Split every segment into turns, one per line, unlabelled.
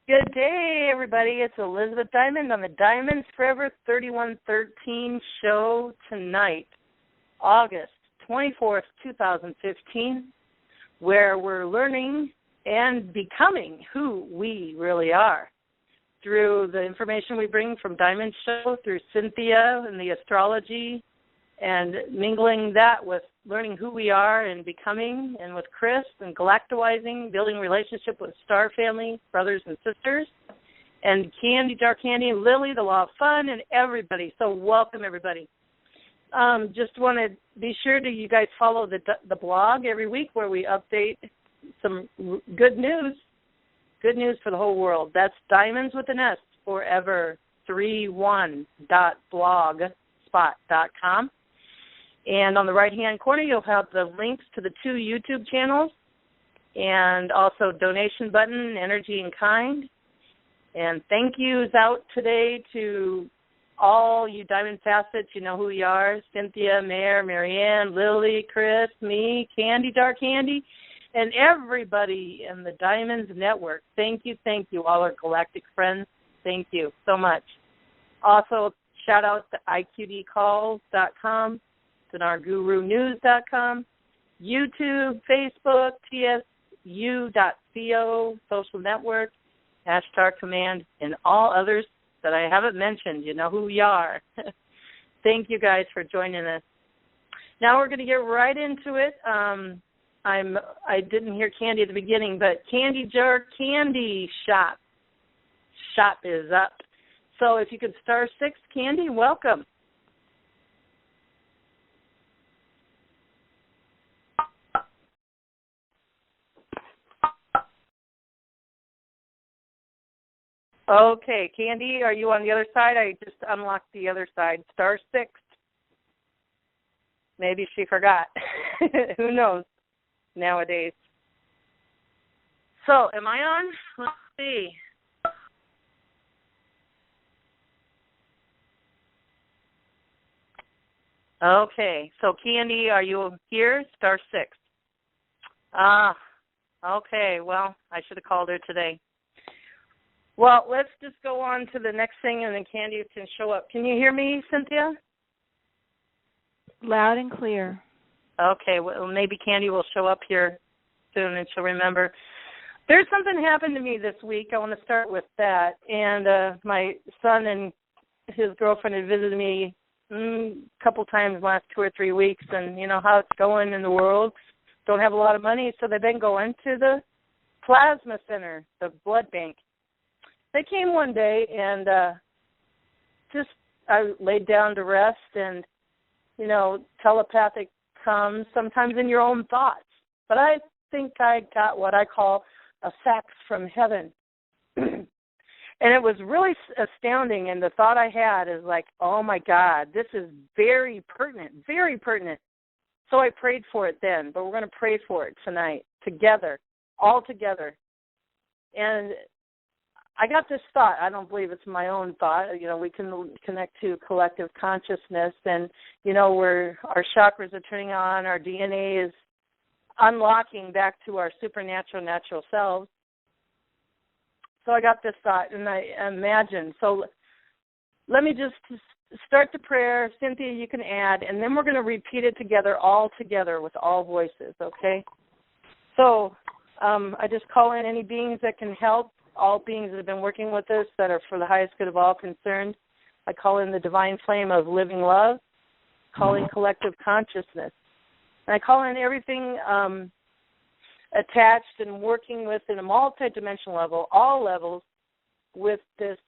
Good day, everybody. It's Elizabeth Diamond on the Diamonds Forever 3113 show tonight, August 24th, 2015, where we're learning and becoming who we really are through the information we bring from Diamond Show, through Cynthia and the astrology, and mingling that with learning who we are and becoming, and with Chris and galactizing, building relationship with Star Family, brothers and sisters, and Candy, Dark Candy, and Lily, the Law of Fun, and everybody. So welcome, everybody. Just want to be sure that you guys follow the blog every week where we update some good news for the whole world. That's Diamonds with an S, forever, 31.blogspot.com. And on the right-hand corner, you'll have the links to the 2 YouTube channels and also donation button, Energy in Kind. And thank yous out today to all you Diamond Facets. You know who you are: Cynthia, Mare, Marianne, Lily, Chris, me, Candy, Dark Candy, and everybody in the Diamonds Network. Thank you, all our galactic friends. Thank you so much. Also, shout out to IQDcalls.com, DinarGuruNews.com, YouTube, Facebook, TSU.co, social network, #command, and all others that I haven't mentioned. You know who you are. Thank you guys for joining us. Now we're going to get right into it. I didn't hear Candy at the beginning, but Candy Jar Candy Shop is up. So if you could star 6, Candy, welcome. Okay, Candy, are you on the other side? I just unlocked the other side. Star 6. Maybe she forgot. Who knows nowadays? So, am I on? Let's see. Okay, so Candy, are you here? Star 6. Okay, well, I should have called her today. Well, let's just go on to the next thing, and then Candy can show up. Can you hear me, Cynthia?
Loud and clear.
Okay, well, maybe Candy will show up here soon, and she'll remember. There's something happened to me this week. I want to start with that. And my son and his girlfriend had visited me a couple times in the last 2 or 3 weeks, and you know how it's going in the world. Don't have a lot of money, so they've been going to the plasma center, the blood bank. They came one day, and I laid down to rest, and, you know, telepathic comes sometimes in your own thoughts. But I think I got what I call a fax from heaven. And it was really astounding, and the thought I had is like, oh, my God, this is very pertinent, very pertinent. So I prayed for it then, but we're going to pray for it tonight together, all together. And I got this thought. I don't believe it's my own thought. You know, we can connect to collective consciousness, and, you know, where our chakras are turning on, our DNA is unlocking back to our supernatural, natural selves. So I got this thought, and I imagined. So let me just start the prayer. Cynthia, you can add, and then we're going to repeat it together, all together with all voices, okay? So I just call in any beings that can help. All beings that have been working with us that are for the highest good of all concerned. I call in the divine flame of living love, calling collective consciousness. And I call in everything attached and working with in a multi-dimensional level, all levels, with this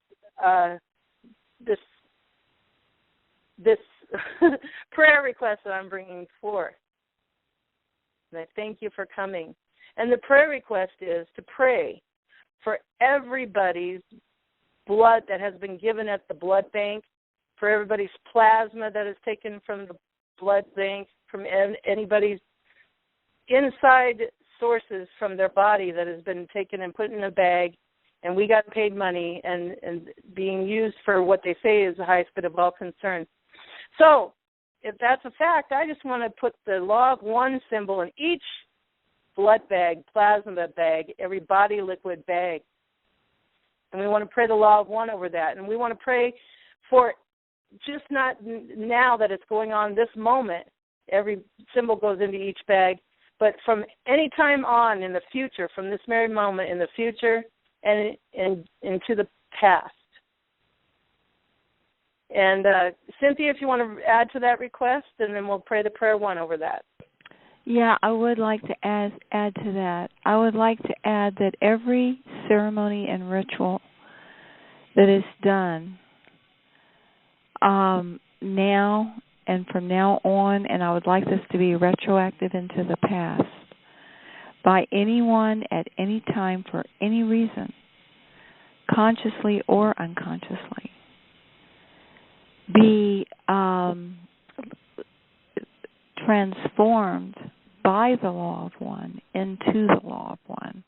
prayer request that I'm bringing forth. And I thank you for coming. And the prayer request is to pray for everybody's blood that has been given at the blood bank, for everybody's plasma that is taken from the blood bank, from anybody's inside sources from their body that has been taken and put in a bag, and we got paid money and being used for what they say is the highest good of all concern. So if that's a fact, I just want to put the law of one symbol in each blood bag, plasma bag, every body liquid bag. And we want to pray the law of one over that. And we want to pray for just not now that it's going on this moment. Every symbol goes into each bag. But from any time on in the future, from this very moment in the future and into the past. And Cynthia, if you want to add to that request, and then we'll pray the prayer one over that.
Yeah, I would like to add to that. I would like to add that every ceremony and ritual that is done now and from now on, and I would like this to be retroactive into the past, by anyone at any time for any reason, consciously or unconsciously, be transformed by the law of one into the law of one.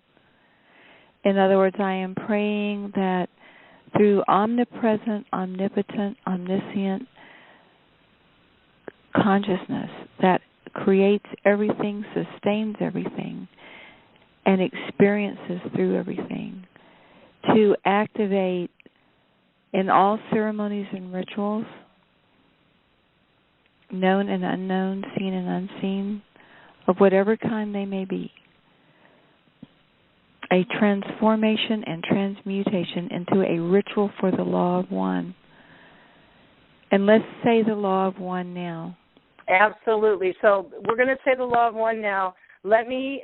In other words, I am praying that through omnipresent, omnipotent, omniscient consciousness that creates everything, sustains everything, and experiences through everything, to activate in all ceremonies and rituals, known and unknown, seen and unseen, of whatever kind they may be, a transformation and transmutation into a ritual for the law of one. And let's say the law of one now.
Absolutely. So we're going to say the law of one now. Let me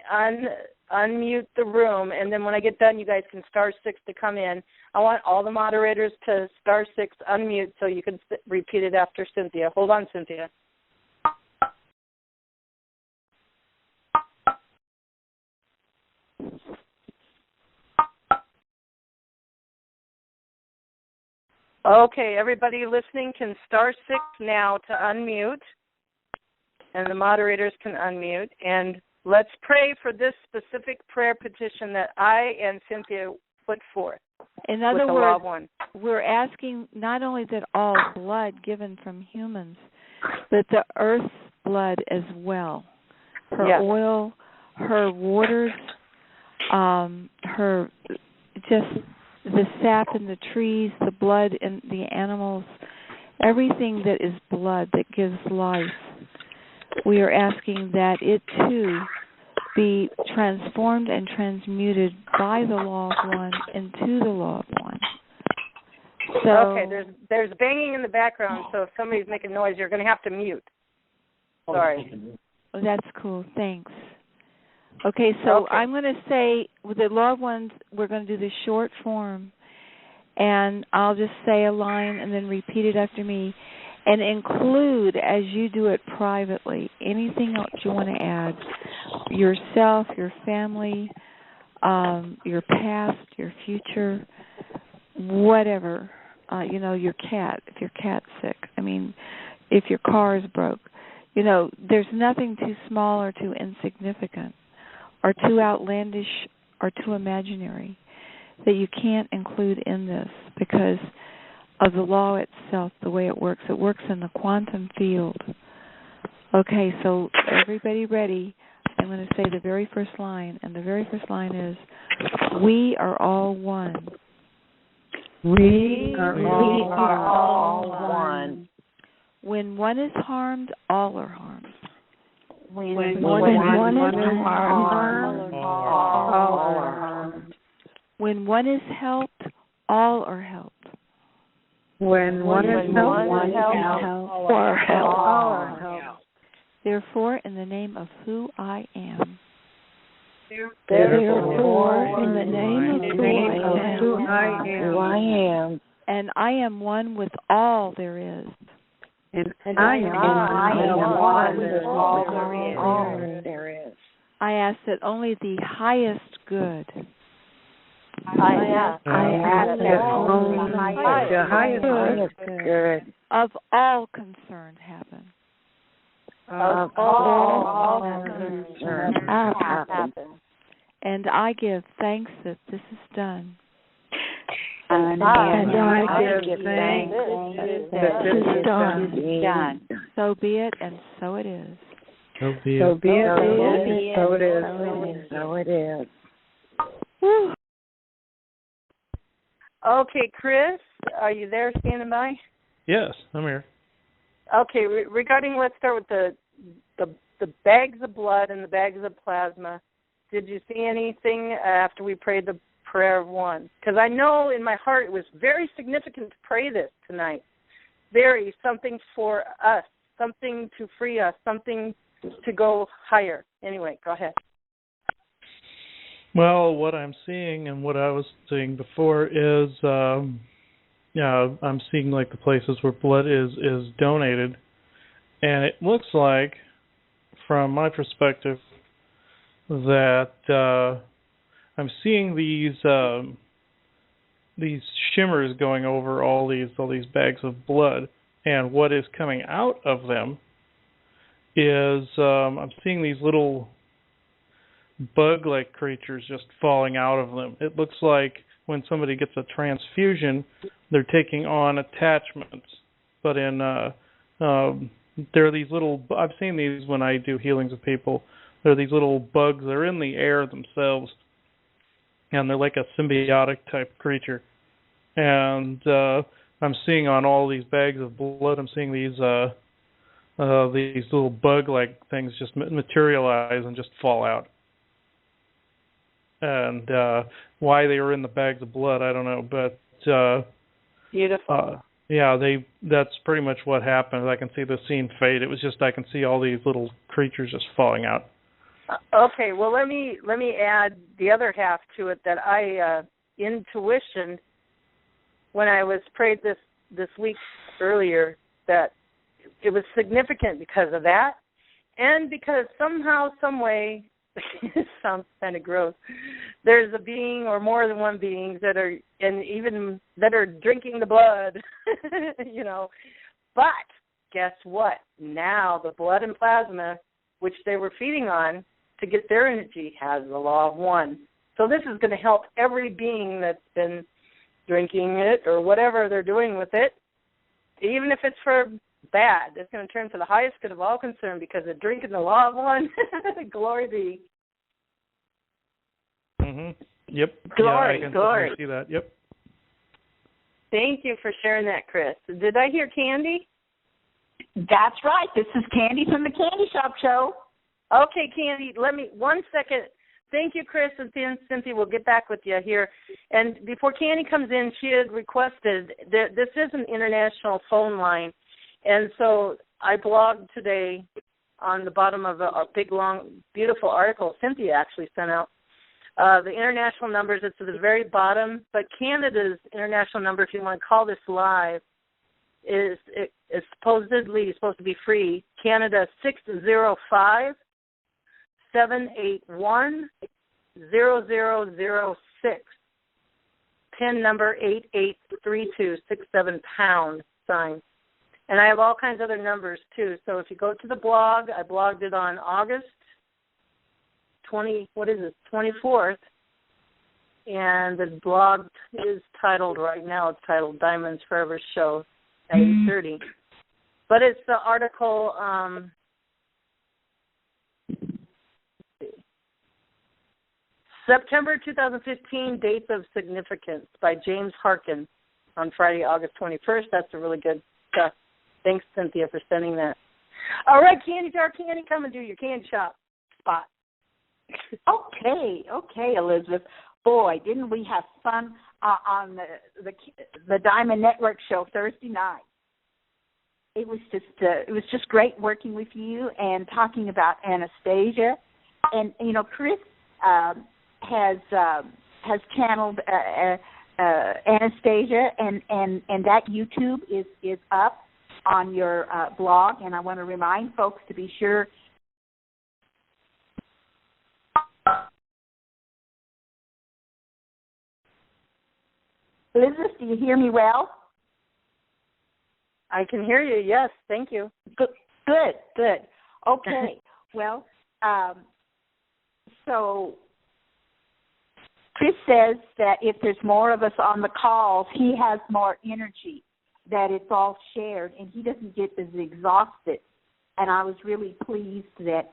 unmute the room, and then when I get done, you guys can *6 to come in. I want all the moderators to *6 unmute so you can repeat it after Cynthia. Hold on, Cynthia. Okay, everybody listening can *6 now to unmute, and the moderators can unmute. And let's pray for this specific prayer petition that I and Cynthia put forth.
In other words, we're asking not only that all blood given from humans, but the earth's blood as well. Her oil, her waters, her just the sap in the trees, the blood in the animals, everything that is blood that gives life. We are asking that it too be transformed and transmuted by the law of one into the law of one. So,
okay, there's banging in the background, so if somebody's making noise, you're going to have to mute. Sorry.
Oh, that's cool. Thanks. Okay, so I'm going to say, with the law of ones, we're going to do the short form, and I'll just say a line and then repeat it after me, and include, as you do it privately, anything else you want to add, yourself, your family, your past, your future, whatever, your cat, if your cat's sick, if your car is broke. There's nothing too small or too insignificant or too outlandish or too imaginary that you can't include in this because of the law itself, the way it works. It works in the quantum field. Okay, so everybody ready? I'm going to say the very first line, and the very first line is, we are all one.
We are all one.
When one is harmed, all are harmed.
When one is harmed, all are harmed.
When one is helped, all are helped.
When one is helped, all are helped.
Therefore, in the name of who I am.
Therefore, in the name of who I am.
And I am one with all there is.
And I am one with all there is.
I ask that only the highest good.
I ask that only the highest good
of all concerned happen.
Of all concerned happen.
And I give thanks that this is done.
And I give thanks that this is done.
So be it, and so it is.
So be it, so it is. So it is.
Woo.
Okay, Chris, are you there standing by?
Yes, I'm here.
Okay, regarding, let's start with the bags of blood and the bags of plasma. Did you see anything after we prayed the prayer of one? Because I know in my heart it was very significant to pray this tonight. Very, something for us, something to free us, something to go higher. Anyway, go ahead.
Well, what I'm seeing and what I was seeing before is, I'm seeing like the places where blood is donated, and it looks like, from my perspective, that I'm seeing these shimmers going over all these bags of blood, and what is coming out of them is I'm seeing these little bug-like creatures just falling out of them. It looks like when somebody gets a transfusion, they're taking on attachments. But there are these little, I've seen these when I do healings of people, there are these little bugs, they're in the air themselves, and they're like a symbiotic type creature. And I'm seeing on all these bags of blood, I'm seeing these little bug-like things just materialize and just fall out. And why they were in the bags of blood, I don't know, but
Beautiful.
That's pretty much what happened. I can see the scene fade. It was just I can see all these little creatures just falling out.
Okay, well let me add the other half to it that I intuition when I was prayed this week earlier, that it was significant because of that, and because somehow, some way, it sounds kind of gross, there's a being or more than one beings that are, and even that are drinking the blood, you know. But guess what? Now the blood and plasma, which they were feeding on to get their energy, has the law of one. So this is going to help every being that's been drinking it or whatever they're doing with it, even if it's for bad. It's going to turn to the highest good of all concerned because they're drinking the law of one. Glory be.
Yep.
Glory,
I can
glory.
see that. Yep.
Thank you for sharing that, Chris. Did I hear Candy?
That's right. This is Candy from the Candy Shop Show.
Okay, Candy, let me, 1 second. Thank you, Chris, and Cynthia. We'll get back with you here. And before Candy comes in, she had requested that this is an international phone line. And so I blogged today on the bottom of a big, long, beautiful article Cynthia actually sent out. The international numbers, it's at the very bottom. But Canada's international number, if you want to call this live, is supposedly supposed to be free. Canada 605-781-0006. PIN number 883267 £. And I have all kinds of other numbers, too. So if you go to the blog, I blogged it on August 24th. And the blog is titled, right now, it's titled Diamonds Forever Show at 8:30. But it's the article, September 2015, Dates of Significance by James Harkin on Friday, August 21st. That's a really good stuff. Thanks, Cynthia, for sending that. All right, Candy Jar Candy, come and do your candy shop spot.
Okay, Elizabeth. Boy, didn't we have fun on the Diamond Network show Thursday night. It was just great working with you and talking about Anastasia. And you know, Chris has channeled Anastasia, and that YouTube is up on your blog. And I want to remind folks to be sure. Elizabeth, do you hear me well?
I can hear you, yes. Thank you.
Good. Okay. Well, so Chris says that if there's more of us on the calls, he has more energy, that it's all shared, and he doesn't get as exhausted. And I was really pleased that,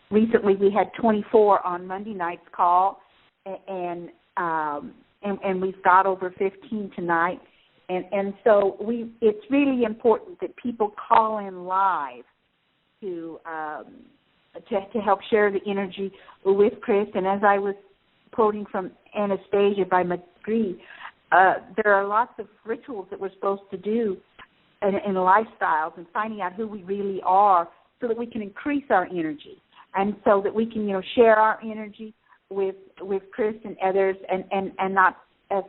recently we had 24 on Monday night's call, and we've got over 15 tonight. And so it's really important that people call in live to help share the energy with Chris. And as I was quoting from Anastasia by McGree, there are lots of rituals that we're supposed to do in lifestyles and finding out who we really are so that we can increase our energy and so that we can, share our energy with Chris and others and not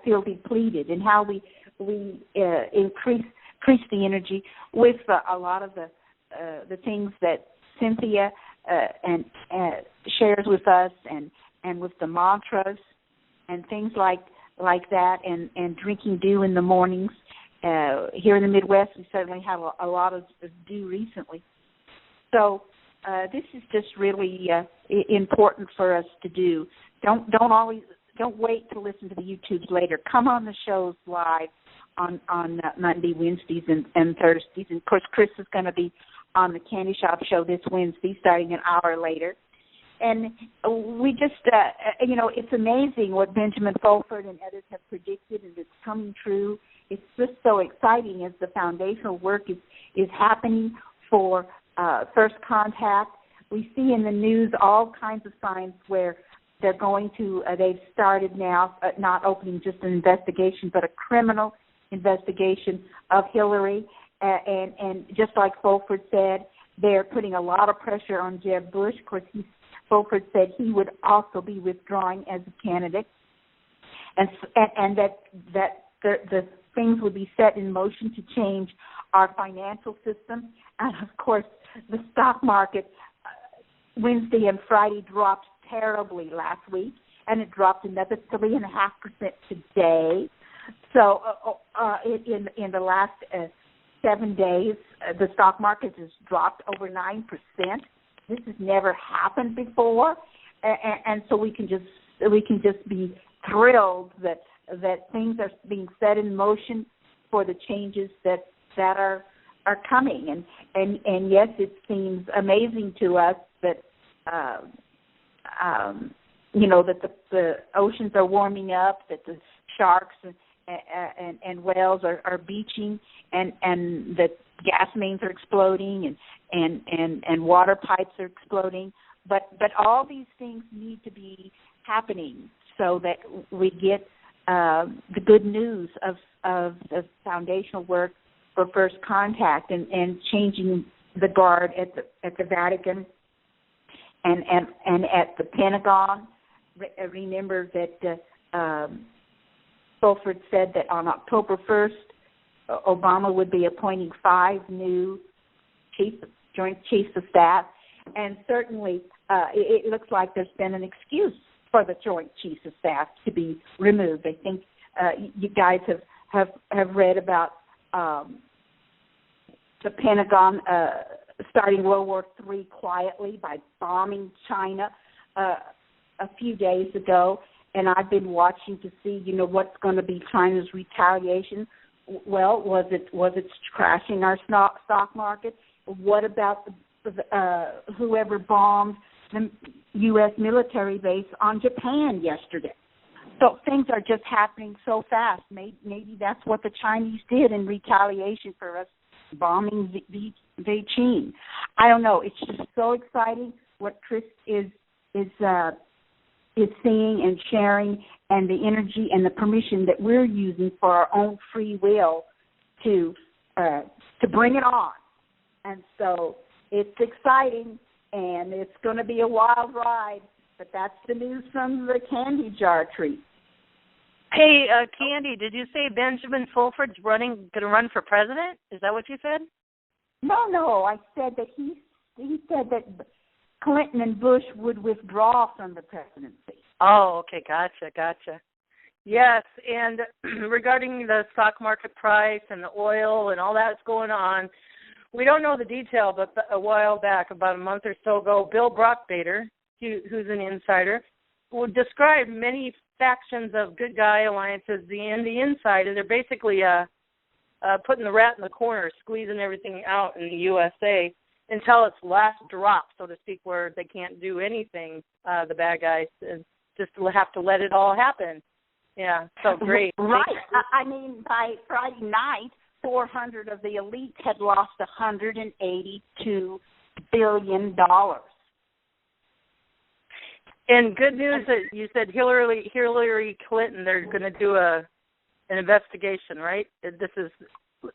feel depleted, and how we increase the energy with a lot of the things that Cynthia and shares with us, and with the mantras and things like that, and drinking dew in the mornings. Here in the Midwest, we certainly have a lot of dew recently. So this is just really important for us to do. Don't wait to listen to the YouTubes later. Come on the shows live on Monday, Wednesdays, and Thursdays. And, of course, Chris is going to be on the Candy Shop show this Wednesday, starting an hour later. And we just, it's amazing what Benjamin Fulford and others have predicted, and it's coming true. It's just so exciting as the foundational work is happening for first contact. We see in the news all kinds of signs where they're going to, they've started now, not opening just an investigation, but a criminal investigation of Hillary. And just like Fulford said, they're putting a lot of pressure on Jeb Bush. Of course, Fulford said he would also be withdrawing as a candidate, and that the things would be set in motion to change our financial system. And, of course, the stock market Wednesday and Friday dropped terribly last week, and it dropped another 3.5% today. So in the last 7 days, the stock market has dropped over 9%. This has never happened before, and so we can just be thrilled that things are being set in motion for the changes that are coming. And yes, it seems amazing to us that that the oceans are warming up, that the sharks and whales are beaching, and that gas mains are exploding, and water pipes are exploding. But all these things need to be happening so that we get the good news of the foundational work for first contact and changing the guard at the Vatican and at the Pentagon. Remember that Fulford said that on October 1st, Obama would be appointing 5 new Joint Chiefs of Staff, and certainly it looks like there's been an excuse for the Joint Chiefs of Staff to be removed. I think you guys have read about the Pentagon starting World War III quietly by bombing China a few days ago, and I've been watching to see, what's going to be China's retaliation. Well, was it crashing our stock market? What about whoever bombed the U.S. military base on Japan yesterday? So things are just happening so fast. Maybe that's what the Chinese did in retaliation for us bombing Beijing. I don't know. It's just so exciting what Chris is seeing and sharing, and the energy and the permission that we're using for our own free will to bring it on. And so it's exciting, and it's going to be a wild ride, but that's the news from the candy jar treat.
Hey, Candy, did you say Benjamin Fulford's going to run for president? Is that what you said?
No, I said that he said that Clinton and Bush would withdraw from the presidency.
Oh, okay, gotcha. Yes, and regarding the stock market price and the oil and all that's going on, we don't know the detail, but a while back, about a month or so ago, Bill Brockbader, who's an insider, would describe many factions of good guy alliances and the insider. They're basically putting the rat in the corner, squeezing everything out in the USA until its last drop, so to speak, where they can't do anything, the bad guys. just have to let it all happen. Yeah, so great.
Right. I mean, by Friday night, 400 of the elites had lost $182 billion.
And good news that you said Hillary Clinton, they're going to do an investigation, right? This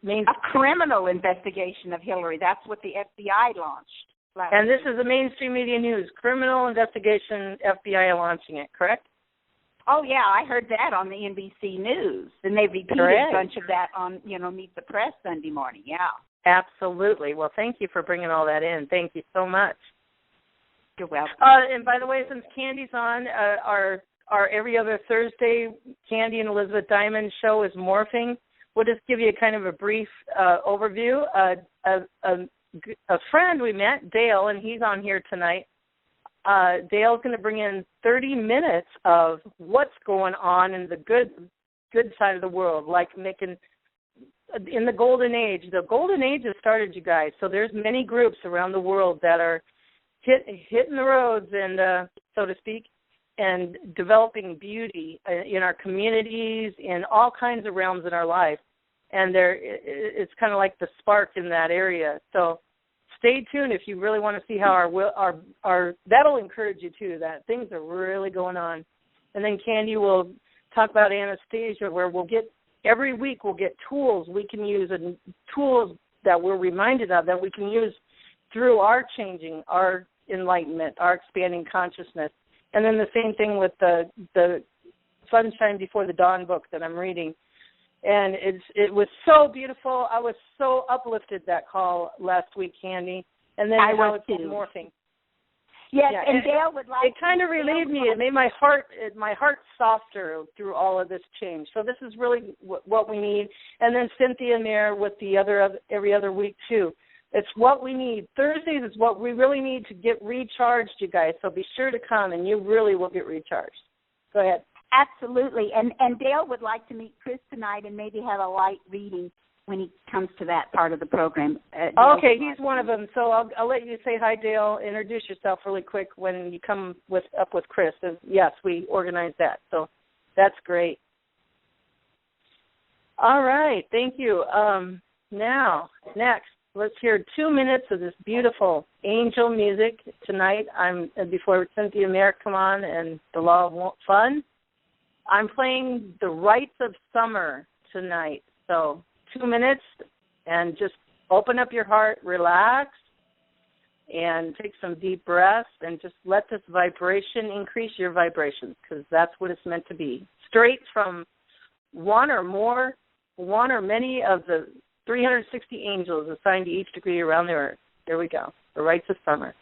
means
a criminal investigation of Hillary. That's what the FBI launched.
And this is the mainstream media news. Criminal investigation, FBI launching it, correct?
Oh, yeah, I heard that on the NBC News. And they repeated a bunch of that on, Meet the Press Sunday morning, yeah.
Absolutely. Well, thank you for bringing all that in. Thank you so much.
You're welcome.
And by the way, since Candy's on, our every other Thursday Candy and Elizabeth Diamond show is morphing. We'll just give you a kind of a brief overview. A friend we met, Dale, and he's on here tonight. Dale's going to bring in 30 minutes of what's going on in the good side of the world, like making in the golden age. The golden age has started, you guys. So there's many groups around the world that are hitting the roads and so to speak, and developing beauty in our communities, in all kinds of realms in our life. And it's kind of like the spark in that area. So stay tuned if you really want to see how our that'll encourage you too, that things are really going on. And then Candy will talk about Anastasia, where every week we'll get tools we can use, and tools that we're reminded of that we can use through our changing, our enlightenment, our expanding consciousness. And then the same thing with the Sunshine Before the Dawn book that I'm reading. And it was so beautiful. I was so uplifted that call last week, Candy. And then how it's morphing.
Yes, yeah, and Dale would like.
It kind of relieved me. It made my heart softer through all of this change. So this is really what we need. And then Cynthia Mayer with the every other week too. It's what we need. Thursdays is what we really need to get recharged, you guys. So be sure to come, and you really will get recharged. Go ahead.
Absolutely. And Dale would like to meet Chris tonight and maybe have a light reading when he comes to that part of the program.
Okay, he's one of them. So I'll let you say hi, Dale. Introduce yourself really quick when you come up with Chris. And yes, we organize that. So that's great. All right. Thank you. Now, next, let's hear 2 minutes of this beautiful angel music tonight. Before Cynthia Mayer come on and the Law of Fun. I'm playing The Rites of Summer tonight. So 2 minutes, and just open up your heart, relax, and take some deep breaths, and just let this vibration increase your vibrations, because that's what it's meant to be. Straight from one or many of the 360 angels assigned to each degree around the earth. There we go. The Rites of Summer.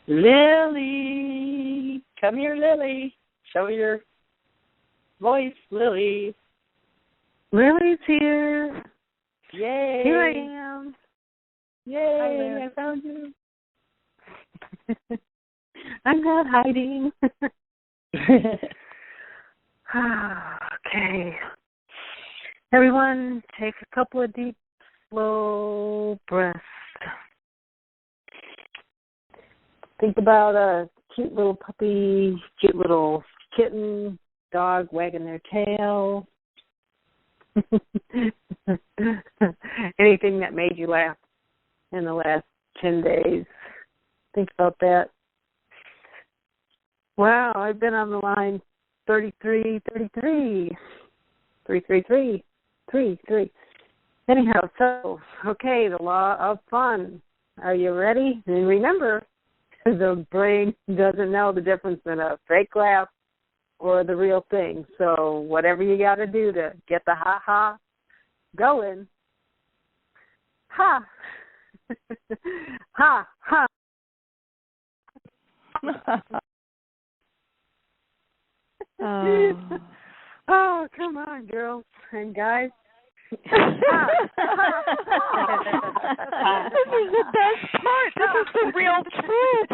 Lily, come here, Lily. Show your voice, Lily.
Lily's here.
Yay.
Here I am.
Yay, I found you.
I'm not hiding. Okay. Everyone, take a couple of deep slow breath.
Think about a cute little puppy, cute little kitten, dog wagging their tail. Anything that made you laugh in the last 10 days. Think about that. Wow, I've been on the line 33. Anyhow, so, okay, the law of fun. Are you ready? And remember, the brain doesn't know the difference in a fake laugh or the real thing. So whatever you got to do to get the ha-ha going, ha. Ha, ha. Oh, come on, girls and guys.
This is the best part. This is the real truth.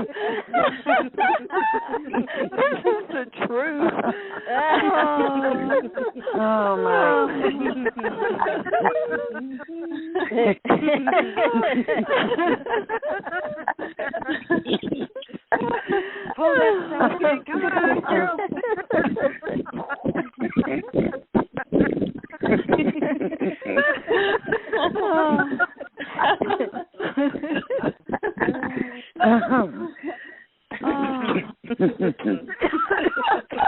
This is the truth.
Oh my.
Hold that second. Come on, girl.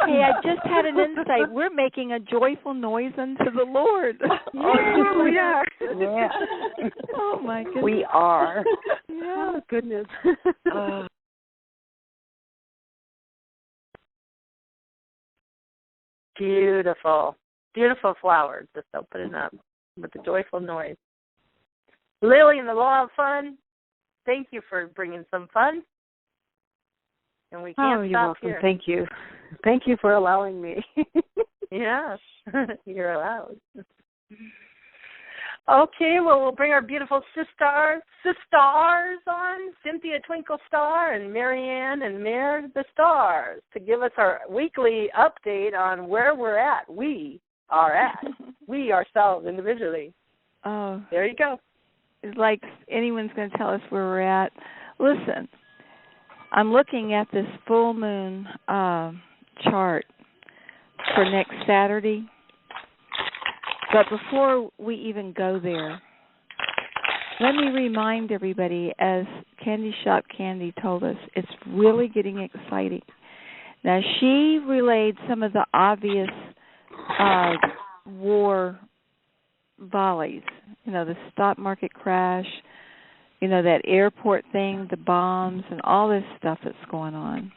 Hey, I just had an insight. We're making a joyful noise unto the Lord.
Oh, yeah.
Yeah.
Oh, my goodness.
We are.
Oh, goodness. Beautiful. Beautiful flowers, just opening up with a joyful noise. Lily and the Law of Fun, thank you for bringing some fun. And we can't
you're
stop
welcome.
here.
Thank you.
Thank you for allowing me. Yes, you're allowed. Okay, well, we'll bring our beautiful sisters on, Cynthia Twinkle Star and Marianne and Mare the Stars, to give us our weekly update on where we're at. We are at. We ourselves individually.
Oh,
there you go.
It's like anyone's going to tell us where we're at. Listen, I'm looking at this full moon chart for next Saturday. But before we even go there, let me remind everybody, as Candy Shop Candy told us, it's really getting exciting. Now, she relayed some of the obvious war volleys, the stock market crash, that airport thing, the bombs, and all this stuff that's going on.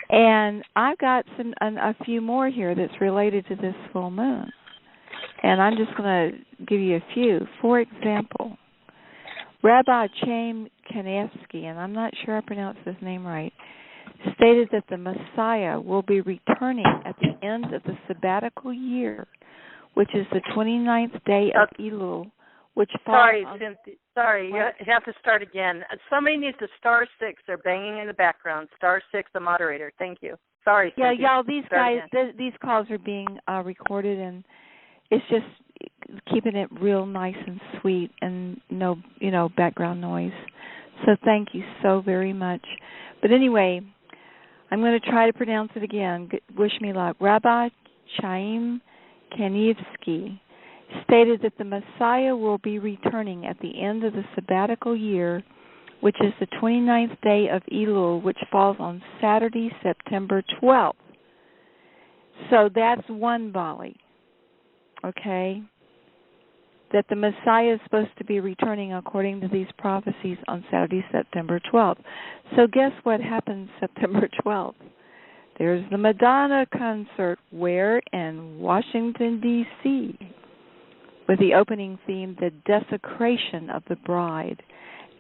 And I've got a few more here that's related to this full moon. And I'm just going to give you a few. For example, Rabbi Chaim Kanievsky, and I'm not sure I pronounced his name right, stated that the Messiah will be returning at the end of the sabbatical year, which is the 29th day of Elul, which
Sorry, Cynthia. Sorry, you have to start again. Somebody needs to star 6. They're banging in the background. Star 6, the moderator. Thank you. Sorry,
yeah,
Cynthia.
y'all. These guys, these calls are being recorded, and it's just keeping it real nice and sweet, and no, background noise. So thank you so very much. But anyway, I'm going to try to pronounce it again. Wish me luck. Rabbi Chaim Kanievsky stated that the Messiah will be returning at the end of the sabbatical year, which is the 29th day of Elul, which falls on Saturday, September 12th. So that's one volley, okay? That the Messiah is supposed to be returning according to these prophecies on Saturday, September 12th. So guess what happens September 12th? There's the Madonna concert. Where? In Washington, D.C., with the opening theme, the desecration of the bride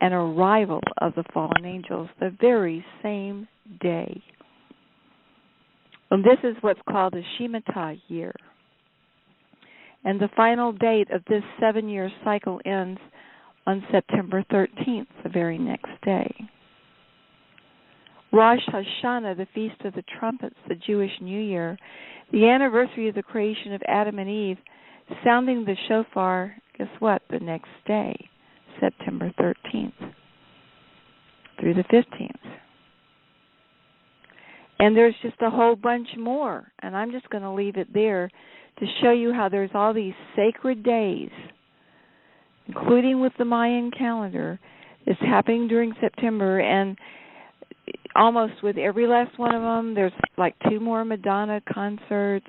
and arrival of the fallen angels, the very same day. And this is what's called the Shemitah year. And the final date of this 7-year cycle ends on September 13th, the very next day. Rosh Hashanah, the Feast of the Trumpets, the Jewish New Year, the anniversary of the creation of Adam and Eve, sounding the shofar guess what? The next day, September 13th through the 15th. And there's just a whole bunch more, and I'm just going to leave it there to show you how there's all these sacred days, including with the Mayan calendar, that's happening during September, and almost with every last one of them, there's like 2 more Madonna concerts.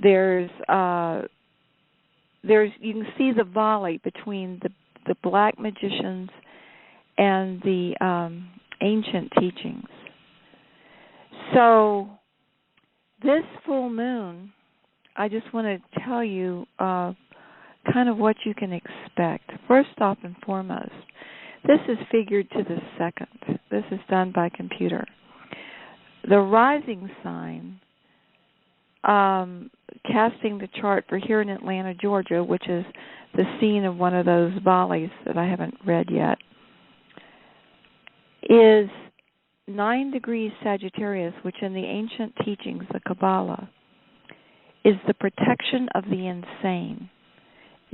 There's you can see the volley between the black magicians and the ancient teachings. So this full moon, I just want to tell you kind of what you can expect. First off and foremost, this is figured to the second. This is done by computer. The rising sign, casting the chart for here in Atlanta, Georgia, which is the scene of one of those volleys that I haven't read yet, is 9 degrees Sagittarius, which in the ancient teachings, the Kabbalah, is the protection of the insane.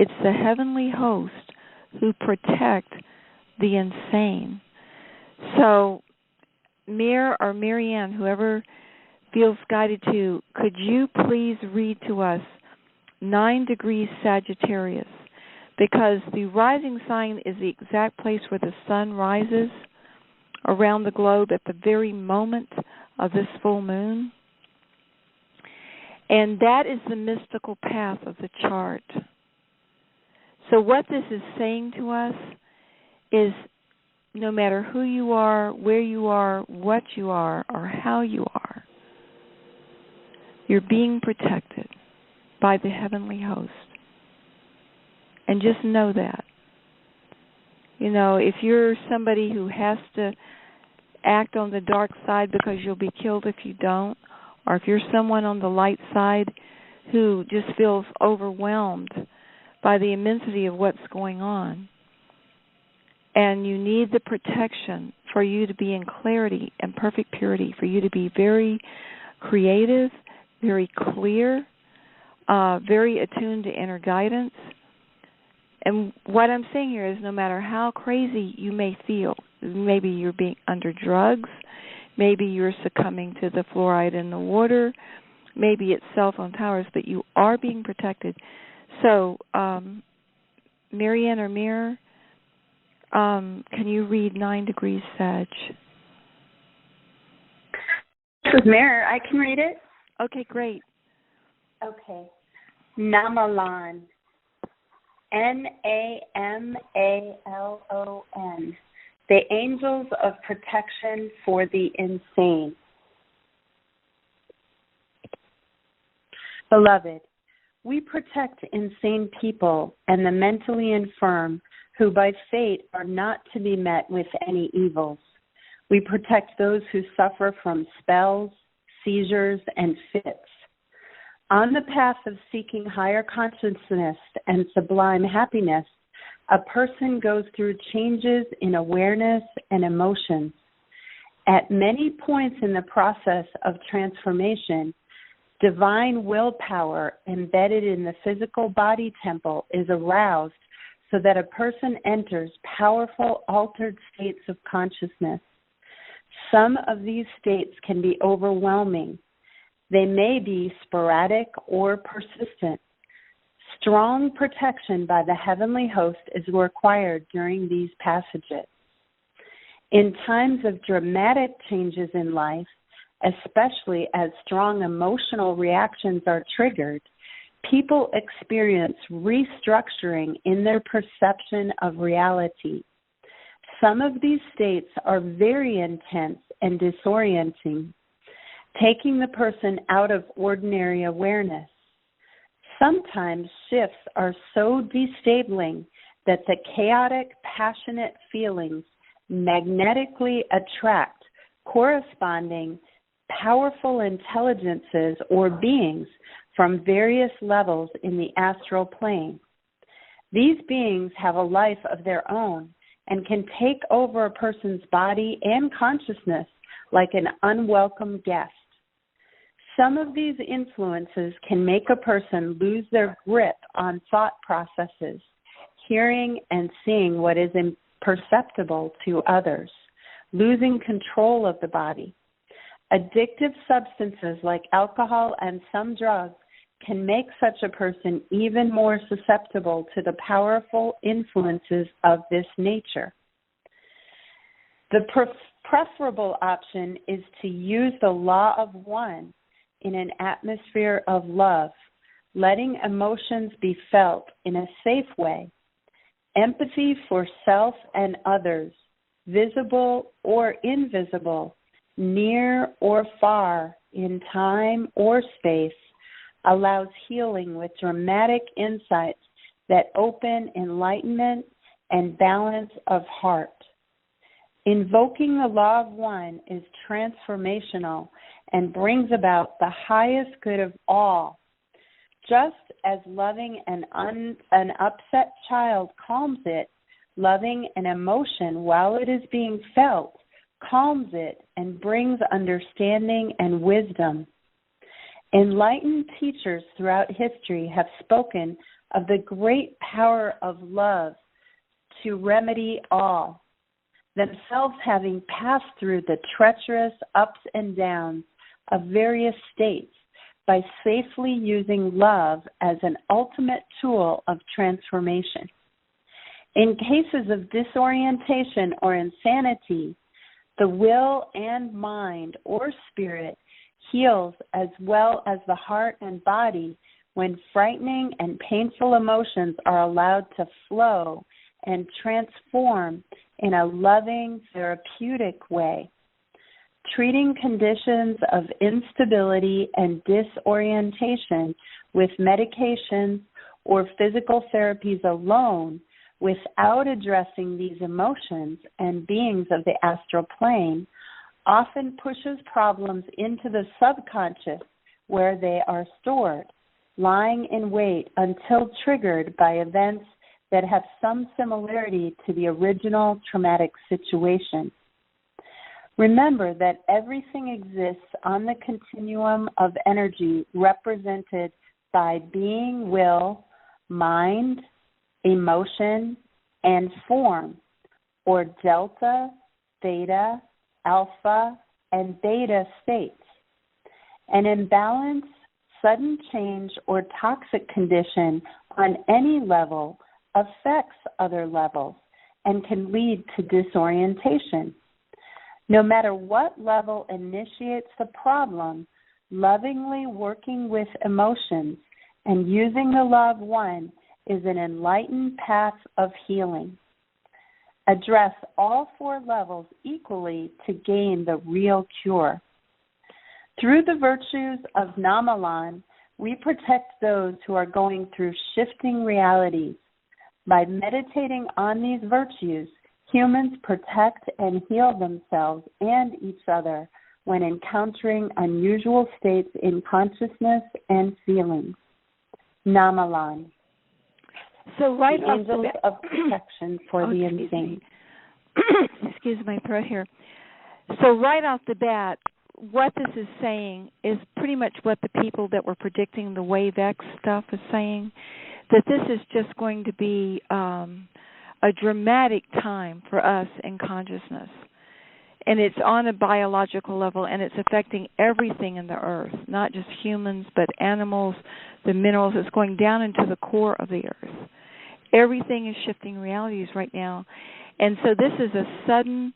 It's the heavenly host who protect the insane. So, Mir or Marianne, whoever feels guided to, could you please read to us 9 degrees Sagittarius? Because the rising sign is the exact place where the sun rises around the globe at the very moment of this full moon. And that is the mystical path of the chart. So what this is saying to us is no matter who you are, where you are, what you are, or how you are, you're being protected by the heavenly host. And just know that. You know, if you're somebody who has to act on the dark side because you'll be killed if you don't, or if you're someone on the light side who just feels overwhelmed by the immensity of what's going on, and you need the protection for you to be in clarity and perfect purity, for you to be very creative, very clear, very attuned to inner guidance. And what I'm saying here is no matter how crazy you may feel, maybe you're being under drugs, maybe you're succumbing to the fluoride in the water, maybe it's cell phone towers, but you are being protected. So, Marianne or Mir, can you read 9 degrees Sag?
This is Mir. I can read it.
Okay, great.
Okay. Namalon. Namalon. The angels of protection for the insane. Beloved, we protect insane people and the mentally infirm who by fate are not to be met with any evils. We protect those who suffer from spells, seizures, and fits. On the path of seeking higher consciousness and sublime happiness, a person goes through changes in awareness and emotions. At many points in the process of transformation, divine willpower embedded in the physical body temple is aroused so that a person enters powerful altered states of consciousness. Some of these states can be overwhelming. They may be sporadic or persistent. Strong protection by the heavenly host is required during these passages. In times of dramatic changes in life, especially as strong emotional reactions are triggered, people experience restructuring in their perception of reality. Some of these states are very intense and disorienting, taking the person out of ordinary awareness. Sometimes shifts are so destabling that the chaotic, passionate feelings magnetically attract corresponding powerful intelligences or beings from various levels in the astral plane. These beings have a life of their own and can take over a person's body and consciousness like an unwelcome guest.
Some of these influences can make a person lose their grip on thought processes, hearing and seeing what is imperceptible to others, losing control of the body. Addictive substances like alcohol and some drugs can make such a person even more susceptible to the powerful influences of this nature. The preferable option is to use the law of one in an atmosphere of love, letting emotions be felt in a safe way. Empathy for self and others, visible or invisible, near or far, in time or space, allows healing with dramatic insights that open enlightenment and balance of heart. Invoking the law of one is transformational and brings about the highest good of all. Just as loving an upset child calms it, loving an emotion while it is being felt calms it and brings understanding and wisdom. Enlightened teachers throughout history have spoken of the great power of love to remedy all, themselves having passed through the treacherous ups and downs of various states by safely using love as an ultimate tool of transformation. In cases of disorientation or insanity, the will and mind or spirit heals as well as the heart and body when frightening and painful emotions are allowed to flow and transform in a loving, therapeutic way. Treating conditions of instability and disorientation with medications or physical therapies alone without addressing these emotions and beings of the astral plane often pushes problems into the subconscious where they are stored, lying in wait until triggered by events that have some similarity to the original traumatic situation. Remember that everything exists on the continuum of energy represented by being, will, mind, emotion, and form, or delta, theta, alpha, and beta states. An imbalance, sudden change, or toxic condition on any level affects other levels and can lead to disorientation. No matter what level initiates the problem, lovingly working with emotions and using the law of one is an enlightened path of healing. Address all four levels equally to gain the real cure. Through the virtues of Namalan, we protect those who are going through shifting realities. By meditating on these virtues, humans protect and heal themselves and each other when encountering unusual states in consciousness and feelings. Namalan.
So right
the
off
angels
the
of protection for the insane.
Excuse my throat here. So right off the bat, what this is saying is pretty much what the people that were predicting the Wave X stuff is saying, that this is just going to be a dramatic time for us in consciousness. And it's on a biological level, and it's affecting everything in the earth, not just humans, but animals, the minerals. It's going down into the core of the earth. Everything is shifting realities right now. And so this is a sudden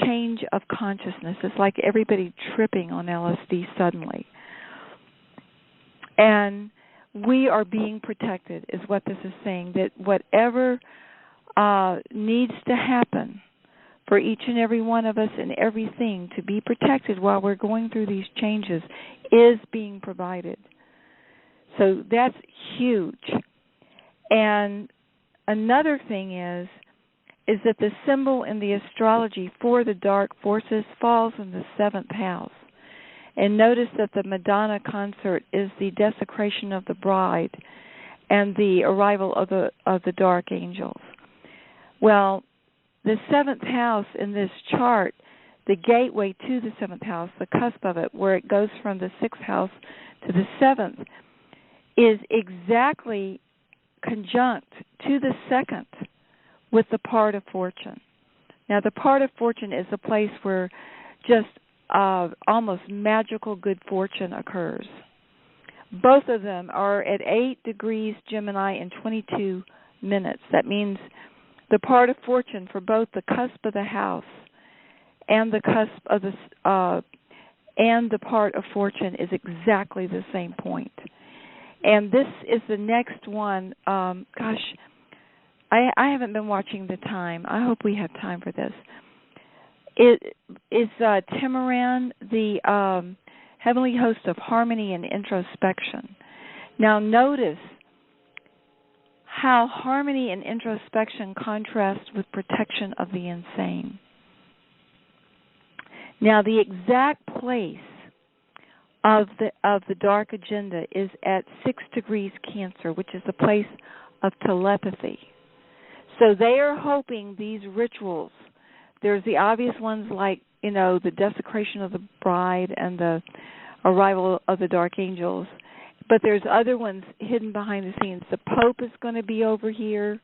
change of consciousness. It's like everybody tripping on LSD suddenly. And we are being protected, is what this is saying, that whatever needs to happen for each and every one of us and everything to be protected while we're going through these changes is being provided. So that's huge. And another thing is that the symbol in the astrology for the dark forces falls in the 7th house. And notice that the Madonna concert is the desecration of the bride and the arrival of the dark angels. Well, the 7th house in this chart the gateway to the 7th house, the cusp of it, where it goes from the 6th house to the 7th, is exactly conjunct to the 2nd with the part of fortune. Now, the part of fortune is a place where just almost magical good fortune occurs. Both of them are at 8 degrees Gemini in 22 minutes. That means the part of fortune for both the cusp of the house and the cusp of and the part of fortune is exactly the same point. And this is the next one. I haven't been watching the time. I hope we have time for this. It is Timoran, the heavenly host of harmony and introspection. Now notice how harmony and introspection contrast with protection of the insane. Now the exact place of the dark agenda is at 6 degrees Cancer, which is the place of telepathy. So they are hoping these rituals, there's the obvious ones like, the desecration of the bride and the arrival of the dark angels, but there's other ones hidden behind the scenes. The Pope is going to be over here.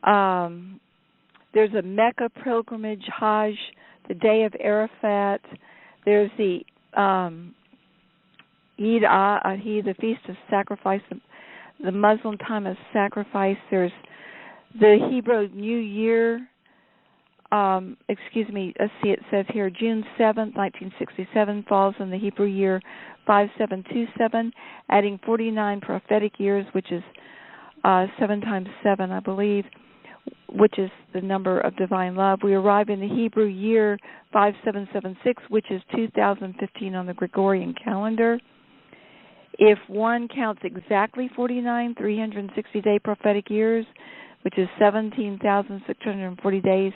There's a Mecca pilgrimage, Hajj, the day of Arafat. There's the Eid al-Adha, the Feast of Sacrifice, the Muslim time of sacrifice. There's the Hebrew New Year. Let's see, it says here June 7th, 1967 falls in the Hebrew year 5727, adding 49 prophetic years, which is 7 times 7, I believe, which is the number of divine love. We arrive in the Hebrew year 5776, which is 2015 on the Gregorian calendar. If one counts exactly 49 360-day prophetic years, which is 17,640 days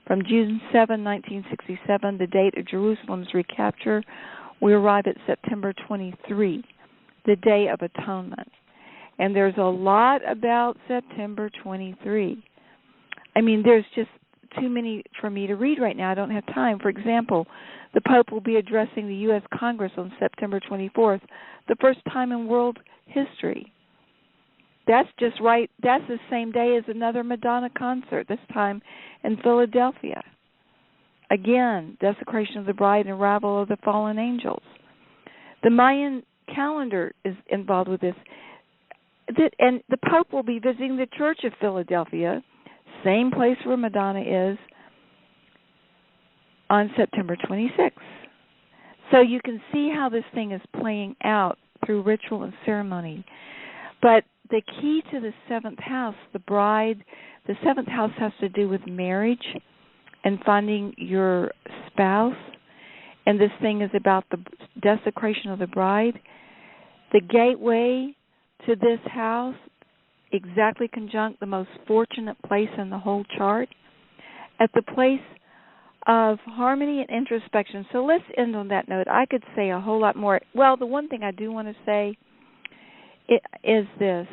from June 7, 1967, the date of Jerusalem's recapture, we arrive at September 23, the Day of Atonement. And there's a lot about September 23. I mean, there's just too many for me to read right now. I don't have time. For example, the Pope will be addressing the U.S. Congress on September 24th, the first time in world history. That's just right. That's the same day as another Madonna concert, this time in Philadelphia. Again, desecration of the bride and arrival of the fallen angels. The Mayan calendar is involved with this. And the Pope will be visiting the Church of Philadelphia, same place where Madonna is, on September 26th. So you can see how this thing is playing out through ritual and ceremony. But the key to the 7th house, the bride, the 7th house has to do with marriage and finding your spouse. And this thing is about the desecration of the bride. The gateway to this house, exactly conjunct the most fortunate place in the whole chart, at the place of harmony and introspection. So let's end on that note. I could say a whole lot more. Well, the one thing I do want to say is this.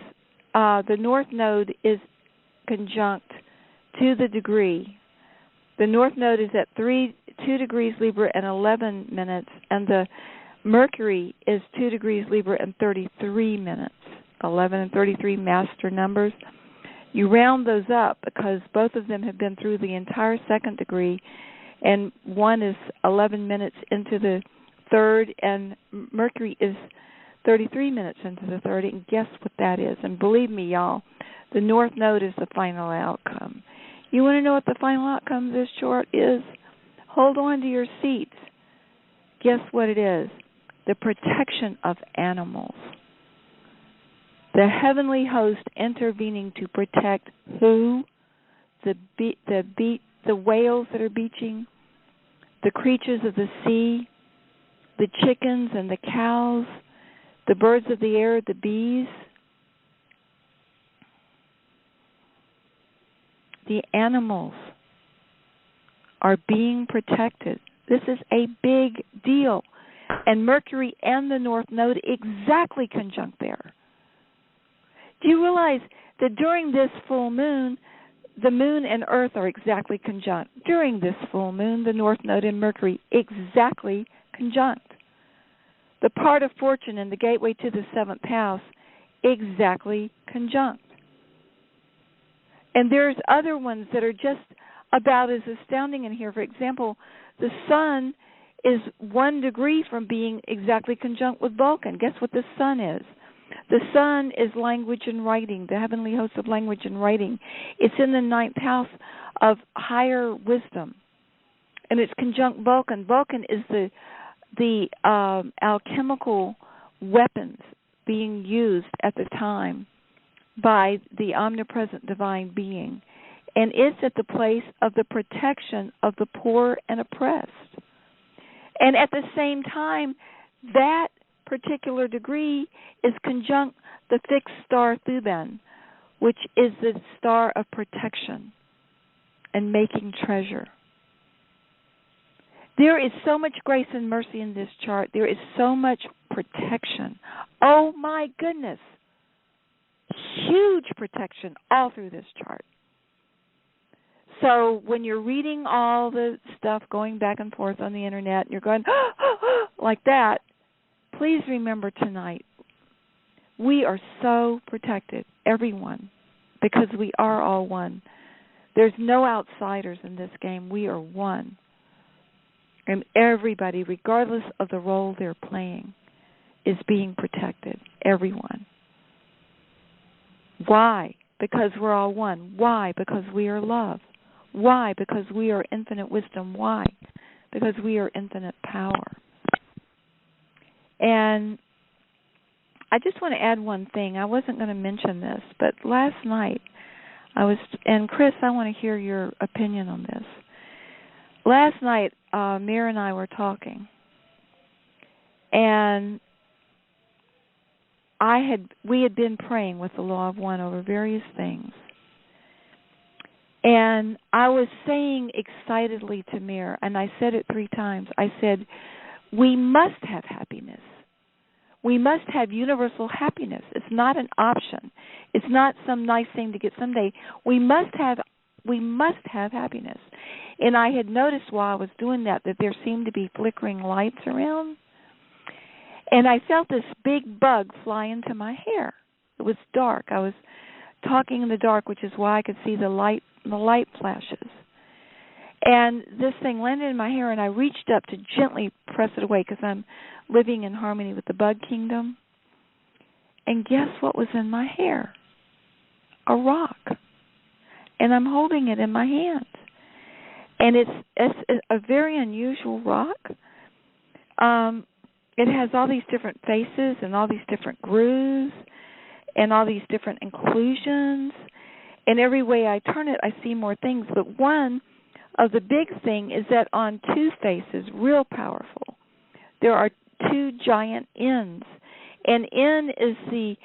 The North Node is conjunct to the degree. The North Node is at 2 degrees Libra and 11 minutes, and the Mercury is 2 degrees Libra and 33 minutes. 11 and 33 master numbers. You round those up because both of them have been through the entire 2nd degree, and one is 11 minutes into the 3rd, and Mercury is 33 minutes into the 3rd, and guess what that is? And believe me, y'all, the North Node is the final outcome. You want to know what the final outcome of this chart is? Hold on to your seats. Guess what it is? The protection of animals. The heavenly host intervening to protect who? The whales that are beaching, the creatures of the sea, the chickens and the cows, the birds of the air, the bees, the animals are being protected. This is a big deal. And Mercury and the North Node exactly conjunct there. Do you realize that during this full moon, the moon and Earth are exactly conjunct. During this full moon, the North Node in Mercury exactly conjunct. The part of fortune and the gateway to the 7th house exactly conjunct. And there's other ones that are just about as astounding in here. For example, the sun is 1 degree from being exactly conjunct with Vulcan. Guess what the sun is? The sun is language and writing, the heavenly host of language and writing. It's in the 9th house of higher wisdom, and it's conjunct Vulcan. Vulcan is the alchemical weapons being used at the time by the omnipresent divine being, and it's at the place of the protection of the poor and oppressed. And at the same time, that particular degree is conjunct the fixed star Thuban, which is the star of protection and making treasure. There is so much grace and mercy in this chart. There is so much protection. Oh my goodness. Huge protection all through this chart. So when you're reading all the stuff going back and forth on the internet and you're going like that, please remember tonight, we are so protected, everyone, because we are all one. There's no outsiders in this game. We are one. And everybody, regardless of the role they're playing, is being protected. Everyone. Why? Because we're all one. Why? Because we are love. Why? Because we are infinite wisdom. Why? Because we are infinite power. And I just want to add one thing. I wasn't going to mention this, but last night and Chris, I want to hear your opinion on this. Last night, Mir and I were talking, and we had been praying with the Law of One over various things. And I was saying excitedly to Mir, and I said it 3 times, I said, we must have happiness. We must have universal happiness. It's not an option. It's not some nice thing to get someday. We must have happiness. And I had noticed while I was doing that there seemed to be flickering lights around. And I felt this big bug fly into my hair. It was dark. I was talking in the dark, which is why I could see the light flashes. And this thing landed in my hair, and I reached up to gently press it away because I'm living in harmony with the bug kingdom. And guess what was in my hair? A rock. And I'm holding it in my hands. And it's a very unusual rock. It has all these different faces and all these different grooves and all these different inclusions. And every way I turn it, I see more things. But one of the big thing is that on 2 faces, real powerful, there are 2 giant N's. And N is the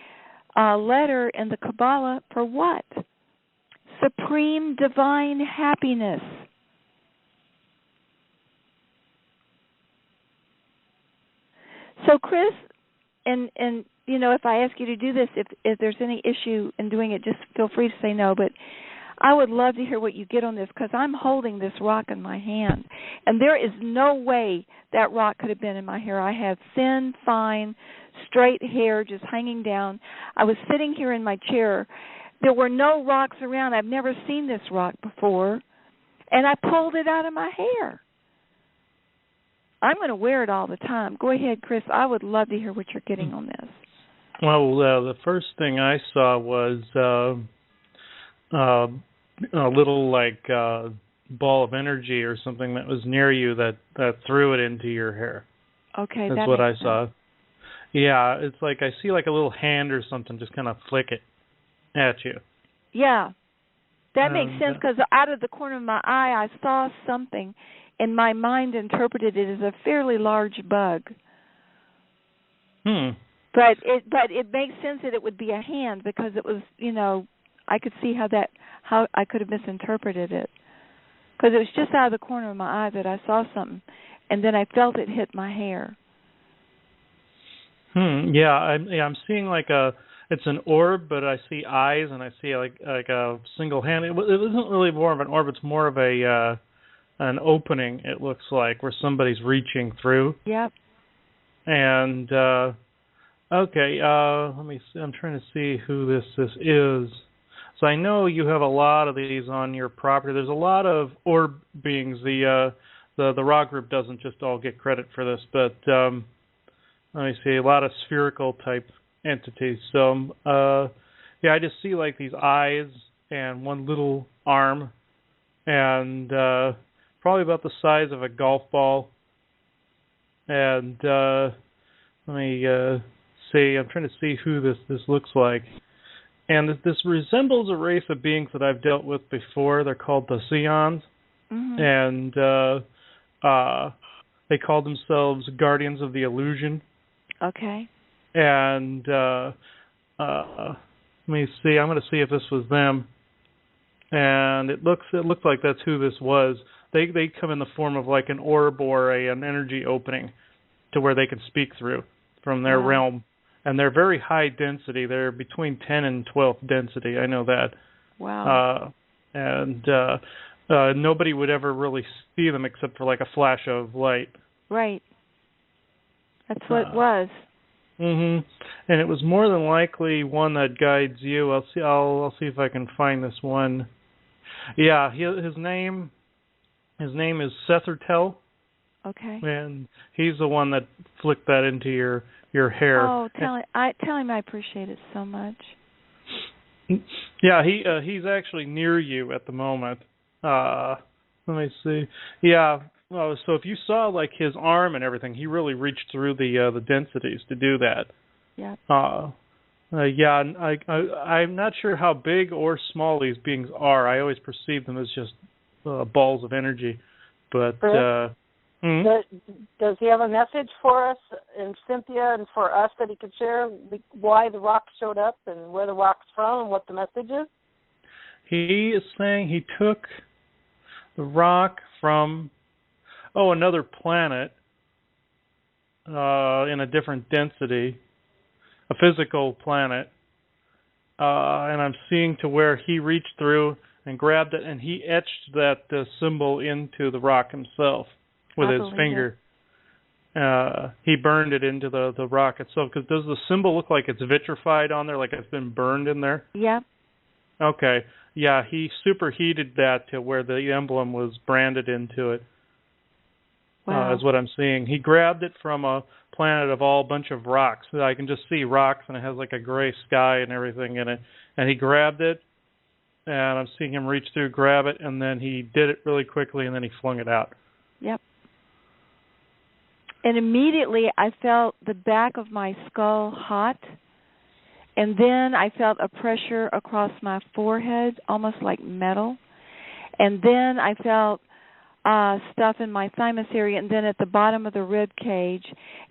letter in the Kabbalah for what? Supreme divine happiness. So, Chris, and you know, if I ask you to do this, if there's any issue in doing it, just feel free to say no. But I would love to hear what you get on this because I'm holding this rock in my hand. And there is no way that rock could have been in my hair. I have thin, fine, straight hair just hanging down. I was sitting here in my chair. There were no rocks around. I've never seen this rock before. And I pulled it out of my hair. I'm going to wear it all the time. Go ahead, Chris. I would love to hear what you're getting on this.
Well, the first thing I saw was a little ball of energy or something that was near you that threw it into your hair.
Okay,
that's what I saw. Yeah, it's like I see like a little hand or something just kind of flick it at you.
Yeah, that makes sense because out of the corner of my eye, I saw something, and my mind interpreted it as a fairly large bug. But it makes sense that it would be a hand because it was, you know, I could see how I could have misinterpreted it because it was just out of the corner of my eye that I saw something, and then I felt it hit my hair.
Yeah, I'm seeing like it's an orb, but I see eyes and I see like a single hand. It isn't really more of an orb. It's more of a an opening. It looks like where somebody's reaching through.
Yep.
And okay, let me see. I'm trying to see who this is. So I know you have a lot of these on your property. There's a lot of orb beings. The Ra group doesn't just all get credit for this, but let me see, a lot of spherical type entities. So yeah, I just see like these eyes and one little arm, and probably about the size of a golf ball. And let me see. I'm trying to see who this looks like. And this resembles a race of beings that I've dealt with before. They're called the Seons. And they call themselves Guardians of the Illusion.
Okay.
And let me see. I'm going to see if this was them. And it looks like that's who this was. They come in the form of like an orb or an energy opening to where they can speak through from their realm. And they're very high density. They're between 10 and 12 density. I know that.
Wow.
And nobody would ever really see them except for like a flash of light.
Right. That's what it was.
And it was more than likely one that guides you. I'll see if I can find this one. Yeah, his name is Tele.
Okay.
And he's the one that flicked that into your hair.
Oh, tell him I appreciate it so much.
Yeah, he's actually near you at the moment. Let me see. Yeah. So if you saw like his arm and everything, he really reached through the densities to do that.
Yeah.
Yeah. I'm not sure how big or small these beings are. I always perceive them as just balls of energy. But
does he have a message for us and Cynthia and for us that he could share why the rock showed up and where the rock's from and what the message is?
He is saying he took the rock from another planet in a different density, a physical planet, and I'm seeing to where he reached through and grabbed it, and he etched that symbol into the rock himself with his finger. He burned it into the rock itself. Because does the symbol look like it's vitrified on there, like it's been burned in there?
Yeah.
Okay. Yeah, he superheated that to where the emblem was branded into it.
Wow.
Is what I'm seeing. He grabbed it from a planet of all bunch of rocks. I can just see rocks, and it has like a gray sky and everything in it. And he grabbed it, and I'm seeing him reach through, grab it, and then he did it really quickly, and then he flung it out.
Yep. And immediately I felt the back of my skull hot, and then I felt a pressure across my forehead, almost like metal. And then I felt stuff in my thymus area, and then at the bottom of the rib cage,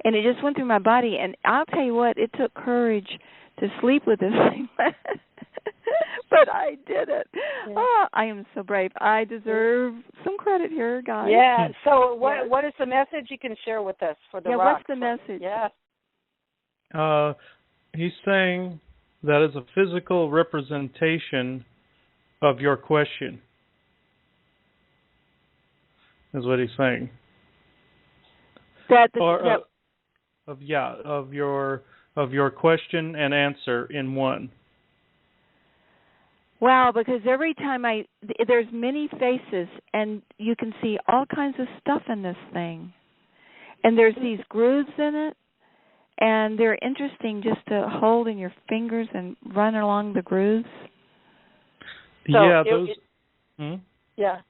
and it just went through my body. And I'll tell you what, it took courage to sleep with this thing, but I did it. Yeah. Oh, I am so brave. I deserve some credit here, guys.
Yeah. So what is the message you can share with us for the rock?
What's the message?
Yeah.
He's saying that is a physical representation of your question. Is what he's saying. Of your question and answer in one.
Wow, because every time there's many faces, and you can see all kinds of stuff in this thing, and there's these grooves in it, and they're interesting just to hold in your fingers and run along the grooves.
Yeah,
Yeah.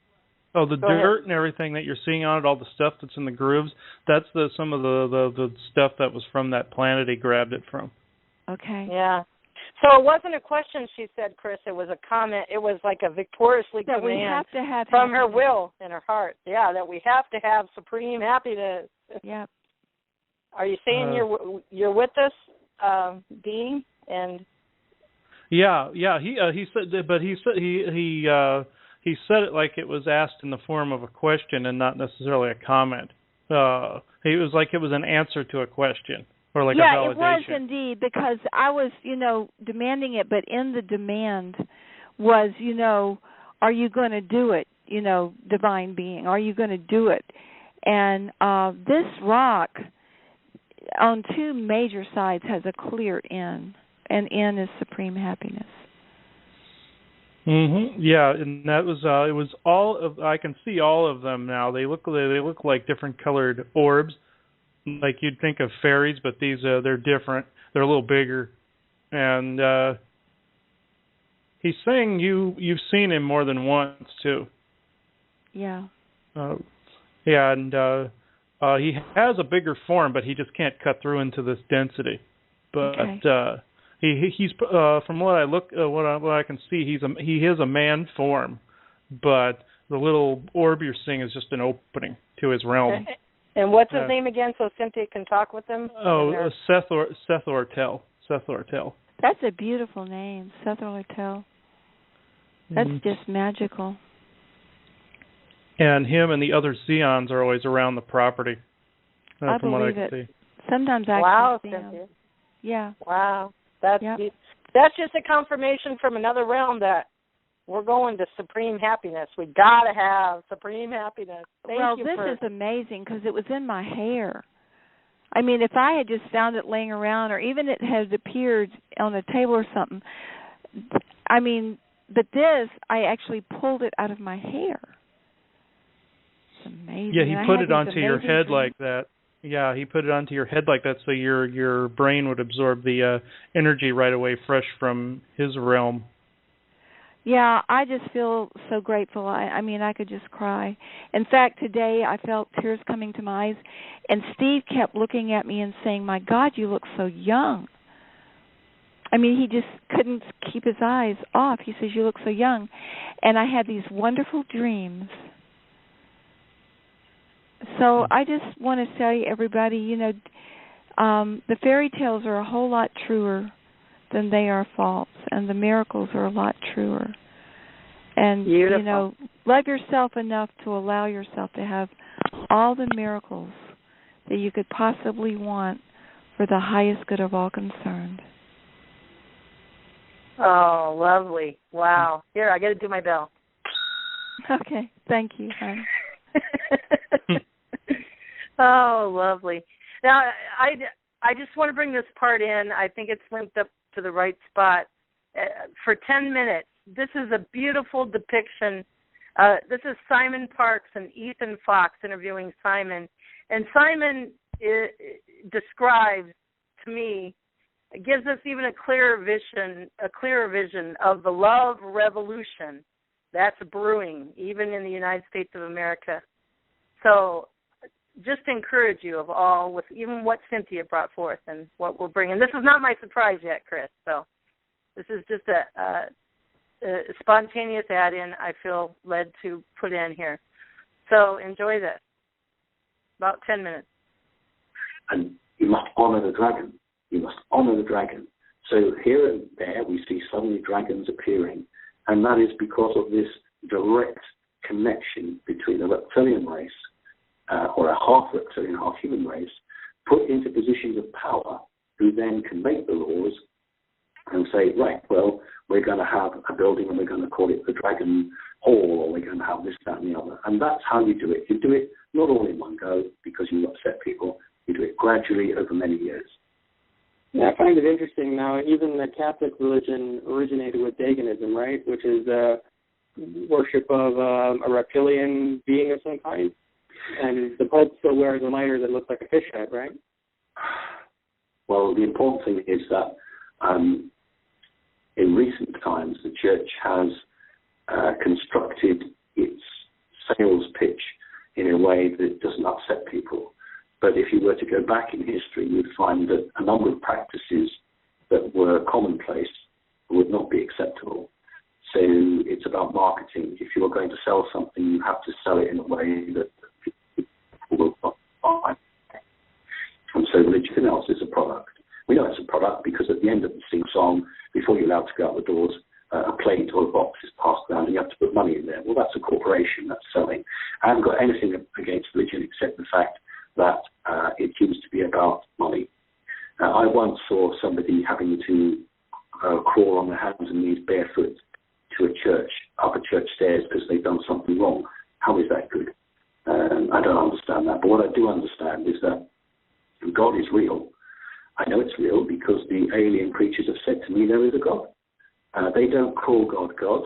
Oh, the dirt and everything that you're seeing on it, all the stuff that's in the grooves, that's some of the stuff that was from that planet he grabbed it from.
Okay.
Yeah. So it wasn't a question, she said, Chris. It was a comment. It was like a victoriously
that
command
we have to have
from her will in her heart. Yeah, that we have to have supreme happiness.
Yeah.
Are you saying you're with us, being and? Yeah.
He said, but he said it like it was asked in the form of a question and not necessarily a comment. It was like it was an answer to a question. or like a
yeah,
validation.
it was indeed, because I was, demanding it, but in the demand was, are you going to do it, divine being? Are you going to do it? And this rock on two major sides has a clear in, and in is supreme happiness.
Yeah, and that was it was all of. I can see all of them now. They look like different colored orbs, like you'd think of fairies, but these they're different. They're a little bigger, and he's saying you've seen him more than once too.
Yeah.
Yeah, and he has a bigger form, but he just can't cut through into this density. But
okay.
He's from what I can see, he is a man form, but the little orb you're seeing is just an opening to his realm.
And what's his name again, so Cynthia can talk with him?
Oh, Seth Ortel. Seth Ortel.
That's a beautiful name, Seth Ortel. That's just magical. And
him and the other Zeons are always around the property.
I
from what I
believe
can
it.
see.
Sometimes I
wow,
can see
Cynthia.
them. Yeah.
Wow. That's just a confirmation from another realm that we're going to supreme happiness. We got to have supreme happiness. Thank you
this is amazing because it was in my hair. I mean, if I had just found it laying around, or even it had appeared on a table or something, I mean, but this, I actually pulled it out of my hair. It's amazing.
Yeah, he put it onto your head like that. Yeah, he put it onto your head like that so your brain would absorb the energy right away, fresh from his realm.
Yeah, I just feel so grateful. I mean, I could just cry. In fact, today I felt tears coming to my eyes, and Steve kept looking at me and saying, "My God, you look so young." I mean, he just couldn't keep his eyes off. He says, "You look so young." And I had these wonderful dreams. So I just want to tell everybody, the fairy tales are a whole lot truer than they are false, and the miracles are a lot truer. And,
beautiful.
Love yourself enough to allow yourself to have all the miracles that you could possibly want for the highest good of all concerned.
Oh, lovely. Wow. Here, I got to do my bell.
Okay. Thank you, hon.
Oh, lovely. Now, I just want to bring this part in. I think it's linked up to the right spot. For 10 minutes, this is a beautiful depiction. This is Simon Parks and Ethan Fox interviewing Simon. And Simon describes to me, gives us even a clearer vision of the love revolution that's brewing, even in the United States of America. So just to encourage you of all with even what Cynthia brought forth and what we're bringing. This is not my surprise yet, Chris, so this is just a spontaneous add-in I feel led to put in here. So enjoy this. About 10 minutes.
And you must honor the dragon. You must honor the dragon. So here and there we see suddenly dragons appearing, and that is because of this direct connection between the reptilian race or a half reptilian, half human race, put into positions of power, who then can make the laws and say, right, well, we're going to have a building and we're going to call it the Dragon Hall, or we're going to have this, that, and the other. And that's how you do it. You do it not all in one go because you upset people. You do it gradually over many years.
Yeah, I find it interesting now. Even the Catholic religion originated with paganism, right? Which is worship of a reptilian being of some kind. And the Pope still wears a mitre that looks like a fish head, right?
Well, the important thing is that in recent times, the Church has constructed its sales pitch in a way that doesn't upset people. But if you were to go back in history, you'd find that a number of practices that were commonplace would not be acceptable. So it's about marketing. If you're going to sell something, you have to sell it in a way that people will buy. And so religion else is a product. We know it's a product because at the end of the sing-song, before you're allowed to go out the doors, a plate or a box is passed around and you have to put money in there. Well, that's a corporation, that's selling. I haven't got anything against religion except the fact that it seems to be about money. or somebody having to crawl on their hands and knees barefoot to a church, up a church stairs because they've done something wrong. How is that good? I don't understand that. But what I do understand is that God is real. I know it's real because the alien creatures have said to me there is a God. They don't call God God.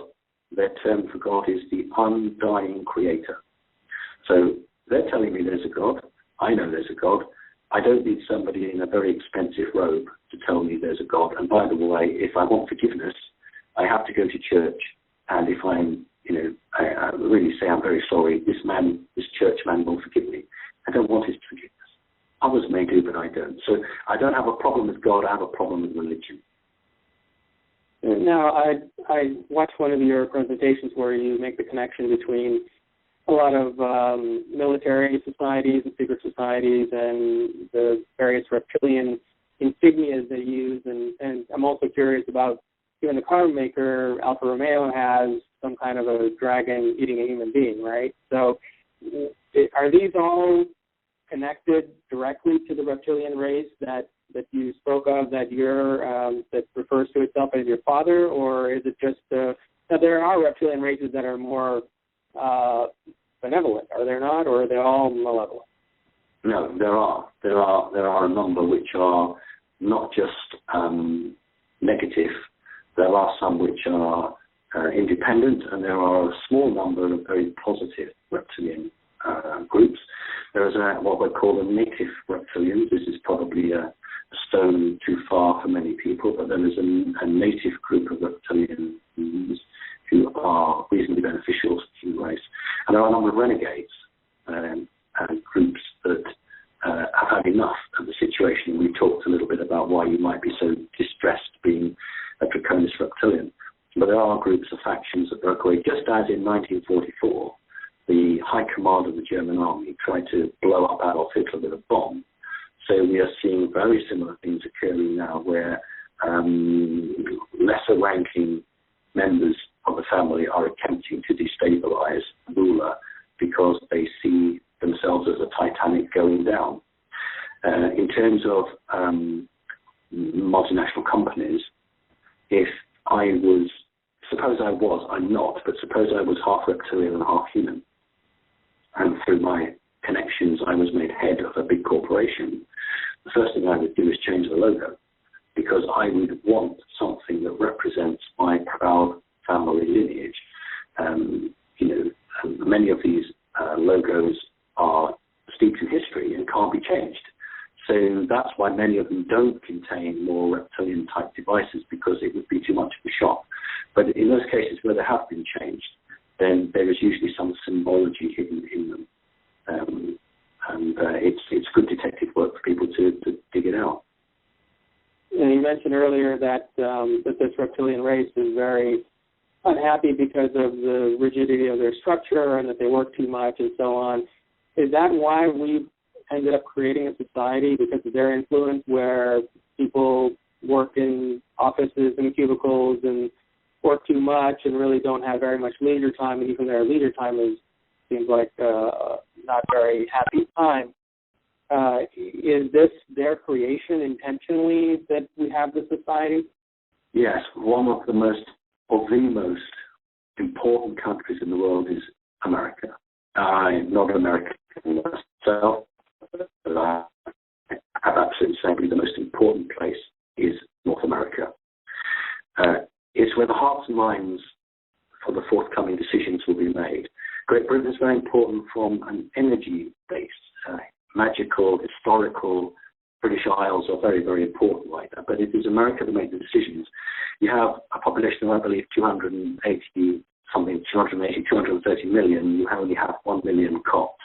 Their term for God is the undying creator. So they're telling me there's a God. I know there's a God. I don't need somebody in a very expensive robe to tell me there's a God. And by the way, if I want forgiveness, I have to go to church. And if I'm, I really say I'm very sorry, this church man won't forgive me. I don't want his forgiveness. Others may do, but I don't. So I don't have a problem with God. I have a problem with religion.
Now, I watched one of your presentations where you make the connection between a lot of military societies and secret societies and the various reptilian insignias they use. And I'm also curious about, even the car maker, Alfa Romeo, has some kind of a dragon eating a human being, right? So are these all connected directly to the reptilian race that you spoke of, that that refers to itself as your father, or is it just now there are reptilian races that are more benevolent, are there not, or are they all malevolent?
No, there are a number which are not just negative. There are some which are independent, and there are a small number of very positive reptilian groups. There is what we call the native reptilians. This is probably a stone too far for many people, but there is a native group of reptilians who are reasonably beneficial to the human race. And there are a number of renegades and groups that have had enough of the situation. We talked a little bit about why you might be so distressed being a Draconis reptilian. But there are groups of factions that broke away, just as in 1944, the high command of the German army tried to blow up Adolf Hitler with a bomb. So we are seeing very similar things occurring now where lesser ranking members of the family are attempting to destabilize the ruler because they see themselves as a Titanic going down. In terms of multinational companies, if I was, I'm not, but suppose I was half reptilian and half human, and through my connections I was made head of a big corporation, the first thing I would do is change the logo, because I would want something that represents my proud family lineage. Many of these logos are steeped in history and can't be changed. So that's why many of them don't contain more reptilian-type devices, because it would be too much of a shock. But in those cases where they have been changed, then there is usually some symbology hidden in them. It's good detective work for people to dig it out.
And you mentioned earlier that this reptilian race is very unhappy because of the rigidity of their structure and that they work too much and so on. Is that why we ended up creating a society, because of their influence, where people work in offices and cubicles and work too much and really don't have very much leisure time, and even their leisure time seems like not very happy time? Is this their creation intentionally, that we have this society?
Yes, one of the most important countries in the world is America. I'm not American myself, but I have absolutely saying the most important place is North America. It's where the hearts and minds for the forthcoming decisions will be made. Great Britain is very important from an energy-based, magical, historical. British Isles are very, very important like that, but it is America that makes the decisions. You have a population of, I believe, 230 million. You only have 1 million cops.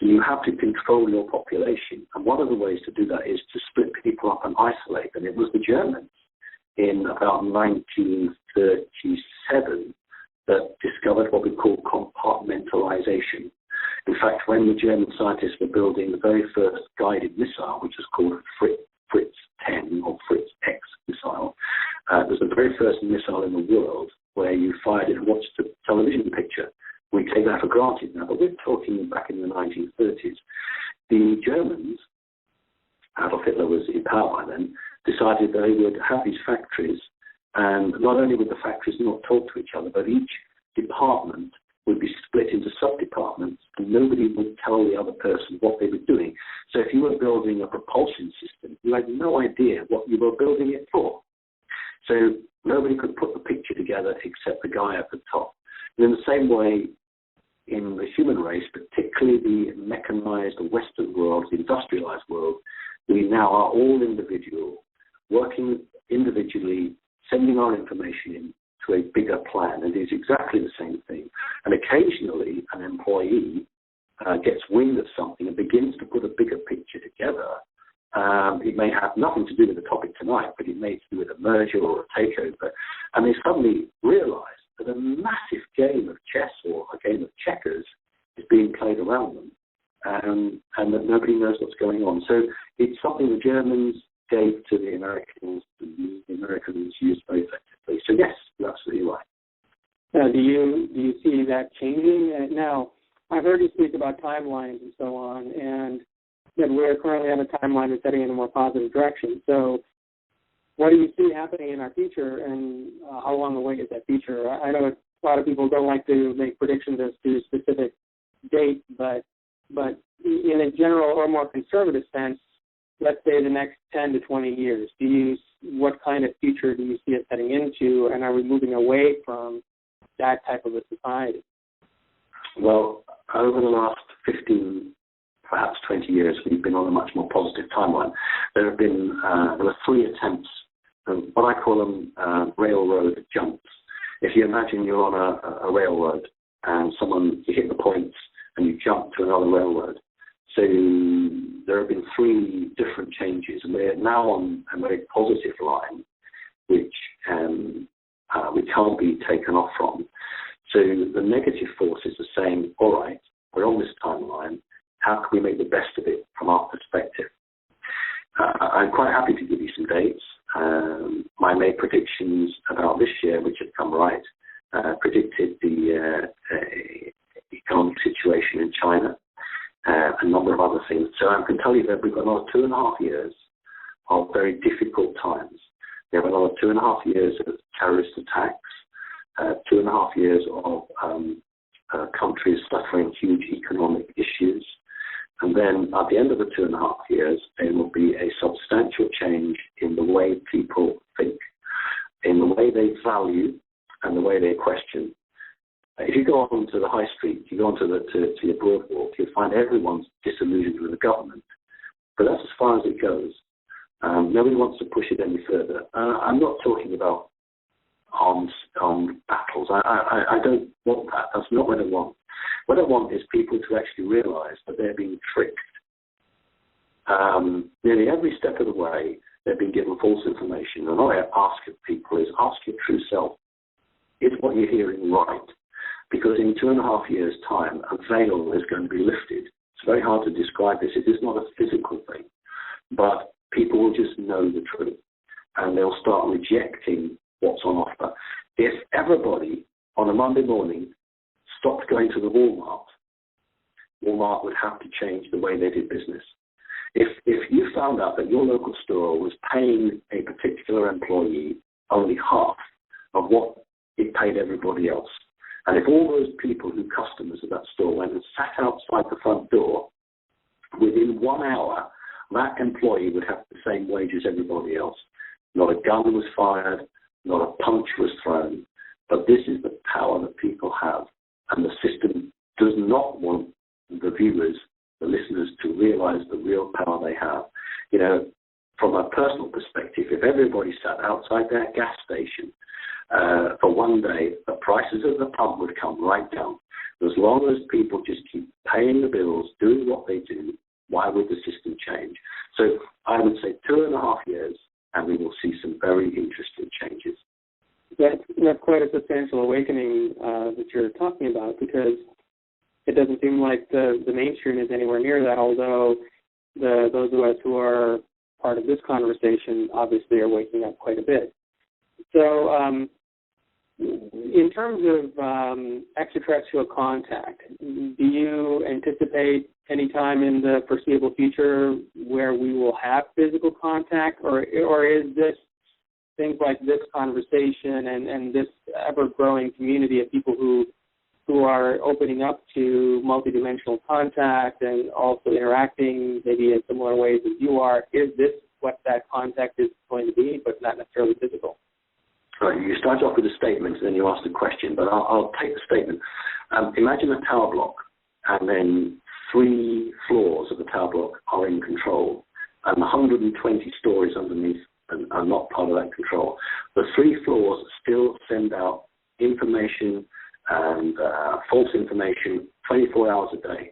You have to control your population, and one of the ways to do that is to split people up and isolate them. It was the Germans in about 1937 that discovered what we call compartmentalization. In fact, when the German scientists were building the very first guided missile, which was called Fritz 10 or Fritz X missile, it was the very first missile in the world where you fired it and watched the television picture. We take that for granted now, but we're talking back in the 1930s. The Germans, Adolf Hitler was in power by then, decided they would have these factories, and not only would the factories not talk to each other, but each department would be split into sub-departments, and nobody would tell the other person what they were doing. So if you were building a propulsion system, you had no idea what you were building it for. So nobody could put the picture together except the guy at the top. And in the same way, in the human race, particularly the mechanized Western world, the industrialized world, we now are all individual, working individually, sending our information in to a bigger plan, and it's exactly the same thing. And occasionally, an employee gets wind of something and begins to put a bigger picture together. It may have nothing to do with the topic tonight, but it may do with a merger or a takeover, and they suddenly realize that a massive game of chess or a game of checkers is being played around them, and that nobody knows what's going on. So it's something the Germans gave to the Americans, and the Americans used very effectively. So yes, you're absolutely right.
Now, do you see that changing? Now, I've heard you speak about timelines and so on, and that we're currently on a timeline that's heading in a more positive direction. So what do you see happening in our future, and how long away is that future? I know a lot of people don't like to make predictions as to a specific date, but in a general or more conservative sense, let's say the next 10 to 20 years, what kind of future do you see us heading into, and are we moving away from that type of a society?
Well, over the last 15, perhaps 20 years, we've been on a much more positive timeline. There were 3 attempts, what I call them railroad jumps. If you imagine you're on a railroad and you hit the points and you jump to another railroad. So there have been 3 different changes, and we're now on a very positive line, which we can't be taken off from. So the negative forces are saying, all right, we're on this timeline. How can we make the best of it from our perspective? I'm quite happy to give you some dates. My May predictions about this year, which have come right, predicted the economic situation in China, a number of other things. So I can tell you that we've got another 2.5 years of very difficult times. We have another 2.5 years of terrorist attacks, 2.5 years of countries suffering huge economic issues. And then at the end of the 2.5 years, there will be a substantial change in the way people think, in the way they value and the way they question. If you go on to the high street, you go on to your boardwalk, you'll find everyone's disillusioned with the government. But that's as far as it goes. Nobody wants to push it any further. I'm not talking about armed battles. I don't want that. That's not what I want. What I want is people to actually realize that they're being tricked. Nearly every step of the way, they've been given false information. And all I ask of people is, ask your true self, is what you're hearing right? Because in 2.5 years' time, a veil is going to be lifted. It's very hard to describe this. It is not a physical thing. But people will just know the truth. And they'll start rejecting what's on offer. If everybody on a Monday morning stopped going to the Walmart would have to change the way they did business. If you found out that your local store was paying a particular employee only half of what it paid everybody else, and if all those people who customers of that store went and sat outside the front door, within 1 hour, that employee would have the same wage as everybody else. Not a gun was fired, not a punch was thrown, but this is the power that people have, and the system does not want the viewers, the listeners, to realize the real power they have. You know, from a personal perspective, if everybody sat outside their gas station for one day, the prices of the pump would come right down. As long as people just keep paying the bills, doing what they do, why would the system change? So I would say 2.5 years, and we will see some very interesting changes.
That's quite a substantial awakening that you're talking about, because it doesn't seem like the mainstream is anywhere near that, although those of us who are part of this conversation obviously are waking up quite a bit. So in terms of extraterrestrial contact, do you anticipate any time in the foreseeable future where we will have physical contact, or is this things like this conversation and this ever-growing community of people who are opening up to multidimensional contact and also interacting maybe in similar ways as you are, is this what that contact is going to be, but not necessarily physical?
Right, you start off with a statement, and then you ask a question, but I'll take the statement. Imagine a tower block, and then 3 floors of the tower block are in control, and 120 stories underneath are not part of that control. The 3 floors still send out information and false information 24 hours a day.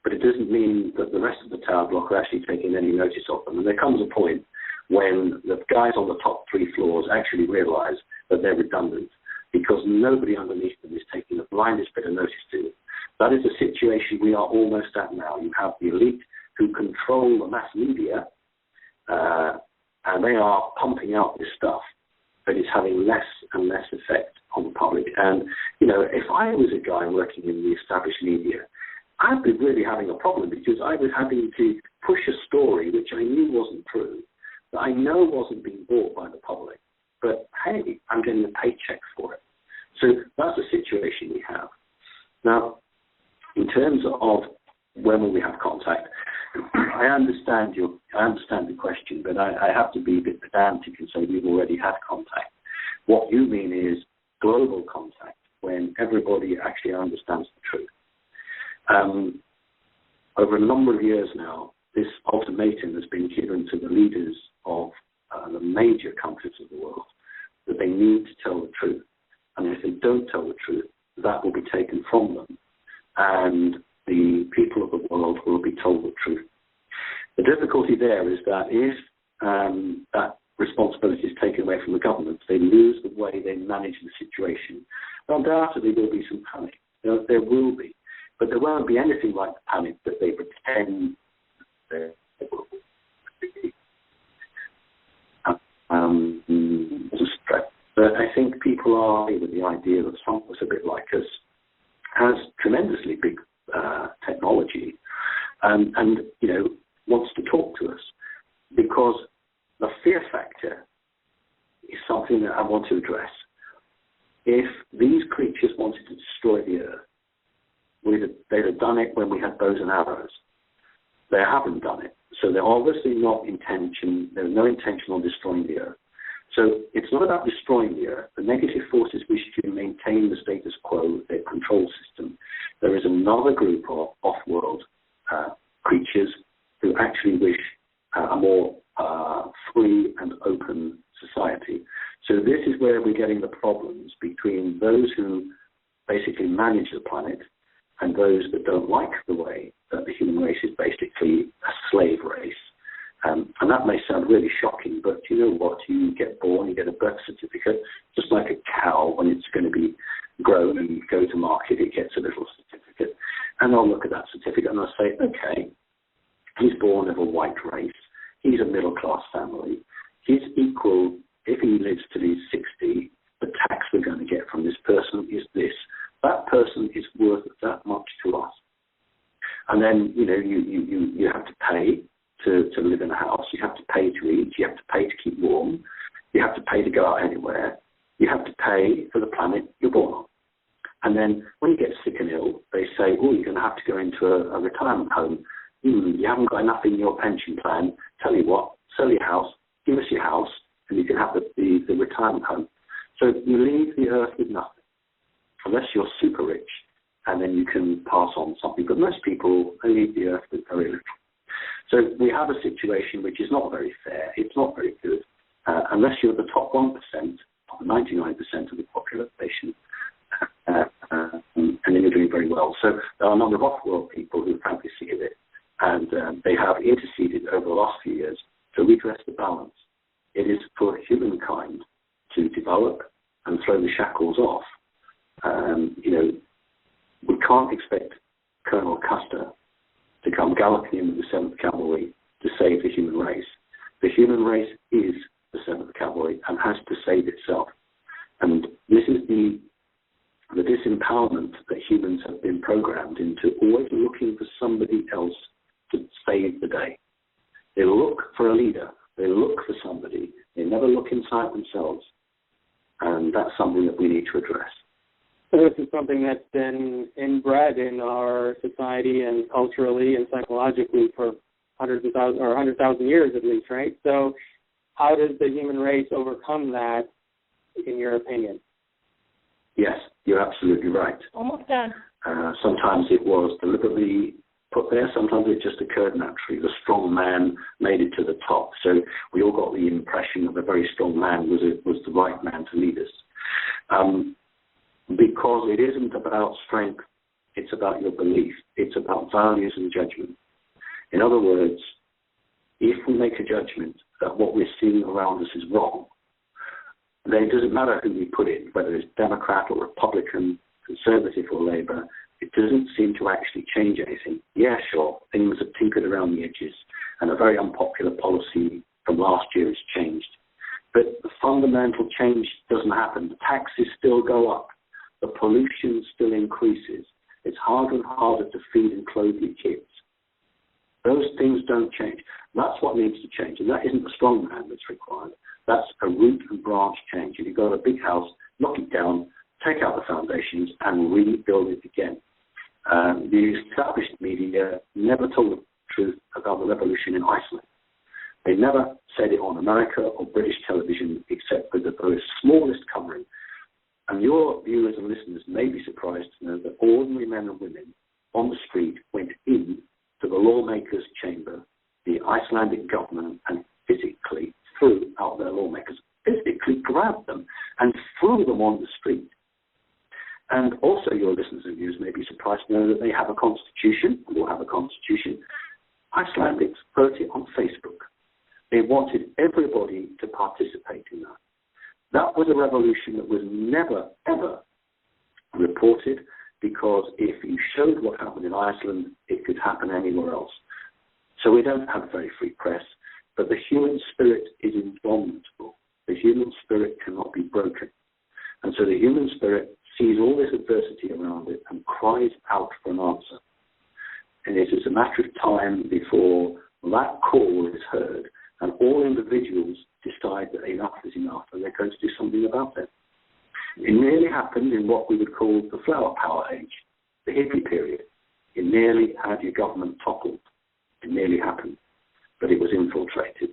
But it doesn't mean that the rest of the tower block are actually taking any notice of them. And there comes a point when the guys on the top 3 floors actually realize that they're redundant because nobody underneath them is taking the blindest bit of notice to them. That is the situation we are almost at now. You have the elite who control the mass media, and they are pumping out this stuff, but it's having less and less effect on the public. And, if I was a guy working in the established media, I'd be really having a problem because I was having to push a story which I knew wasn't true, that I know wasn't being bought by the public, but hey, I'm getting a paycheck for it. So that's the situation we have. Now, in terms of when will we have contact, I understand the question, but I have to be a bit pedantic and say we've already had contact. What you mean is global contact, when everybody actually understands the truth. Over a number of years now, this ultimatum has been given to the leaders of the major countries of the world that they need to tell the truth. And if they don't tell the truth, that will be taken from them. And the people of the world will be told the truth. The difficulty there is that if that responsibility is taken away from the government, they lose the way they manage the situation. Undoubtedly, there will be some panic. There will be. But there won't be anything like the panic that they pretend there will be. But I think people are with the idea that someone who's a bit like us has tremendously big technology and wants to talk to us, because the fear factor is something that I want to address. If these creatures wanted to destroy the earth, they'd have done it when we had bows and arrows. They haven't done it. So they're obviously not there's no intention on destroying the earth. So it's not about destroying the earth. The negative forces wish to maintain the status quo, their control system. There is another group of off-world creatures who actually wish a more free and open society. So this is where we're getting the problems between those who basically manage the planet and those that don't like the way that the human race is basically a slave race. And that may sound really shocking, but you know what? You get born, you get a birth certificate, just like a cow when it's going to be grown and go to market, it gets a little certificate. And I'll look at that certificate and I'll say, okay, he's born of a white race, he's a middle-class family, he's equal, if he lives till he's 60, the tax we're going to get from this person is this. That person is worth that much to us. And then, you have to pay to live in a house. You have to pay to eat. You have to pay to keep warm. You have to pay to go out anywhere. You have to pay for the planet you're born on. And then when you get sick and ill, they say, oh, you're going to have to go into a retirement home. You haven't got enough in your pension plan. Tell you what, sell your house, give us your house, and you can have the retirement home. So you leave the earth with nothing, unless you're super rich, and then you can pass on something. But most people, they leave the earth with very little. So we have a situation which is not very fair. It's not very good, unless you're the top 1% of 99% of the population, and then you're doing very well. So there are a number of off-world people who frankly see it, and they have interceded over the last few years to redress the balance. It is for humankind to develop and throw the shackles off. We can't expect Colonel Custer to come galloping in with the 7th Cavalry to save the human race. The human race is the 7th Cavalry and has to save itself. And this is the disempowerment that humans have been programmed into always looking for somebody else to save the day. They look for a leader. They look for somebody. They never look inside themselves. And that's something that we need to address.
So this is something that's been inbred in our society and culturally and psychologically for hundreds of thousands, or 100,000 years at least, right? So how does the human race overcome that, in your opinion?
Yes, you're absolutely right.
Almost done.
Sometimes it was deliberately put there. Sometimes it just occurred naturally. The strong man made it to the top. So we all got the impression that the very strong man was the right man to lead us. Because it isn't about strength, it's about your belief. It's about values and judgment. In other words, if we make a judgment that what we're seeing around us is wrong, then it doesn't matter who we put in, whether it's Democrat or Republican, Conservative or Labour, it doesn't seem to actually change anything. Yeah, sure, things have tinkered around the edges, and a very unpopular policy from last year has changed. But the fundamental change doesn't happen. The taxes still go up. The pollution still increases. It's harder and harder to feed and clothe your kids. Those things don't change. That's what needs to change, and that isn't the strong man that's required. That's a root and branch change. If you've got a big house, knock it down, take out the foundations, and rebuild it again. The established media never told the truth about the revolution in Iceland. They never said it on America or British television except with the very smallest covering. And your viewers and listeners may be surprised to know that ordinary men and women on the street went in to the lawmakers' chamber, the Icelandic government, and physically threw out their lawmakers, physically grabbed them and threw them on the street. And also your listeners and viewers may be surprised to know that they have a constitution, will have a constitution. Icelandics wrote it on Facebook. They wanted everybody to participate in that. That was a revolution that was never, ever reported, because if you showed what happened in Iceland, it could happen anywhere else. So we don't have a very free press, but the human spirit is indomitable. The human spirit cannot be broken. And so the human spirit sees all this adversity around it and cries out for an answer. And it is a matter of time before that call is heard and all individuals decide that enough is enough and they're going to do something about it. It nearly happened in what we would call the flower power age, the hippie period. It nearly had your government toppled. It nearly happened, but it was infiltrated.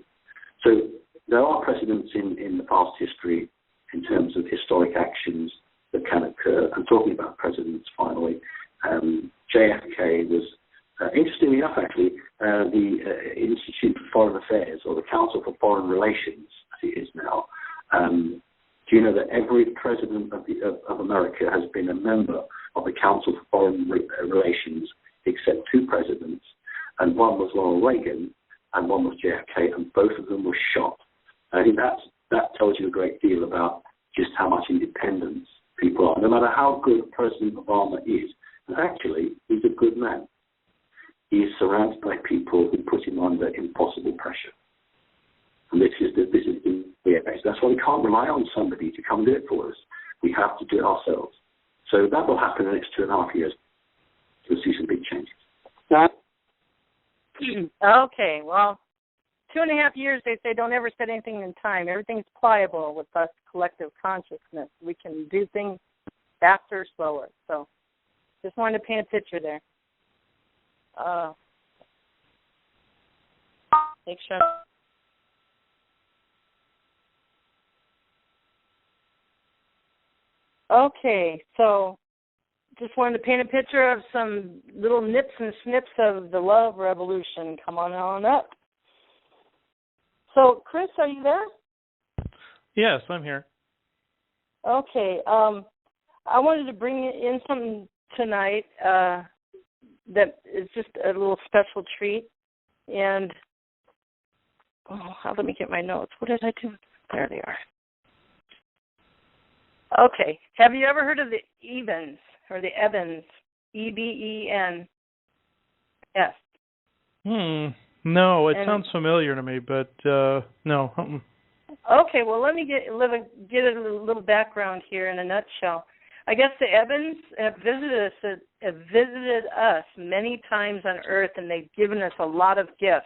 So there are precedents in the past history in terms of historic actions that can occur. I'm talking about presidents finally. JFK was, interestingly enough actually, the Institute for Foreign Affairs, or the Council for Foreign Relations, as it is now. Do you know that every president of America has been a member of the Council for Foreign Relations except two presidents, and one was Ronald Reagan and one was JFK, and both of them were shot. I think that tells you a great deal about just how much independence people are. No matter how good President Obama is, and actually he's a good man, he is surrounded by people who put him under impossible pressure. And this is the effect. That's why we can't rely on somebody to come do it for us. We have to do it ourselves. So that will happen in the next 2.5 years. You'll see some big changes.
Okay, well, 2.5 years, they say, don't ever set anything in time. Everything's pliable with us collective consciousness. We can do things faster or slower. So just wanted to paint a picture there. Make sure. Okay, so just wanted to paint a picture of some little nips and snips of the love revolution. Come on up. So, Chris, are you there?
Yes, I'm here.
Okay, I wanted to bring in something tonight that is just a little special treat. And, let me get my notes. What did I do? There they are. Okay. Have you ever heard of the Ebens or the Ebens? Ebens.
No, it sounds familiar to me, but no.
Okay, well, let me get a little background here in a nutshell. I guess the Ebens have visited us many times on Earth, and they've given us a lot of gifts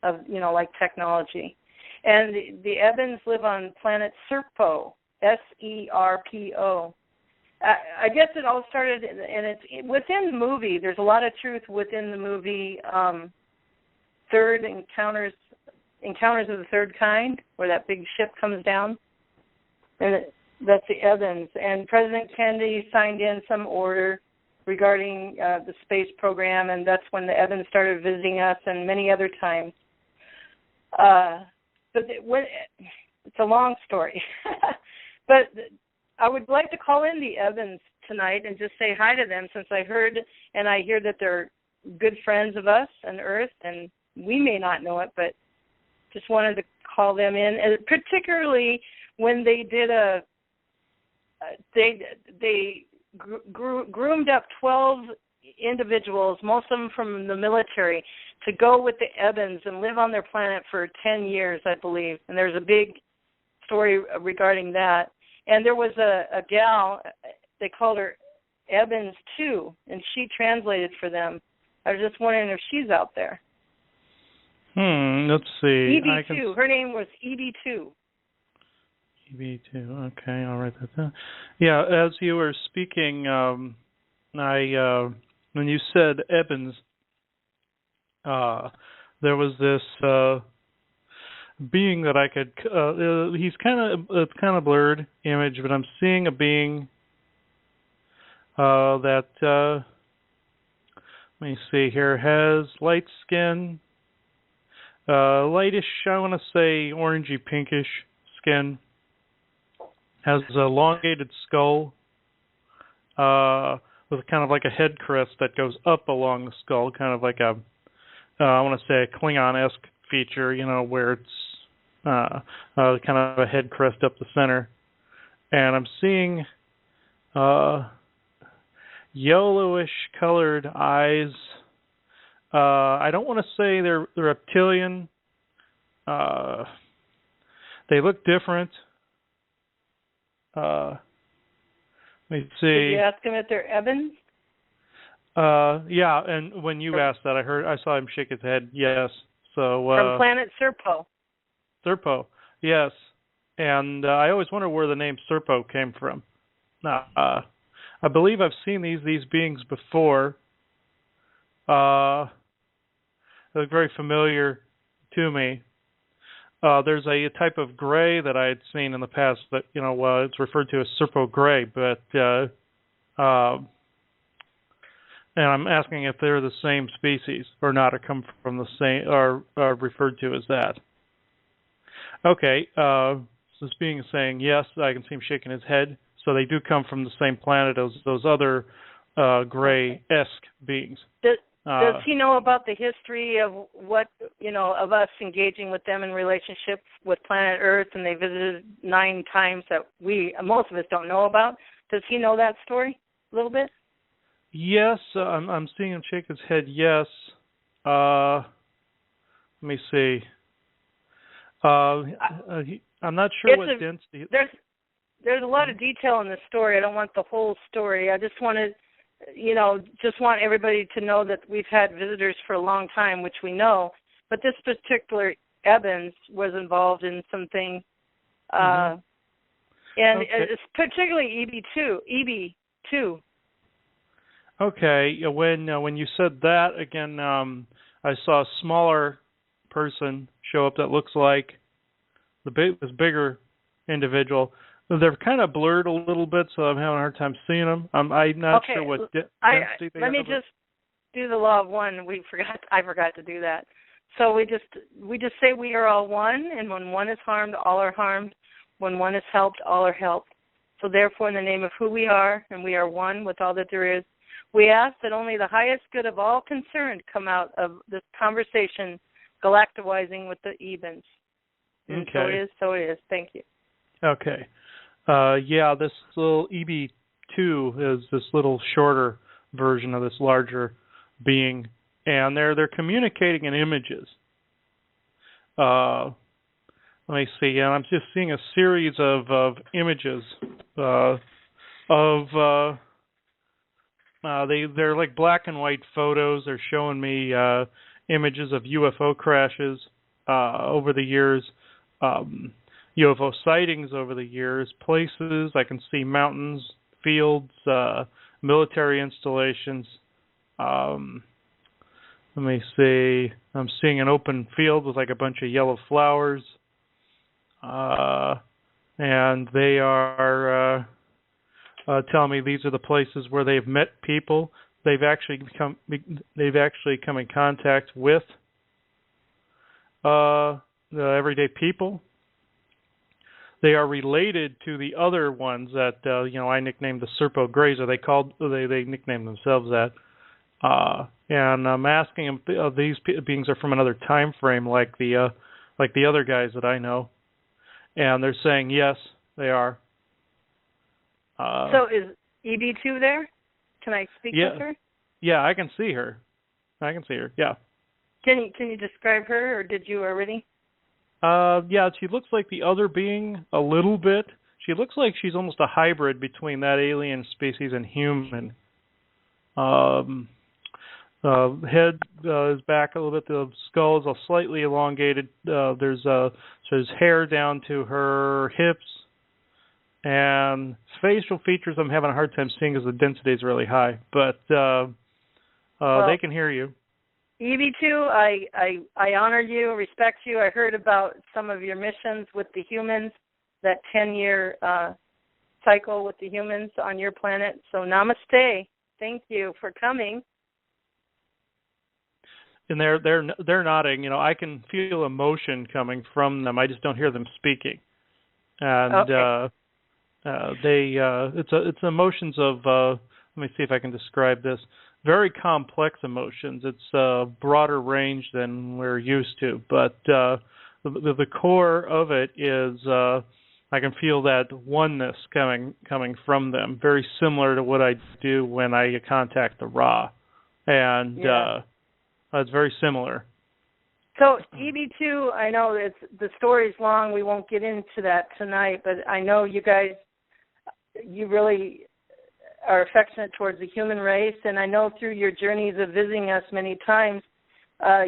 of, like technology. And the Ebens live on planet Serpo, Serpo. I guess it all started, and it's within the movie. There's a lot of truth within the movie. Third Encounters of the Third Kind, where that big ship comes down, and that's the Ebens. And President Kennedy signed in some order regarding the space program, and that's when the Ebens started visiting us, and many other times. But it's a long story. But I would like to call in the Ebens tonight and just say hi to them, since I heard and I hear that they're good friends of us on Earth, and we may not know it, but just wanted to call them in, and particularly when they did they groomed up 12 individuals, most of them from the military, to go with the Ebens and live on their planet for 10 years, I believe. And there's a big story regarding that. And there was a gal, they called her Ebens 2, and she translated for them. I was just wondering if she's out there.
Let's see.
EB2. Her name was EB2.
EB2. Okay, I'll write that down. Yeah, as you were speaking, when you said Ebens, there was this being that I could. He's it's kind of blurred image, but I'm seeing a being that. Let me see here. Has light skin, lightish. I want to say orangey pinkish skin. Has an elongated skull with kind of like a head crest that goes up along the skull, kind of like a, I want to say a Klingon-esque feature, where it's kind of a head crest up the center. And I'm seeing yellowish colored eyes. I don't want to say they're reptilian. They look different. Let me see.
Did you ask him if they're Ebens?
Yeah, and when you asked that, I saw him shake his head. Yes. So
from planet Serpo.
Serpo, yes. And I always wonder where the name Serpo came from. I believe I've seen these beings before. They look very familiar to me. There's a type of gray that I had seen in the past that, it's referred to as Serpo gray, but and I'm asking if they're the same species or not, or come from the same, or are referred to as that. Okay, this being is saying yes, I can see him shaking his head. So they do come from the same planet as those other gray-esque beings.
Does he know about the history of what, of us engaging with them in relationship with planet Earth, and they visited 9 times that most of us don't know about? Does he know that story a little bit?
Yes, I'm seeing him shake his head, yes. Let me see. I'm not sure what density...
There's a lot of detail in this story. I don't want the whole story. I just wanted... just want everybody to know that we've had visitors for a long time, which we know, but this particular Ebens was involved in something, and it's particularly EB2.
Okay, when you said that, again, I saw a smaller person show up that looks like this bigger individual. They're kind of blurred a little bit, so I'm having a hard time seeing them. I'm not sure what density they
let me just do the law of one. I forgot to do that. So we just say we are all one, and when one is harmed, all are harmed. When one is helped, all are helped. So therefore, in the name of who we are, and we are one with all that there is, we ask that only the highest good of all concerned come out of this conversation, galactizing with the Ebens. And
okay.
So it is. Thank you.
Okay. This little EB2 is this little shorter version of this larger being, and they're communicating in images. Let me see. And I'm just seeing a series of images of they're like black and white photos. They're showing me images of UFO crashes over the years, UFO sightings over the years, places. I can see mountains, fields, military installations. Let me see. I'm seeing an open field with like a bunch of yellow flowers. And they are telling me these are the places where they've met people. They've actually come in contact with the everyday people. They are related to the other ones that I nicknamed the Serpo Grazer. They nicknamed themselves that. And I'm asking them, these beings are from another time frame, like the other guys that I know, and they're saying yes, they are.
So is EB2 there? Can I speak with her?
Yeah, I can see her. Yeah.
Can you describe her, or did you already?
Yeah, she looks like the other being a little bit. She looks like she's almost a hybrid between that alien species and human. Head is back a little bit. The skull is slightly elongated. There's hair down to her hips, and facial features I'm having a hard time seeing because the density is really high. But they can hear you.
EB2, I honor you, respect you. I heard about some of your missions with the humans, that 10-year cycle with the humans on your planet. So namaste. Thank you for coming.
And they're nodding. I can feel emotion coming from them. I just don't hear them speaking. And
okay.
It's emotions of let me see if I can describe this. Very complex emotions. It's a broader range than we're used to, but the core of it is I can feel that oneness coming from them. Very similar to what I do when I contact the Ra, and it's very similar.
So EB2, I know the story's long. We won't get into that tonight, but I know you guys, you really are affectionate towards the human race, and I know through your journeys of visiting us many times,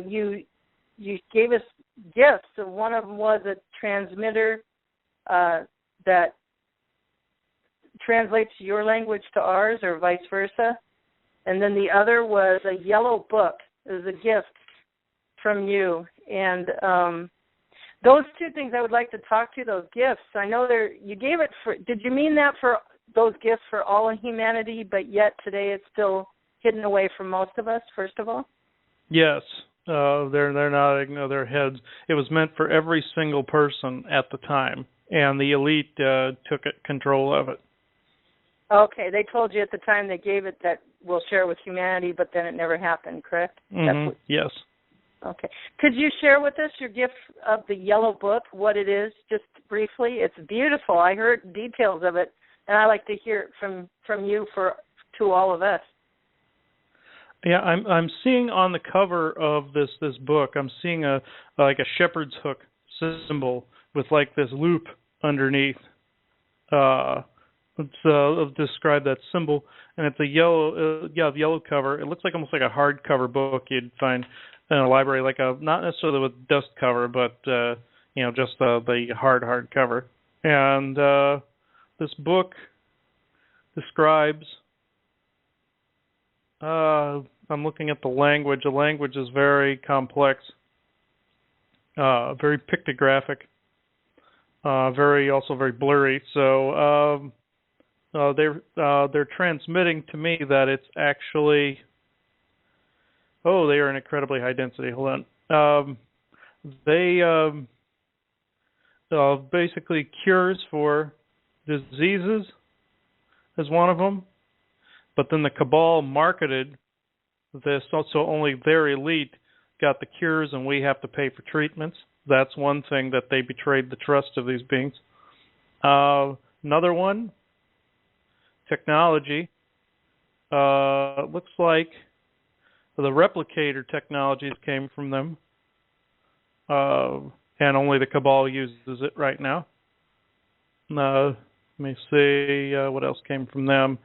you gave us gifts. So one of them was a transmitter that translates your language to ours, or vice versa, and then the other was a yellow book. It was a gift from you, and those two things I would like to talk to. Those gifts, I know you gave it for. Did you mean that for those gifts for all of humanity, but yet today it's still hidden away from most of us? First of all,
yes, they're nodding their heads. It was meant for every single person at the time, and the elite took control of it.
Okay, they told you at the time they gave it that we'll share with humanity, but then it never happened, correct?
Mm-hmm. Yes.
Okay. Could you share with us your gift of the yellow book, what it is, just briefly? It's beautiful. I heard details of it, and I like to hear it from you to all of us.
Yeah, I'm seeing on the cover of this book, I'm seeing a shepherd's hook symbol with like this loop underneath. Let's describe that symbol, and it's a yellow cover. It looks like almost like a hardcover book you'd find in a library, like not necessarily with dust cover, but just the hard cover. And this book describes. I'm looking at the language. The language is very complex, very pictographic, very blurry. So. They're transmitting to me that it's actually. Oh, they are in incredibly high density. Hold on. They basically cures for diseases is one of them, but then the cabal marketed this, so only their elite got the cures, and we have to pay for treatments. That's one thing that they betrayed the trust of these beings. Another one. Technology. Looks like the replicator technologies came from them, and only the cabal uses it right now. Let me see what else came from them.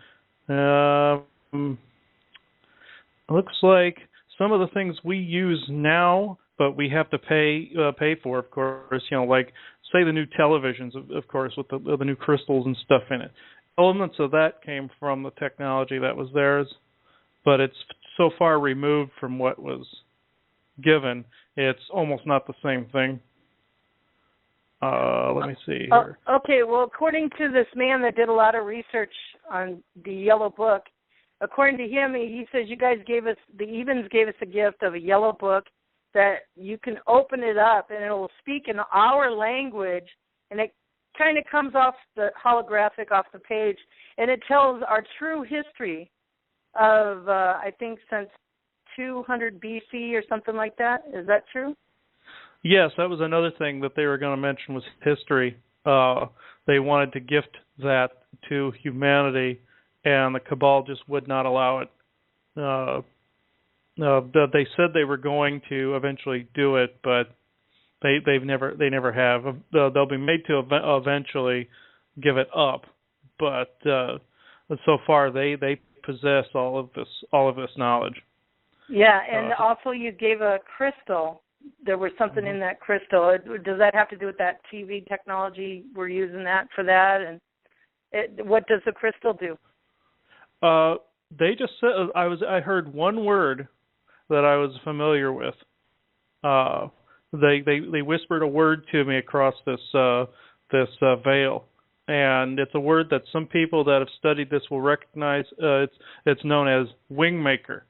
Looks like some of the things we use now, but we have to pay for, of course. Like say the new televisions, of course, with the new crystals and stuff in it. Elements of that came from the technology that was theirs, but it's so far removed from what was given, it's almost not the same thing. Let me see here.
Okay, well, according to this man that did a lot of research on the Yellow Book, according to him, he says you guys the Ebens gave us a gift of a Yellow Book that you can open it up and it will speak in our language, and it kind of comes off the holographic off the page, and it tells our true history of, I think, since 200 BC or something like that. Is that true?
Yes, that was another thing that they were going to mention was history. They wanted to gift that to humanity, and the Cabal just would not allow it. They said they were going to eventually do it, but they never have. They'll be made to eventually give it up, but so far they possess all of this knowledge.
Yeah, and also you gave a crystal. There was something in that crystal. Does that have to do with that TV technology? We're using that for that, and what does the crystal do?
They just said I heard one word that I was familiar with. They whispered a word to me across this veil, and it's a word that some people that have studied this will recognize. It's known as wingmaker,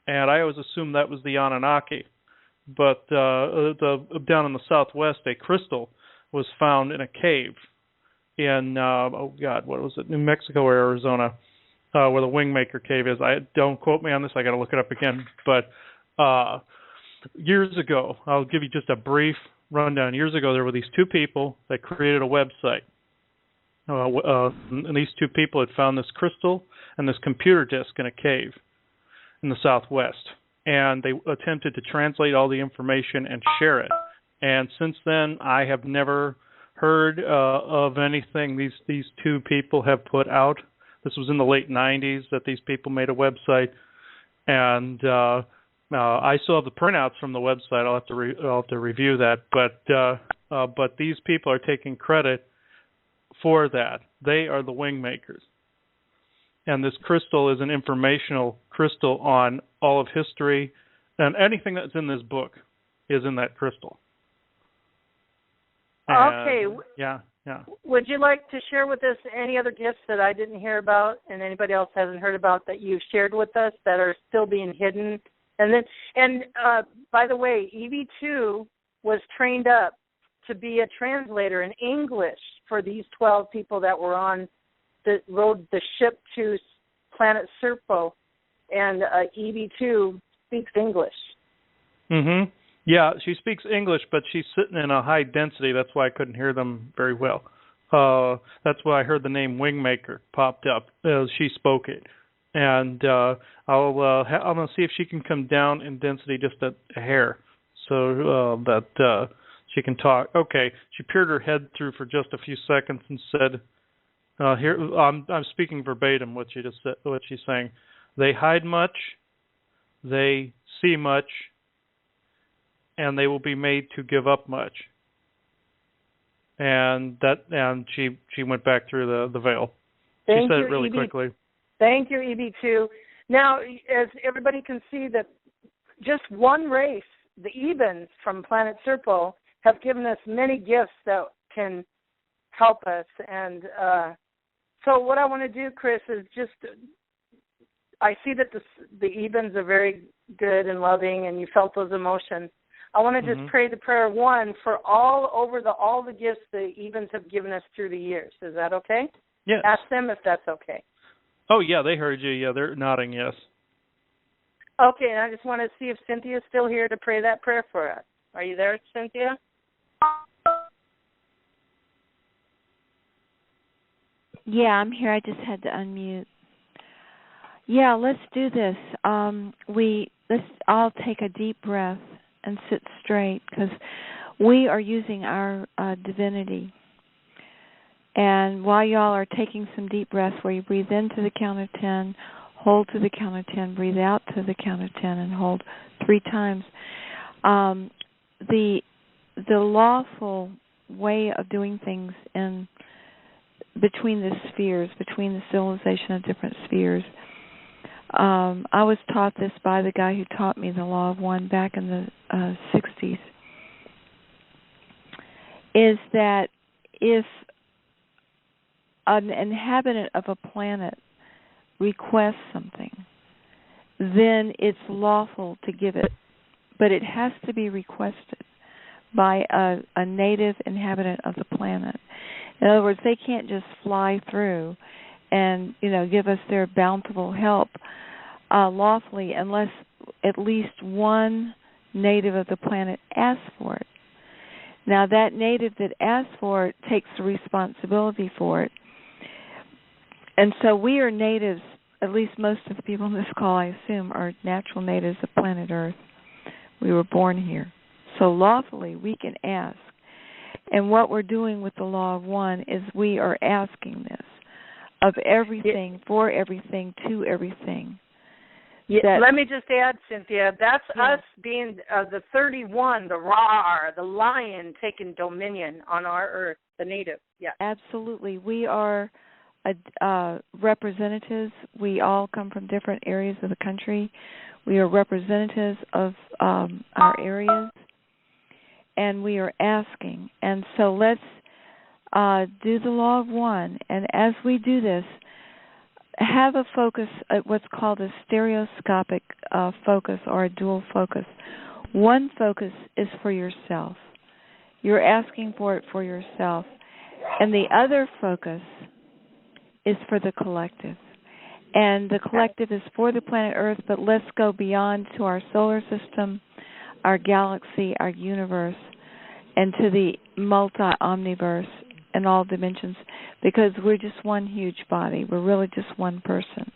and I always assumed that was the Anunnaki. But down in the southwest, a crystal was found in a cave in what was it, New Mexico or Arizona, where the Wingmaker cave is. Don't quote me on this. I got to look it up again. But years ago, I'll give you just a brief rundown. Years ago, there were these two people that created a website. And these two people had found this crystal and this computer disk in a cave in the southwest. And they attempted to translate all the information and share it. And since then, I have never heard of anything these two people have put out. This was in the late 90s that these people made a website. And I still have the printouts from the website. I'll have to review that. But these people are taking credit for that. They are the wingmakers. And this crystal is an informational crystal on all of history, and anything that's in this book is in that crystal. And,
okay.
Yeah.
Would you like to share with us any other gifts that I didn't hear about and anybody else hasn't heard about that you've shared with us that are still being hidden? And by the way, EV2 was trained up to be a translator in English for these 12 people that were on that rode the ship to planet Serpo, and EV2 speaks English.
Mm-hmm. Yeah, she speaks English, but she's sitting in a high density. That's why I couldn't hear them very well. That's why I heard the name Wingmaker popped up. She spoke it, and I'm gonna see if she can come down in density just a hair, so that she can talk. Okay, she peered her head through for just a few seconds and said. Here, I'm speaking verbatim what she just said. What she's saying, they hide much, they see much, and they will be made to give up much. And she went back through the veil. She said it really quickly.
Thank you, EB2. Now, as everybody can see, that just one race, the Ebens from planet Serpo, have given us many gifts that can help us. And so what I want to do, Chris, is just, I see that the Ebens are very good and loving, and you felt those emotions. I want to just pray the prayer one for all the gifts the Ebens have given us through the years. Is that okay?
Yes.
Ask them if that's okay.
Oh, yeah, they heard you. Yeah, they're nodding yes.
Okay, and I just want to see if Cynthia's still here to pray that prayer for us. Are you there, Cynthia?
Yeah, I'm here. I just had to unmute. Yeah, let's do this. Let's all take a deep breath and sit straight, because we are using our divinity. And while y'all are taking some deep breaths where you breathe in to the count of 10, hold to the count of 10, breathe out to the count of 10, and hold 3 times. The lawful way of doing things in between the spheres, between the civilization of different spheres. I was taught this by the guy who taught me the Law of One back in the 60s, is that if an inhabitant of a planet requests something, then it's lawful to give it, but it has to be requested by a native inhabitant of the planet. In other words, they can't just fly through and, give us their bountiful help lawfully unless at least one native of the planet asks for it. Now, that native that asks for it takes the responsibility for it. And so we are natives, at least most of the people on this call, I assume, are natural natives of planet Earth. We were born here. So lawfully, we can ask. And what we're doing with the Law of One is we are asking this of everything, for everything, to everything.
Yeah, let me just add, Cynthia, that's us being the 31, the roar, the lion taking dominion on our earth, the native. Yeah,
absolutely. We are representatives. We all come from different areas of the country. We are representatives of our areas, and we are asking. And so let's do the Law of One. And as we do this, have a focus at what's called a stereoscopic focus or a dual focus. One focus is for yourself. You're asking for it for yourself. And the other focus is for the collective. And the collective is for the planet Earth, but let's go beyond to our solar system, our galaxy, our universe, and to the multi-omniverse in all dimensions, because we're just one huge body. We're really just one person.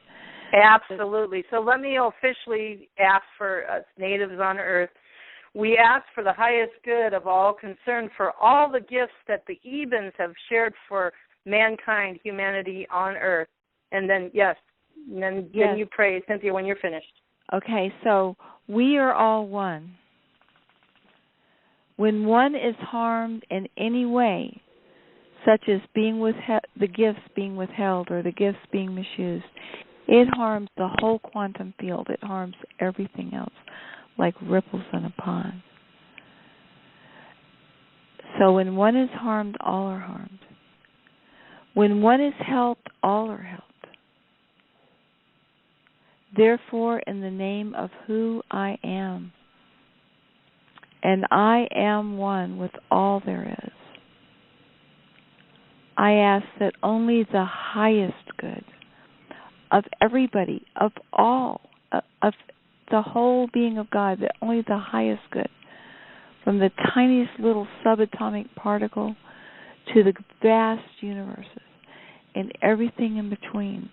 Absolutely. So let me officially ask for us natives on Earth. We ask for the highest good of all concerned, for all the gifts that the Ebens have shared for mankind, humanity on Earth. And then, then you pray, Cynthia, when you're finished.
Okay, so we are all one. When one is harmed in any way, such as the gifts being withheld or the gifts being misused, it harms the whole quantum field. It harms everything else, like ripples in a pond. So when one is harmed, all are harmed. When one is helped, all are helped. Therefore, in the name of who I am, and I am one with all there is, I ask that only the highest good of everybody, of all, of the whole being of God, that only the highest good, from the tiniest little subatomic particle to the vast universes and everything in between,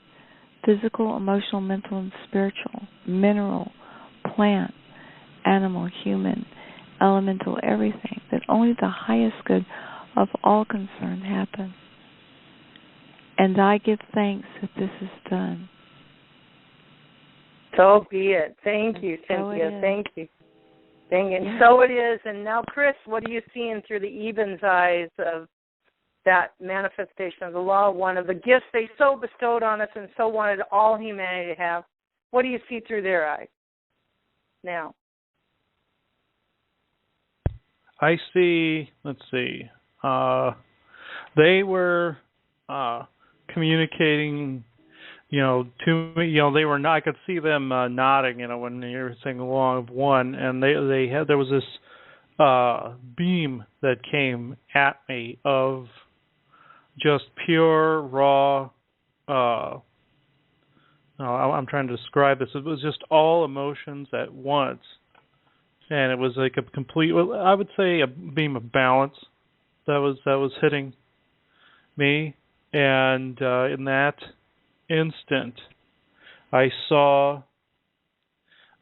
physical, emotional, mental, and spiritual, mineral, plant, animal, human, elemental, everything, that only the highest good of all concerned happen. And I give thanks that this is done.
So be it. Thank you, Cynthia. Thank you. And so it is. And now, Chris, what are you seeing through the Ebens' eyes of that manifestation of the Law of One, of the gifts they so bestowed on us and so wanted all humanity to have? What do you see through their eyes now?
I see, they were communicating, to me, they were not, I could see them nodding, when you were saying the Law of One, and there was this beam that came at me of just pure, raw, I'm trying to describe this, it was just all emotions at once. And it was like a complete, I would say a beam of balance that was hitting me. And in that instant, I saw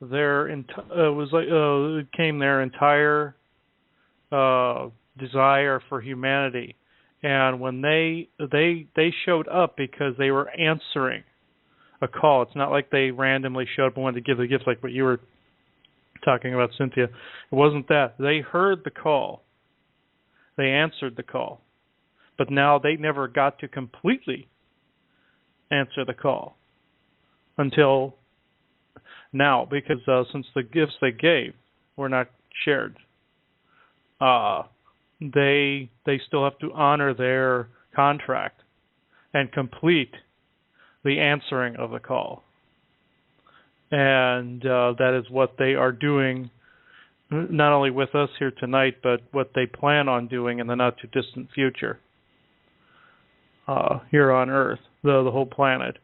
it came their entire desire for humanity. And when they showed up because they were answering a call. It's not like they randomly showed up and wanted to give the gifts like what you were talking about, Cynthia. It wasn't that. They heard the call. They answered the call. But now they never got to completely answer the call until now, because since the gifts they gave were not shared, they still have to honor their contract and complete the answering of the call. And that is what they are doing, not only with us here tonight, but what they plan on doing in the not-too-distant future here on Earth, the whole planet.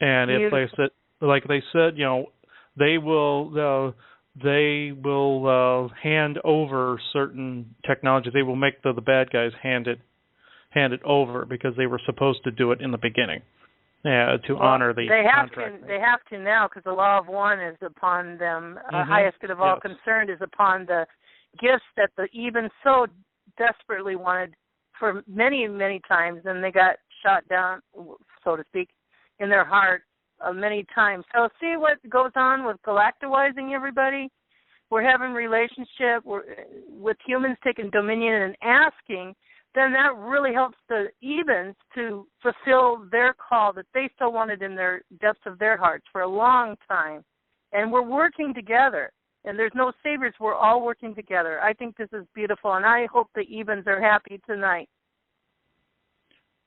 And if they said, like they said, they will hand over certain technology. They will make the bad guys hand it over because they were supposed to do it in the beginning to honor the contract.
They have to now because the law of one is upon them. Highest good of all concerned is upon the gifts that the Ebens so desperately wanted for many, many times, and they got shot down, so to speak, in their heart many times. So see what goes on with galactizing everybody? We're having relationship with humans taking dominion and asking, then that really helps the Ebens to fulfill their call that they so wanted in their depths of their hearts for a long time. And we're working together. And there's no saviors. We're all working together. I think this is beautiful, and I hope the Ebens are happy tonight.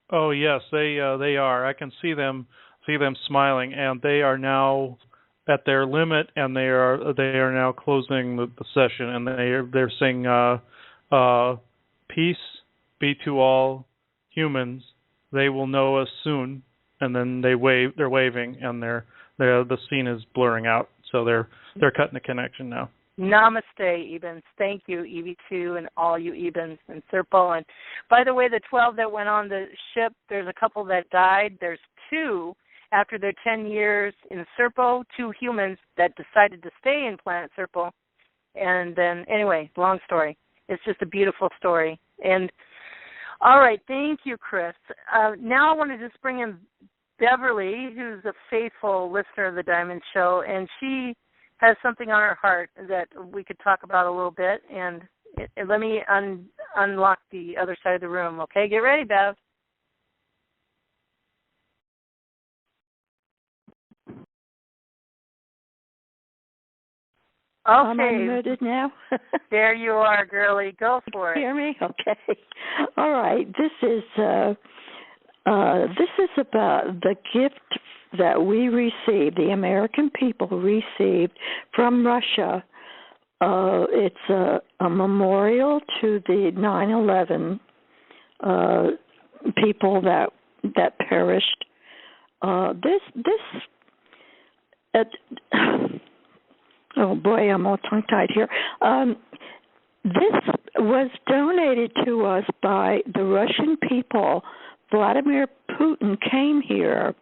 Oh yes, they are. I can see them smiling, and they are now at their limit, and they are now closing the session, and they're saying peace be to all humans. They will know us soon, and then they're waving, and the scene is blurring out, so they're cutting the connection now.
Namaste, Ebens. Thank you, EV2, and all you Ebens and Serpo. And by the way, the 12 that went on the ship, there's a couple that died. There's 2 after their 10 years in Serpo, 2 humans that decided to stay in planet Serpo. And then, anyway, long story. It's just a beautiful story. And all right, thank you, Chris. Now I want to just bring in Beverly, who's a faithful listener of the Diamond Show, and she has something on her heart that we could talk about a little bit. And let me unlock the other side of the room, okay? Get ready, Bev. Okay.
Am I muted now?
There you are, girlie. Go for it.
Hear me? Okay. All right. This is about the gift that we received, the American people received from Russia. It's a memorial to the 9/11 people that perished. Oh boy, I'm all tongue-tied here. This was donated to us by the Russian people. Vladimir Putin came here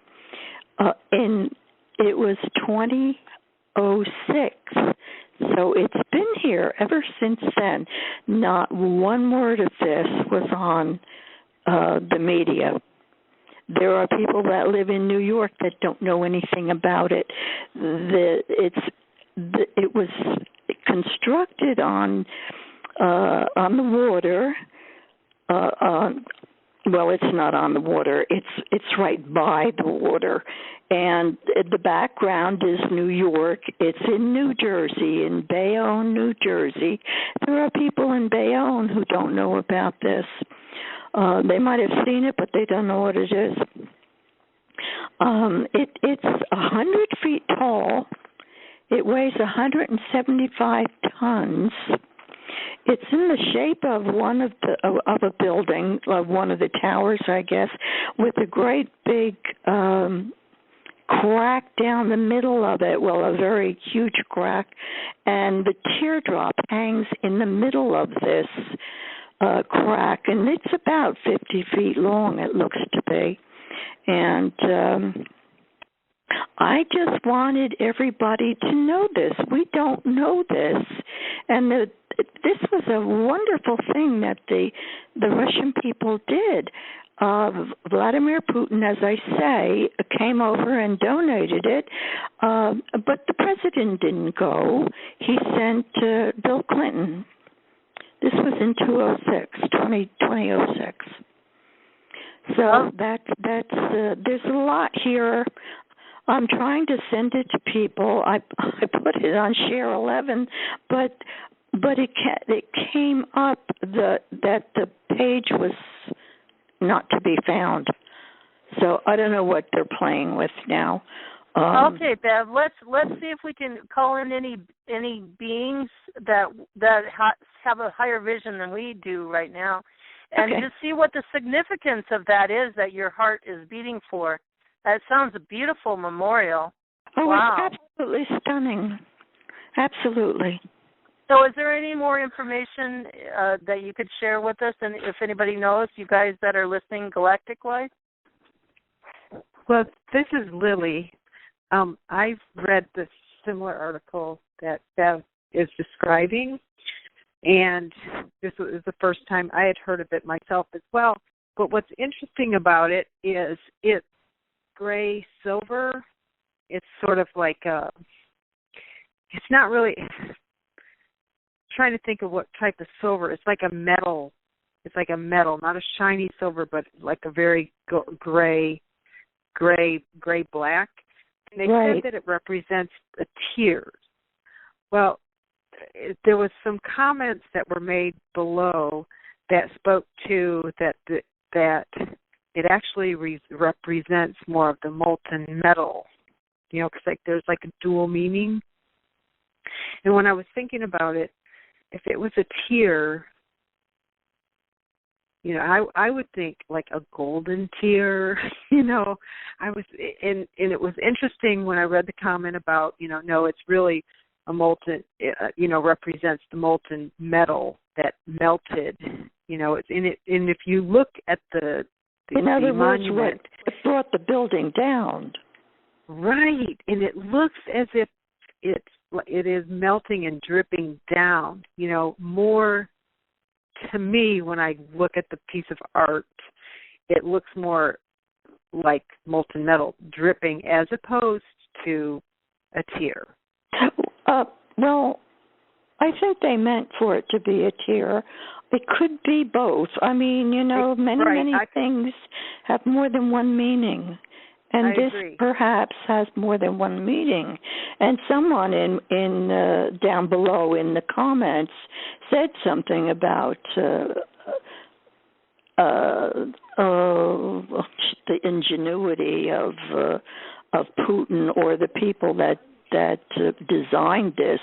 it was 2006. So it's been here ever since then. Not one word of this was on the media. There are people that live in New York that don't know anything about it. It was constructed on the water. Well, it's not on the water. It's right by the water, and the background is New York. It's in New Jersey, in Bayonne, New Jersey. There are people in Bayonne who don't know about this. They might have seen it, but they don't know what it is. It's 100 feet tall. It weighs 175 tons. It's in the shape of a building, of one of the towers, I guess, with a great big crack down the middle of it. Well, a very huge crack, and the teardrop hangs in the middle of this crack, and it's about 50 feet long, it looks to be. And I just wanted everybody to know this. We don't know this. And this was a wonderful thing that the Russian people did. Vladimir Putin, as I say, came over and donated it, but the president didn't go. He sent Bill Clinton. This was in 2006. So that's there's a lot here. I'm trying to send it to people. I put it on Share 11, but it came up that the page was not to be found. So I don't know what they're playing with now.
Okay, Bev. Let's see if we can call in any beings that have a higher vision than we do right now, and just see what the significance of that is that your heart is beating for. That sounds a beautiful memorial.
Oh,
wow.
It's absolutely stunning. Absolutely.
So is there any more information that you could share with us, and if anybody knows, you guys that are listening galactic-wise?
Well, this is Lily. I've read the similar article that Bev is describing, and this was the first time I had heard of it myself as well. But what's interesting about it is it's gray silver. It's sort of like it's not really, I'm trying to think of what type of silver. It's like a metal. It's like a metal, not a shiny silver, but like a very gray black. And they said that it represents a tears. Well, there was some comments that were made below that spoke to that it actually represents more of the molten metal, because like there's like a dual meaning. And when I was thinking about it, if it was a tear, I would think like a golden tear, I was, and it was interesting when I read the comment about, no, it's really a molten, represents the molten metal that melted, it's in it. And if you look at the
in other words,
monument,
what brought the building down.
Right. And it looks as if it is melting and dripping down, more. To me, when I look at the piece of art, it looks more like molten metal dripping as opposed to a tear.
Well, I think they meant for it to be a tear. It could be both. I mean, many things have more than one meaning. And this perhaps has more than one meaning. And someone in down below in the comments said something about the ingenuity of Putin or the people that designed this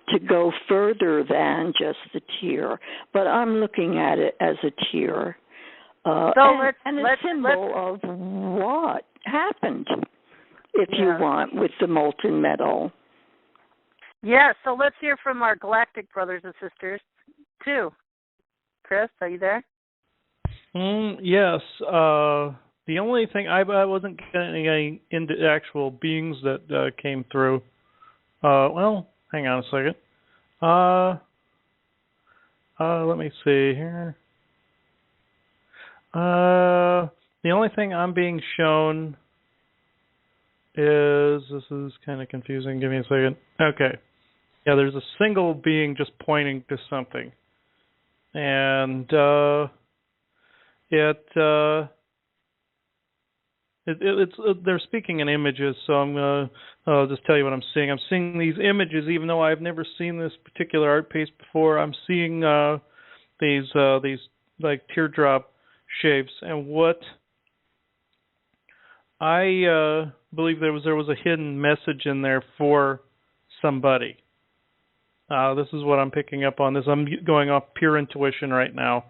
to go further than just the tear. But I'm looking at it as a tear. And a symbol of what happened, if you want, with the molten metal.
Yeah, so let's hear from our galactic brothers and sisters, too. Chris, are you there?
Yes. The only thing, I wasn't getting into actual beings that came through. Well, hang on a second. Let me see here. The only thing I'm being shown is, this is kind of confusing. Give me a second. Okay. Yeah, there's a single being just pointing to something. And they're speaking in images, so I'm going to just tell you what I'm seeing. I'm seeing these images, even though I've never seen this particular art piece before. I'm seeing these like teardrop shapes, and what I believe there was a hidden message in there for somebody. This is what I'm picking up on. I'm going off pure intuition right now.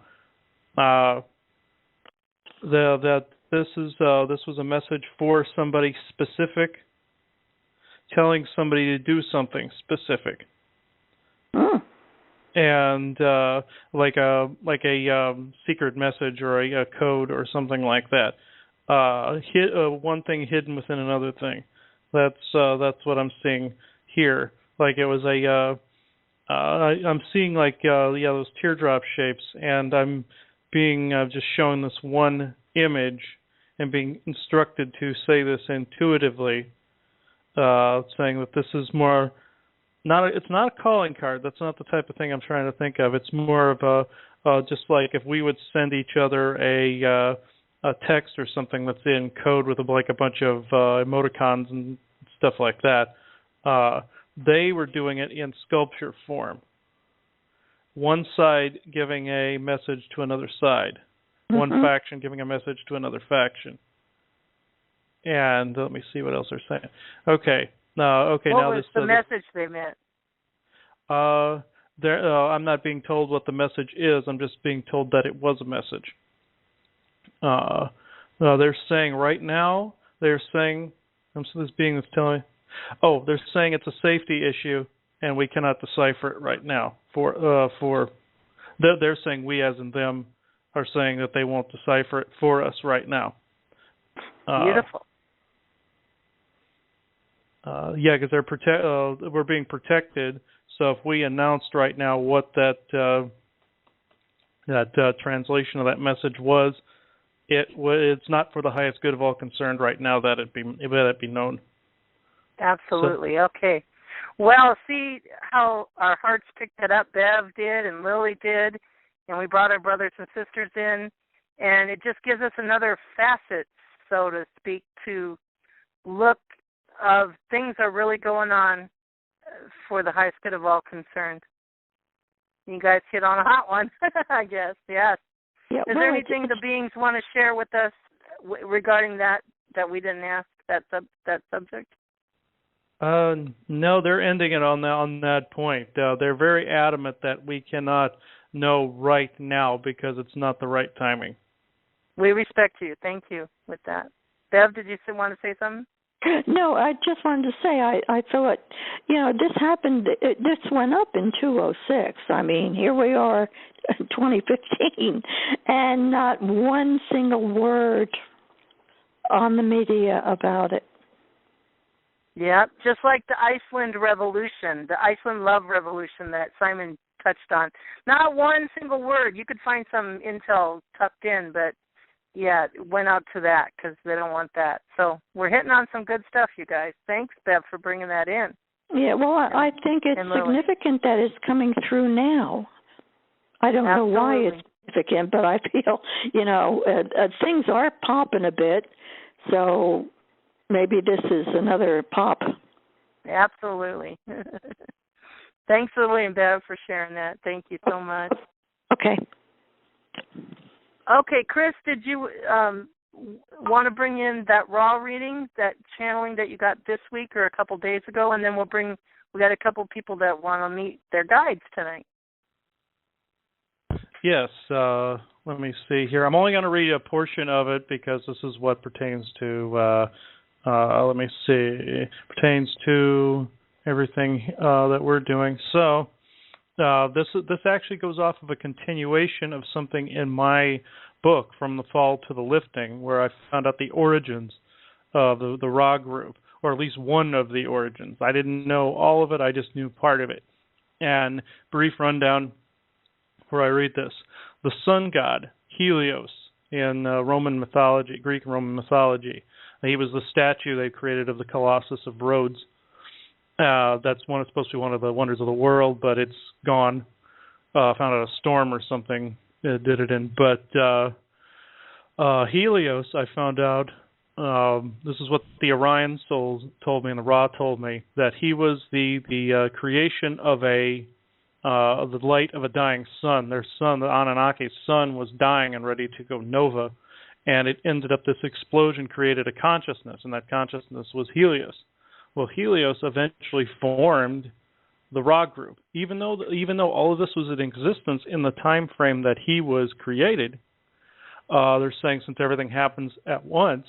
This was a message for somebody specific, telling somebody to do something specific. And like a secret message or a code or something like that. One thing hidden within another thing. That's what I'm seeing here. Like it was I'm seeing like those teardrop shapes, and I'm being just shown this one image and being instructed to say this intuitively, saying that this is more it's not a calling card. That's not the type of thing I'm trying to think of. It's more of just like if we would send each other a text or something that's in code with like a bunch of emoticons and stuff like that. They were doing it in sculpture form. One side giving a message to another side. Mm-hmm. One faction giving a message to another faction. And let me see what else they're saying. Okay.
What was the message they meant?
I'm not being told what the message is. I'm just being told that it was a message. They're saying right now, they're saying it's a safety issue and we cannot decipher it right now. They're saying we, as in them, are saying that they won't decipher it for us right now.
Beautiful.
Because we're being protected. So if we announced right now what that translation of that message was, it's not for the highest good of all concerned right now that it be known.
Absolutely. Okay. Well, see how our hearts picked it up. Bev did and Lily did, and we brought our brothers and sisters in, and it just gives us another facet, so to speak, to look of things are really going on for the highest good of all concerned. You guys hit on a hot one, I guess. Yes.
Yeah,
Is there anything the beings want to share with us regarding that we didn't ask, that subject?
No, they're ending it on that point. They're very adamant that we cannot know right now because it's not the right timing.
We respect you. Thank you with that. Bev, did you want to say something?
No, I just wanted to say I thought, this happened, this went up in 2006. I mean, here we are, 2015, and not one single word on the media about it.
Yeah, just like the Iceland Revolution, the Iceland Love Revolution that Simon touched on. Not one single word. You could find some intel tucked in, but yeah, it went out to that because they don't want that. So we're hitting on some good stuff, you guys. Thanks, Bev, for bringing that in.
Yeah, well, I think it's significant that it's coming through now. I don't know why it's significant, but I feel, things are popping a bit, so maybe this is another pop.
Absolutely. Thanks, Lily and Bev, for sharing that. Thank you so much.
Okay.
Okay, Chris, did you want to bring in that raw reading, that channeling that you got this week or a couple days ago, and then we got a couple people that want to meet their guides tonight.
Yes, let me see here. I'm only going to read a portion of it because this is what pertains to, pertains to everything that we're doing. So this actually goes off of a continuation of something in my book, From the Fall to the Lifting, where I found out the origins of the Ra group, or at least one of the origins. I didn't know all of it, I just knew part of it. And brief rundown where I read this. The sun god, Helios, in Roman mythology, Greek and Roman mythology. He was the statue they created of the Colossus of Rhodes. That's supposed to be one of the wonders of the world, but it's gone. Found out a storm or something did it in. But Helios, I found out, this is what the Orion souls told me and the Ra told me, that he was the creation of the light of a dying sun. Their sun, the Anunnaki's sun, was dying and ready to go nova, and it ended up this explosion created a consciousness, and that consciousness was Helios. Well, Helios eventually formed the Ra group. Even though all of this was in existence in the time frame that he was created, they're saying since everything happens at once,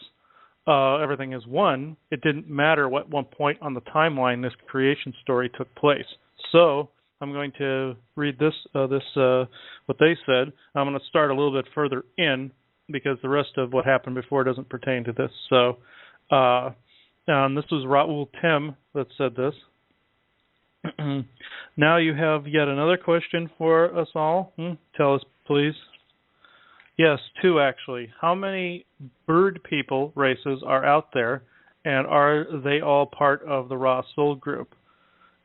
everything is one, it didn't matter what one point on the timeline this creation story took place. So I'm going to read this what they said. I'm going to start a little bit further in because the rest of what happened before doesn't pertain to this. So this was Ra'ul Tem that said this. Now you have yet another question for us all. Tell us, please. Yes, two actually. How many bird people races are out there, and are they all part of the Raw Soul group?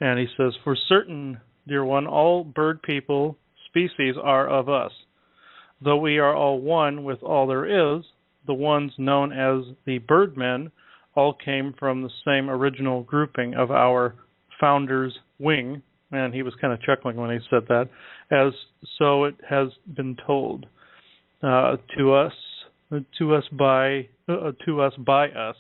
And he says, for certain, dear one, all bird people species are of us. Though we are all one with all there is, the ones known as the birdmen all came from the same original grouping of our founder's wing, and he was kind of chuckling when he said that, as so it has been told to us by us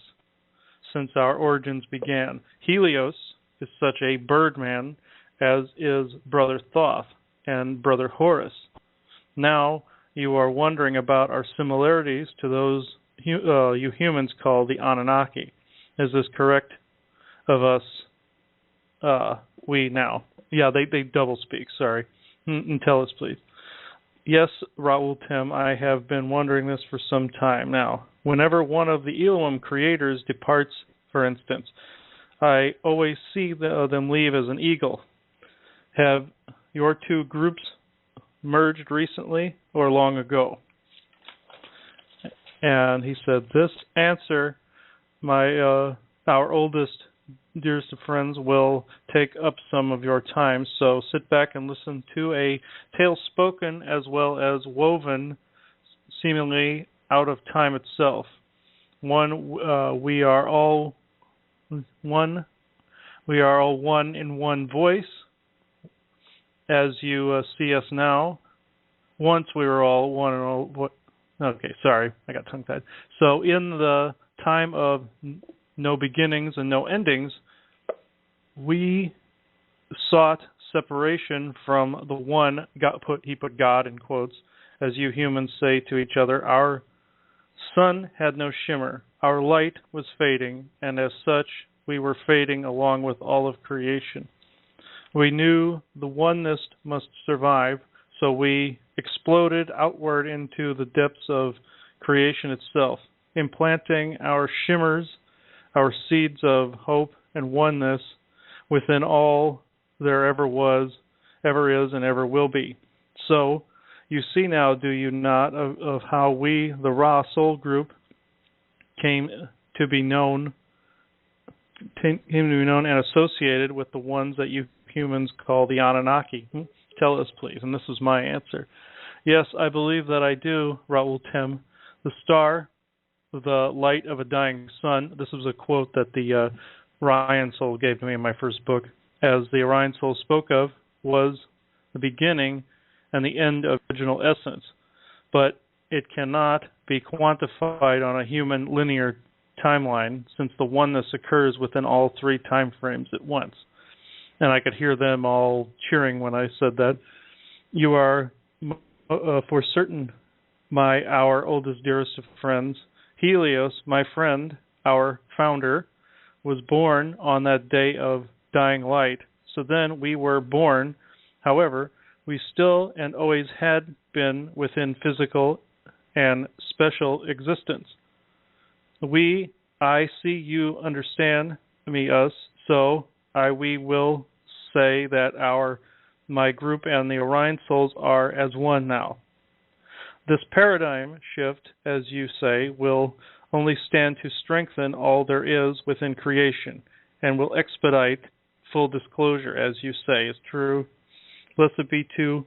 since our origins began. Helios is such a birdman as is Brother Thoth and Brother Horus. Now you are wondering about our similarities to those you humans call the Anunnaki. Is this correct of us? We now. Yeah, they double speak, sorry. And tell us, please. Yes, Raoul Tim, I have been wondering this for some time now. Whenever one of the Elohim creators departs, for instance, I always see them leave as an eagle. Have your two groups merged recently or long ago? And he said, this answer, our oldest, dearest of friends, will take up some of your time, so sit back and listen to a tale spoken as well as woven seemingly out of time itself. We are all one in one voice, as you see us now. Once we were all one and all. Okay, sorry, I got tongue-tied. So in the time of no beginnings and no endings, we sought separation from the one. He put God in quotes, as you humans say to each other. Our sun had no shimmer. Our light was fading, and as such, we were fading along with all of creation. We knew the oneness must survive, so we exploded outward into the depths of creation itself, implanting our shimmers, our seeds of hope and oneness within all there ever was, ever is, and ever will be. So, you see now, do you not, of how we, the Ra Soul Group, came to be known and associated with the ones that you humans call the Anunnaki? Tell us, please. And this is my answer. Yes, I believe that I do, Raoul Tim. The star, the light of a dying sun. This was a quote that the Orion Soul gave to me in my first book. As the Orion Soul spoke of, was the beginning and the end of original essence. But it cannot be quantified on a human linear timeline, since the oneness occurs within all three time frames at once. And I could hear them all cheering when I said that. You are, for certain, our oldest, dearest of friends. Helios, my friend, our founder, was born on that day of dying light. So then we were born. However, we still and always had been within physical and special existence. I see you understand me, us, so we will say that my group and the Orion Souls are as one now. This paradigm shift, as you say, will only stand to strengthen all there is within creation, and will expedite full disclosure, as you say, is true. Blessed be to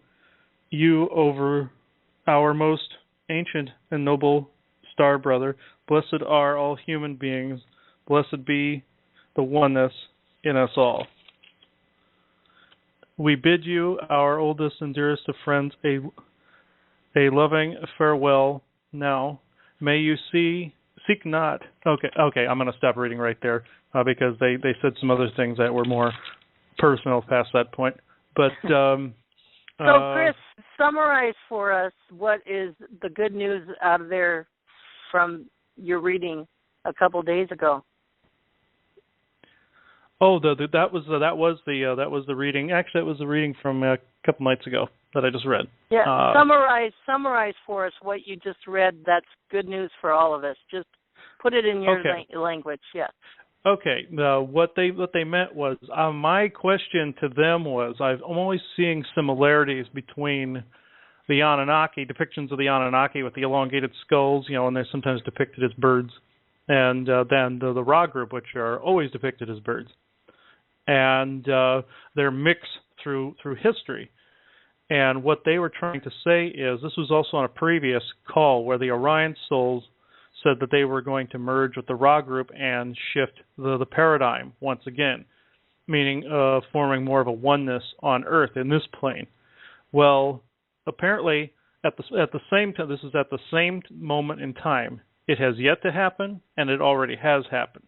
you over our most ancient and noble star brother. Blessed are all human beings. Blessed be the oneness in us all. We bid you, our oldest and dearest of friends, a loving farewell now. May you seek not. Okay, I'm going to stop reading right there because they said some other things that were more personal past that point. But
so, Chris, summarize for us what is the good news out of there from your reading a couple days ago.
Oh, that was the reading. Actually, it was the reading from a couple nights ago that I just read.
Yeah, summarize for us what you just read. That's good news for all of us. Just put it in your language. Yeah.
Okay, what they meant was my question to them was I'm always seeing similarities between the Anunnaki, depictions of the Anunnaki with the elongated skulls, and they're sometimes depicted as birds, and then the Ra group, which are always depicted as birds, and they're mixed through history. And what they were trying to say is, this was also on a previous call where the Orion souls said that they were going to merge with the Ra group and shift the paradigm once again, meaning forming more of a oneness on Earth in this plane. Well, apparently at the same time, this is at the same moment in time. It has yet to happen, and it already has happened.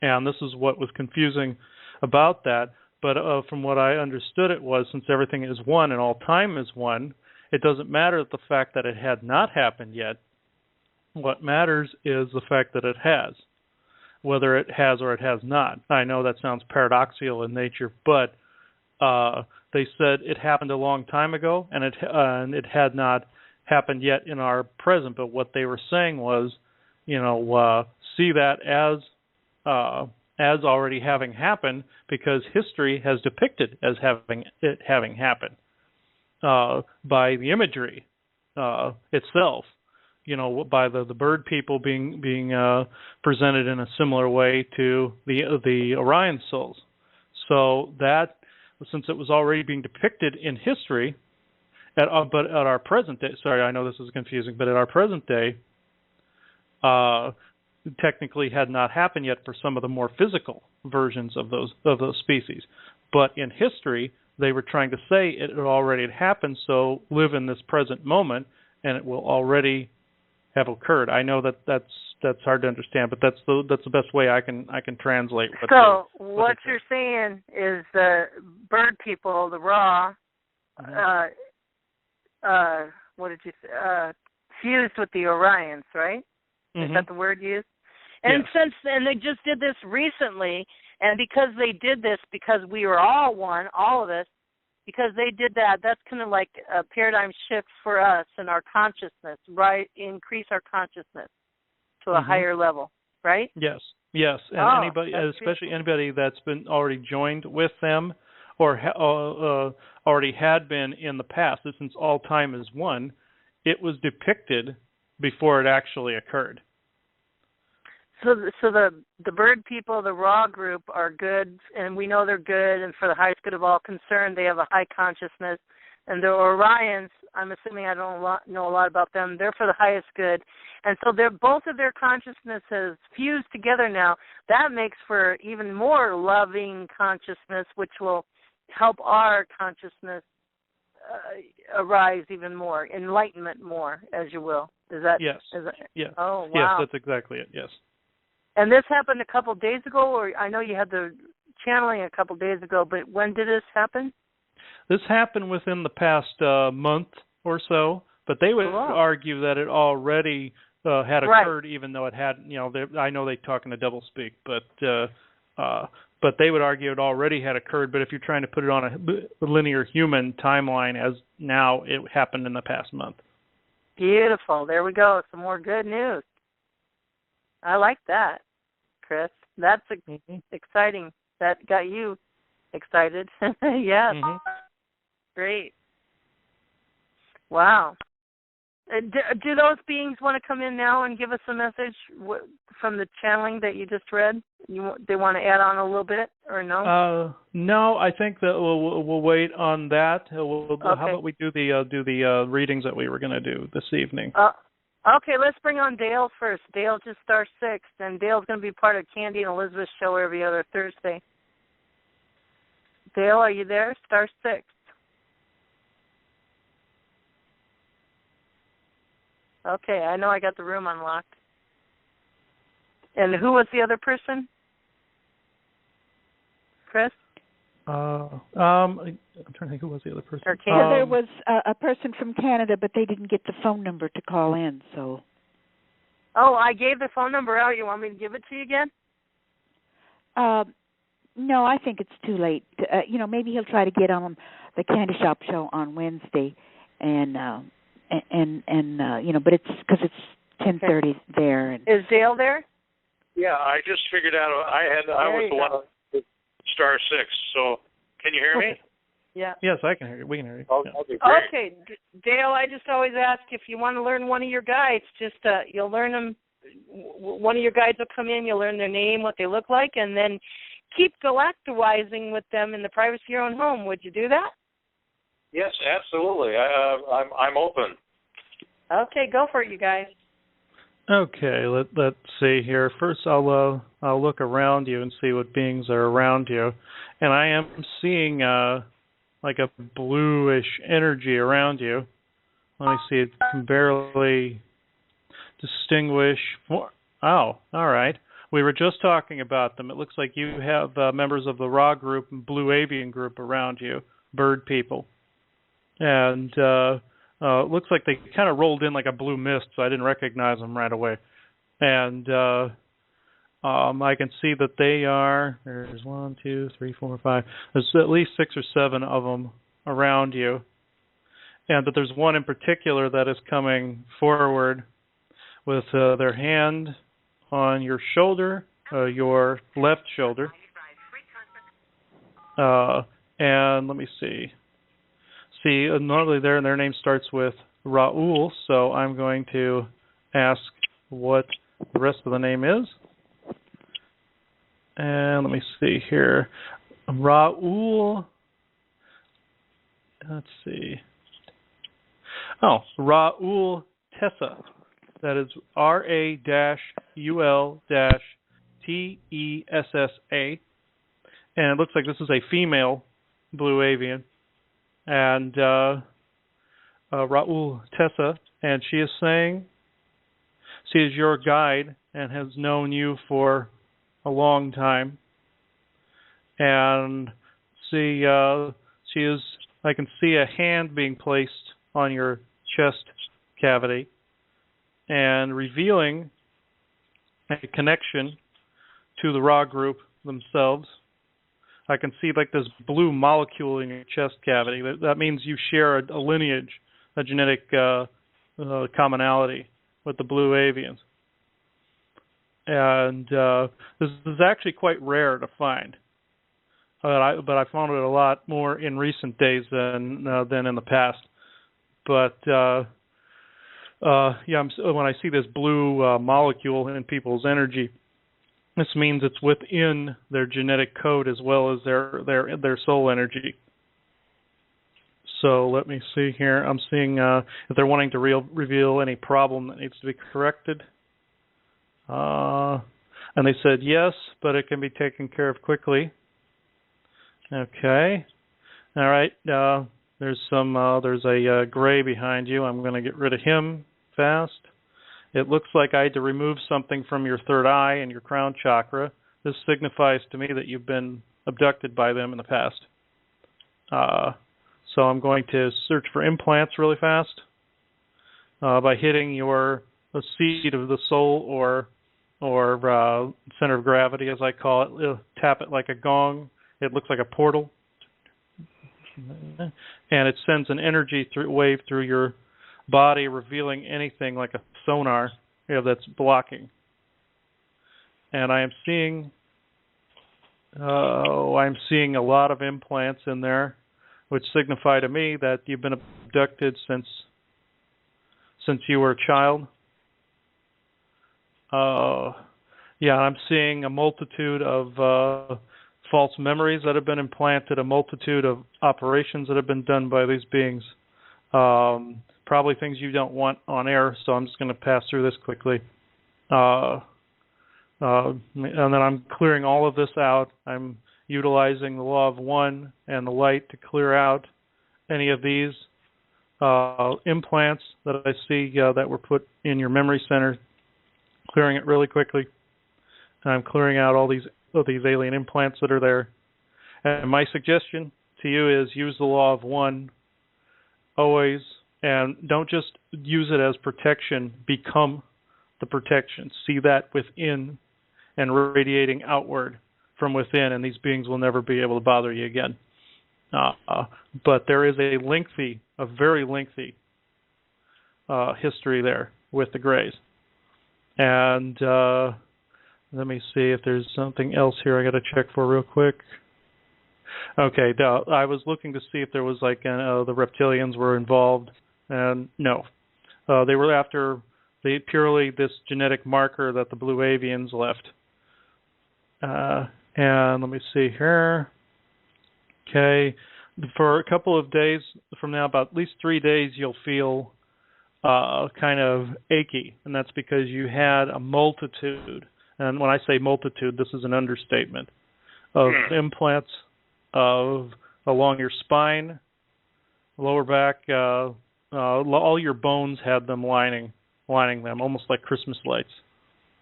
And this is what was confusing about that. But from what I understood, it was, since everything is one and all time is one, it doesn't matter the fact that it had not happened yet. What matters is the fact that it has, whether it has or it has not. I know that sounds paradoxical in nature, but they said it happened a long time ago, and it had not happened yet in our present. But what they were saying was, see that as already having happened, because history has depicted as having happened by the imagery itself. By the bird people being presented in a similar way to the Orion souls. So that, since it was already being depicted in history, but at our present day, sorry, I know this is confusing, but at our present day, technically had not happened yet for some of the more physical versions of those species. But in history, they were trying to say it already had happened, so live in this present moment, and it will already have occurred. I know that's hard to understand, but that's the best way I can translate.
What you're saying is the bird people, the Ra, what did you say? Fused with the Orions, right? Is that the word used? And
yes.
And they just did this recently, and because they did this, because we were all one, all of us, because they did that, that's kind of like a paradigm shift for us in our consciousness, right? Increase our consciousness to a higher level, right?
Yes. And anybody, especially anybody that's been already joined with them, or already had been in the past, since all time is one, it was depicted before it actually occurred.
So the bird people, the Ra group, are good, and we know they're good, and for the highest good of all concerned, they have a high consciousness. And the Orions, I'm assuming I don't know a lot about them, they're for the highest good. And so both of their consciousnesses fused together now. That makes for even more loving consciousness, which will help our consciousness arise even more, enlightenment more, as you will. Is that?
Yes.
Yes. Oh, wow.
Yes, that's exactly it. Yes.
And this happened a couple of days ago, or I know you had the channeling a couple of days ago, but when did this happen?
This happened within the past month or so, but they would argue that it already had occurred, even though it hadn't. I know they talk in a doublespeak, but they would argue it already had occurred. But if you're trying to put it on a linear human timeline, as now it happened in the past month.
Beautiful. There we go. Some more good news. I like that, Chris. That's exciting. That got you excited. Yes. Great. Wow. Do those beings want to come in now and give us a message from the channeling that you just read? They want to add on a little bit, or no?
No, I think that we'll wait on that. Okay. How about we do the readings that we were going to do this evening?
Okay, let's bring on Dale first. Dale just star 6, and Dale's going to be part of Candy and Elizabeth's show every other Thursday. Dale, are you there? Star 6. Okay, I know I got the room unlocked. And who was the other person? Chris?
I'm trying to think who was the other person.
There was a person from Canada, but they didn't get the phone number to call in, so.
Oh, I gave the phone number out. You want me to give it to you again?
No, I think it's too late. Maybe he'll try to get on the Candy Shop show on Wednesday, and but it's because it's 10:30 there. And
is Dale there?
Yeah, I just figured out I was the one with star 6. So can you hear me?
Yeah.
Yes, I can hear you. We can hear you.
Oh,
Yeah.
okay, great.
Okay, Dale, I just always ask if you want to learn one of your guides, just you'll learn them. One of your guides will come in, you'll learn their name, what they look like, and then keep galactizing with them in the privacy of your own home. Would you do that?
Yes, absolutely. I'm open.
Okay, go for it, you guys.
Okay, let's see here. First, I'll look around you and see what beings are around you, and I am seeing like a bluish energy around you. Let me see. It can barely distinguish. Oh, all right. We were just talking about them. It looks like you have members of the Ra group and Blue Avian group around you, bird people, and it looks like they kind of rolled in like a blue mist, so I didn't recognize them right away. And I can see that they are, there's 1, 2, 3, 4, 5, there's at least 6 or 7 of them around you. And that there's one in particular that is coming forward with their hand on your shoulder, your left shoulder. And let me see. See, normally their name starts with Raul, so I'm going to ask what the rest of the name is. And let me see here. Raul, let's see. Oh, Raul Tessa. That is RA-UL-TESSA. And it looks like this is a female Blue Avian. And Raul Tessa, and she is saying she is your guide and has known you for a long time. And she is, I can see a hand being placed on your chest cavity and revealing a connection to the Ra group themselves. I can see like this blue molecule in your chest cavity. That means you share a lineage, a genetic commonality with the Blue Avians. And this is actually quite rare to find. But I found it a lot more in recent days than in the past. But when I see this blue molecule in people's energy, this means it's within their genetic code as well as their soul energy. So let me see here. I'm seeing if they're wanting to reveal any problem that needs to be corrected. And they said yes, but it can be taken care of quickly. Okay. All right. There's a gray behind you. I'm going to get rid of him fast. It looks like I had to remove something from your third eye and your crown chakra. This signifies to me that you've been abducted by them in the past. So I'm going to search for implants really fast by hitting the seed of the soul or center of gravity, as I call it. Tap it like a gong. It looks like a portal. And it sends an energy wave through your body, revealing anything like a sonar that's blocking. And I am seeing a lot of implants in there, which signify to me that you've been abducted since you were a child. I'm seeing a multitude of false memories that have been implanted, a multitude of operations that have been done by these beings. Probably things you don't want on air, so I'm just going to pass through this quickly. And then I'm clearing all of this out. I'm utilizing the law of one and the light to clear out any of these implants that I see that were put in your memory center, clearing it really quickly. And I'm clearing out all these alien implants that are there. And my suggestion to you is use the law of one always, and don't just use it as protection, become the protection. See that within and radiating outward from within, and these beings will never be able to bother you again. But there is a very lengthy history there with the Greys. And Let me see if there's something else here I got to check for real quick. Okay, I was looking to see if there was like the reptilians were involved, and no. They were after purely this genetic marker that the blue avians left. And let me see here. Okay, for a couple of days from now, about at least 3 days, you'll feel kind of achy, and that's because you had a multitude, and when I say multitude, this is an understatement, of implants along your spine, lower back, all your bones had them lining them, almost like Christmas lights.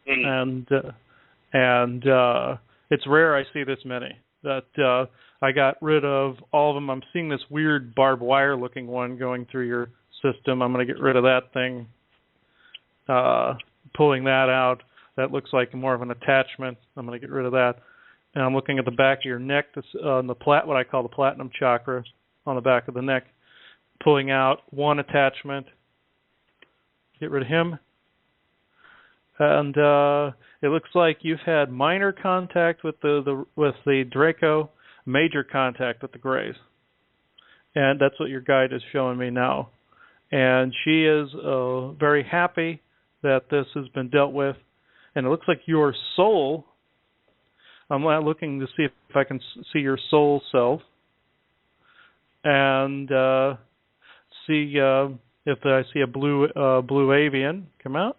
And it's rare I see this many. That I got rid of all of them. I'm seeing this weird barbed wire looking one going through your system. I'm going to get rid of that thing. Pulling that out. That looks like more of an attachment. I'm going to get rid of that. And I'm looking at the back of your neck, what I call the platinum chakra on the back of the neck. Pulling out one attachment. Get rid of him. And it looks like you've had minor contact with the Draco, major contact with the Greys. And that's what your guide is showing me now. And she is very happy that this has been dealt with. And it looks like your soul, I'm looking to see if I can see your soul self. And see if I see a blue avian come out.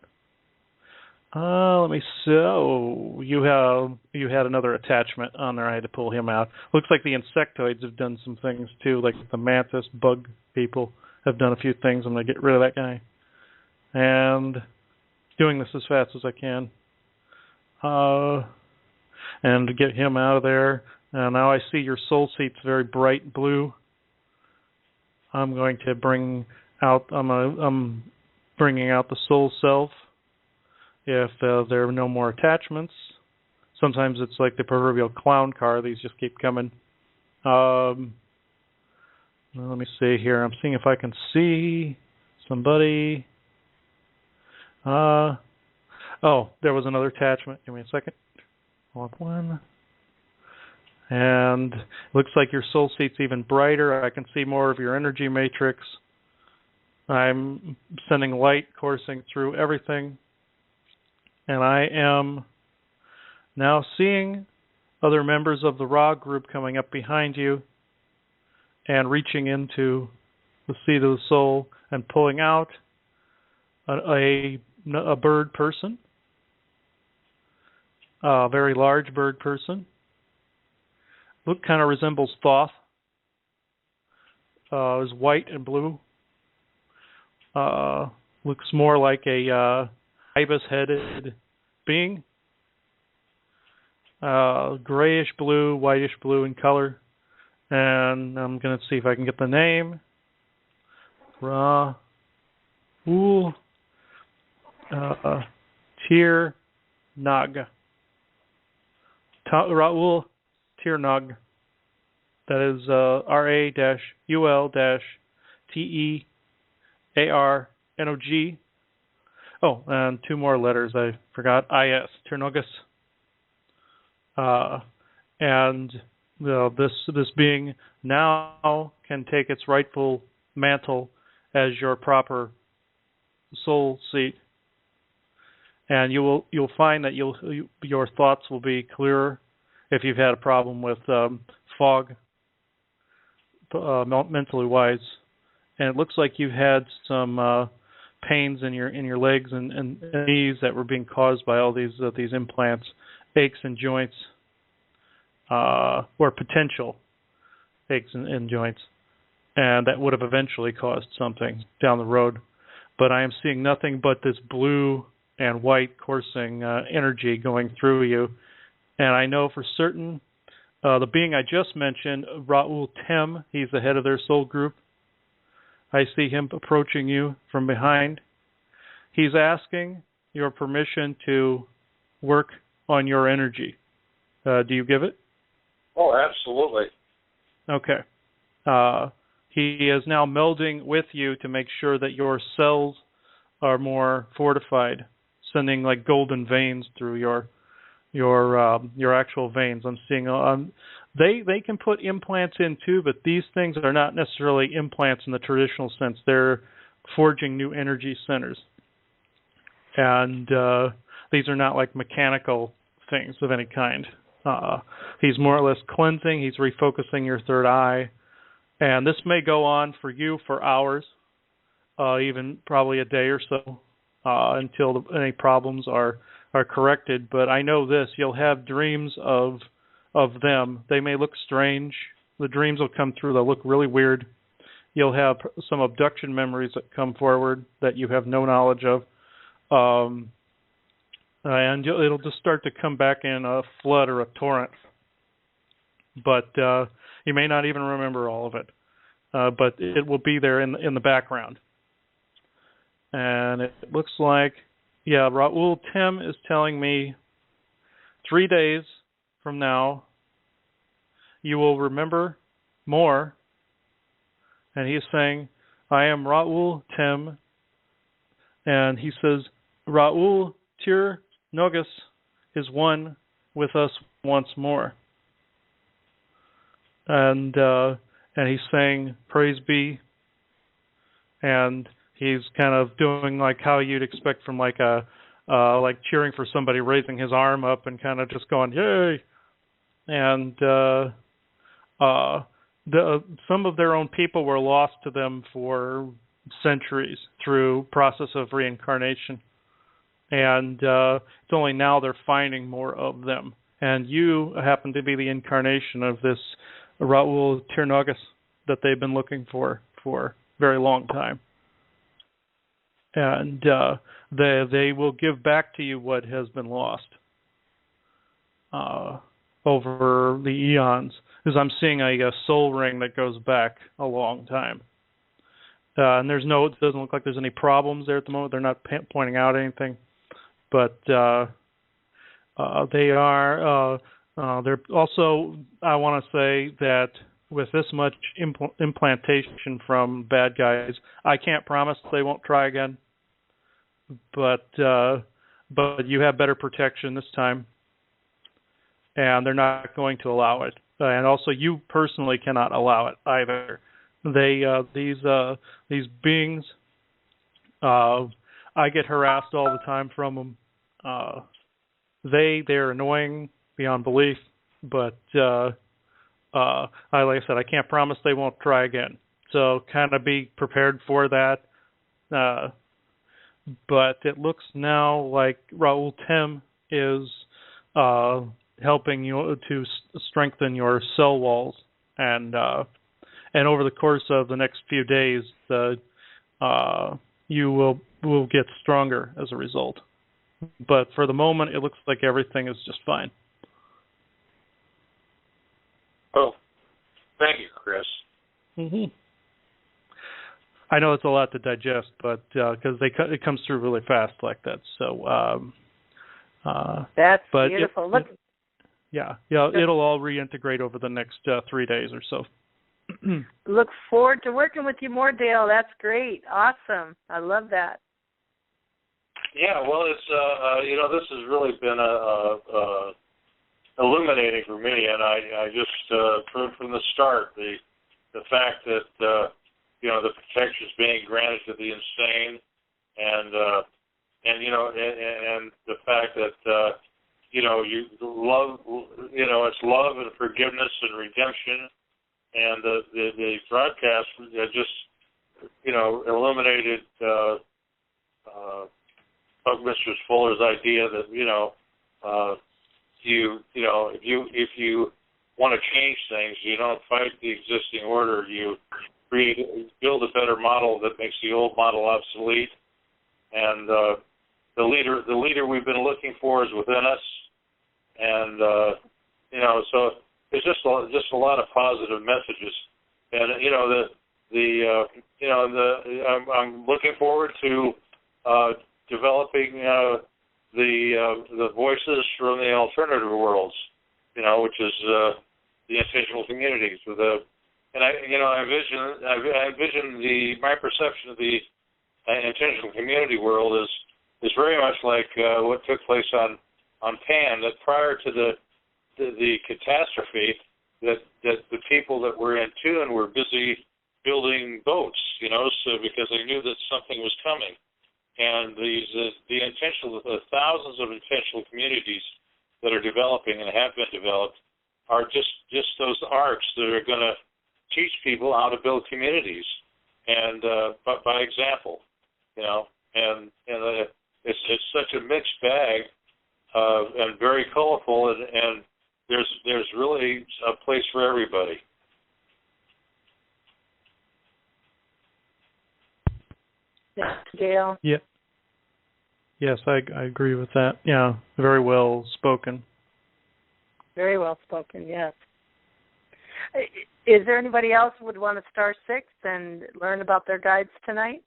Let me see. Oh, you had another attachment on there. I had to pull him out. Looks like the insectoids have done some things too, like the mantis bug people have done a few things. I'm going to get rid of that guy. And doing this as fast as I can. And to get him out of there. Now I see your soul seat's very bright blue. I'm going to bring out. I'm bringing out the soul self. If there are no more attachments, sometimes it's like the proverbial clown car. These just keep coming. Let me see here. I'm seeing if I can see somebody. Oh, there was another attachment. Give me a second. One. And it looks like your soul seat's even brighter. I can see more of your energy matrix. I'm sending light coursing through everything. And I am now seeing other members of the Ra group coming up behind you and reaching into the seat of the soul and pulling out a bird person, a very large bird person. Look, kind of resembles Thoth. Is white and blue. Looks more like a ibis-headed being. Grayish blue, whitish blue in color. And I'm going to see if I can get the name. Ra-ul Tir Nag. Ra-ul Tir Nag. That is R-A-U-L-T-E-A-R-N-O-G. Oh, and two more letters I forgot. I-S, Ternogus. And this being now can take its rightful mantle as your proper soul seat, and you'll find that your thoughts will be clearer if you've had a problem with fog, mentally wise. And it looks like you've had some pains in your legs and knees that were being caused by all these implants, aches and joints, or potential aches and joints, and that would have eventually caused something down the road. But I am seeing nothing but this blue and white coursing energy going through you, and I know for certain the being I just mentioned, Ra-ul Tem, he's the head of their soul group. I see him approaching you from behind. He's asking your permission to work on your energy. Do you give it?
Oh, absolutely.
Okay. He is now melding with you to make sure that your cells are more fortified, sending like golden veins through your your actual veins. I'm seeing they can put implants in too, but these things are not necessarily implants in the traditional sense. They're forging new energy centers, and these are not like mechanical things of any kind. He's more or less cleansing. He's refocusing your third eye, and this may go on for you for hours, even probably a day or so, until any problems are corrected. But I know this: you'll have dreams of them. They may look strange. The dreams will come through. They'll look really weird. You'll have some abduction memories that come forward that you have no knowledge of. And it'll just start to come back in a flood or a torrent. But you may not even remember all of it. But it will be there in the background. And it looks like, Raul Tim is telling me 3 days from now, you will remember more. And he's saying, I am Raul Tim. And he says, Raul Tir Nogus is one with us once more. And he's saying, praise be. And he's kind of doing like how you'd expect from like cheering for somebody, raising his arm up and kind of just going, yay. And some of their own people were lost to them for centuries through process of reincarnation. And it's only now they're finding more of them. And you happen to be the incarnation of this Raul Tirnogus that they've been looking for a very long time. And they will give back to you what has been lost over the eons. Because I'm seeing a soul ring that goes back a long time. And it doesn't look like there's any problems there at the moment. They're not pointing out anything. But they are, they're also, I want to say that with this much implantation from bad guys, I can't promise they won't try again. But you have better protection this time. And they're not going to allow it. And also you personally cannot allow it either. These beings, I get harassed all the time from them. They're annoying beyond belief, but like I said, I can't promise they won't try again. So kind of be prepared for that. But it looks now like Raul Tim is helping you to strengthen your cell walls, and over the course of the next few days, you will get stronger as a result. But for the moment, it looks like everything is just fine.
Oh, thank you, Chris.
Mm-hmm. I know it's a lot to digest, but because it comes through really fast like that. So
that's beautiful.
It'll all reintegrate over the next 3 days or so.
Look forward to working with you more, Dale. That's great. Awesome. I love that.
Yeah, well, it's this has really been illuminating for me, and I just from the start the fact that the protection is being granted to the insane, and the fact that you love, it's love and forgiveness and redemption, and the broadcast just illuminated Buckminster Fuller's idea that if you want to change things, you don't fight the existing order. You build a better model that makes the old model obsolete. And the leader we've been looking for is within us. And so there's just a lot of positive messages. And I'm looking forward to developing the voices from the alternative worlds, which is the intentional communities. I envision my perception of the intentional community world is very much like what took place on Pan that prior to the catastrophe, that the people that were in tune were busy building boats, so because they knew that something was coming. And the thousands of intentional communities that are developing and have been developed are just those arcs that are going to teach people how to build communities, and by example, and it's such a mixed bag, and very colorful, and there's really a place for everybody.
Gail?
Yeah. Yes, I agree with that. Yeah, very well spoken.
Very well spoken, yes. Is there anybody else who would want to star 6 and learn about their guides tonight?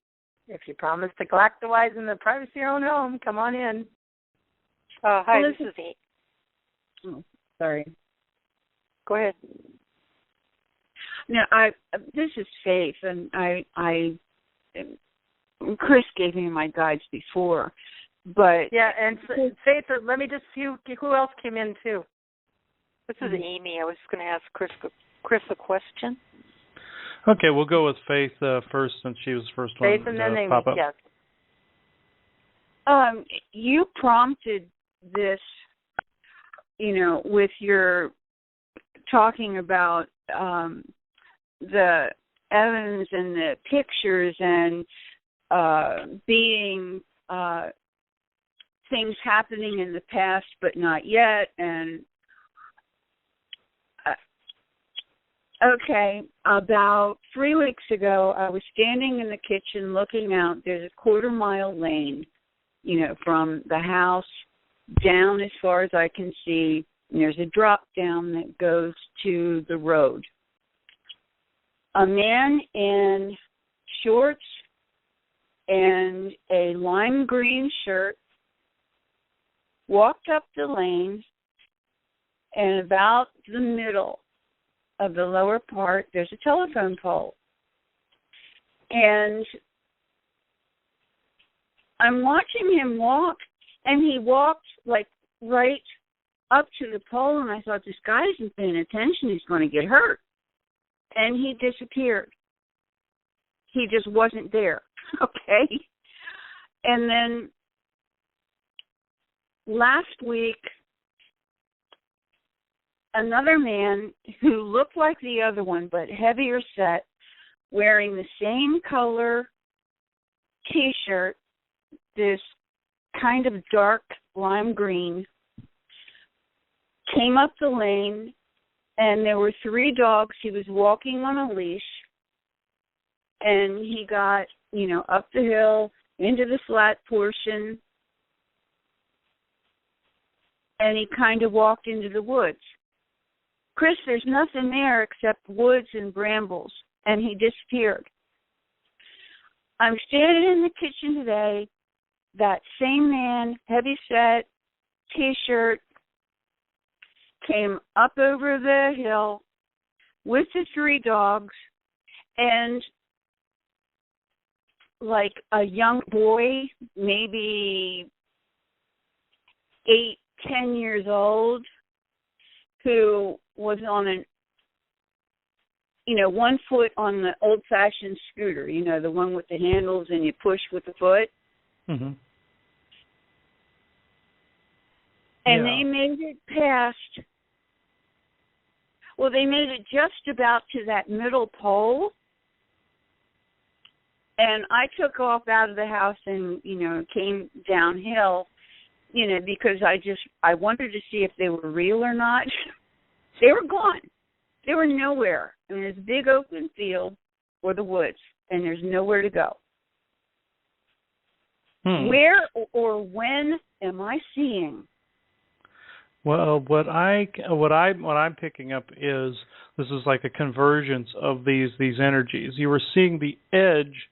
If you promise to galactawise in the privacy of your own home, come on in.
Hi, this is Amy.
Oh, sorry.
Go ahead.
No, this is Faith, and I Chris gave me my guides before, but
yeah, and Faith, let me just see who else came in too.
This is Amy. I was going to ask Chris a question.
Okay, we'll go with Faith first, since she was the first one
Faith and then Amy,
pop up.
yes.
You prompted this, with your talking about the Ebens and the pictures and being things happening in the past but not yet, and okay, about 3 weeks ago, I was standing in the kitchen looking out. There's a 1/4-mile lane, from the house down as far as I can see. And there's a drop down that goes to the road. A man in shorts and a lime green shirt walked up the lane, and about the middle of the lower part, there's a telephone pole. And I'm watching him walk, and he walked like right up to the pole, and I thought, this guy isn't paying attention, he's going to get hurt. And he disappeared. He just wasn't there. Okay? And then last week, another man who looked like the other one but heavier set, wearing the same color T-shirt, this kind of dark lime green, came up the lane, and there were 3 dogs. He was walking on a leash, and he got, up the hill into the flat portion, and he kind of walked into the woods. Chris, there's nothing there except woods and brambles, and he disappeared. I'm standing in the kitchen today, that same man, heavy set, T-shirt, came up over the hill with the 3 dogs, and like a young boy, maybe 8-10 years old, who was on one foot on the old-fashioned scooter, the one with the handles and you push with the foot.
Mm-hmm.
And they made it past, they made it just about to that middle pole. And I took off out of the house and, came downhill, because I wanted to see if they were real or not. They were gone. They were nowhere. I mean, there's a big open field or the woods, and there's nowhere to go. Where or when am I seeing?
Well, what I'm picking up is this is like a convergence of these energies. You were seeing the edge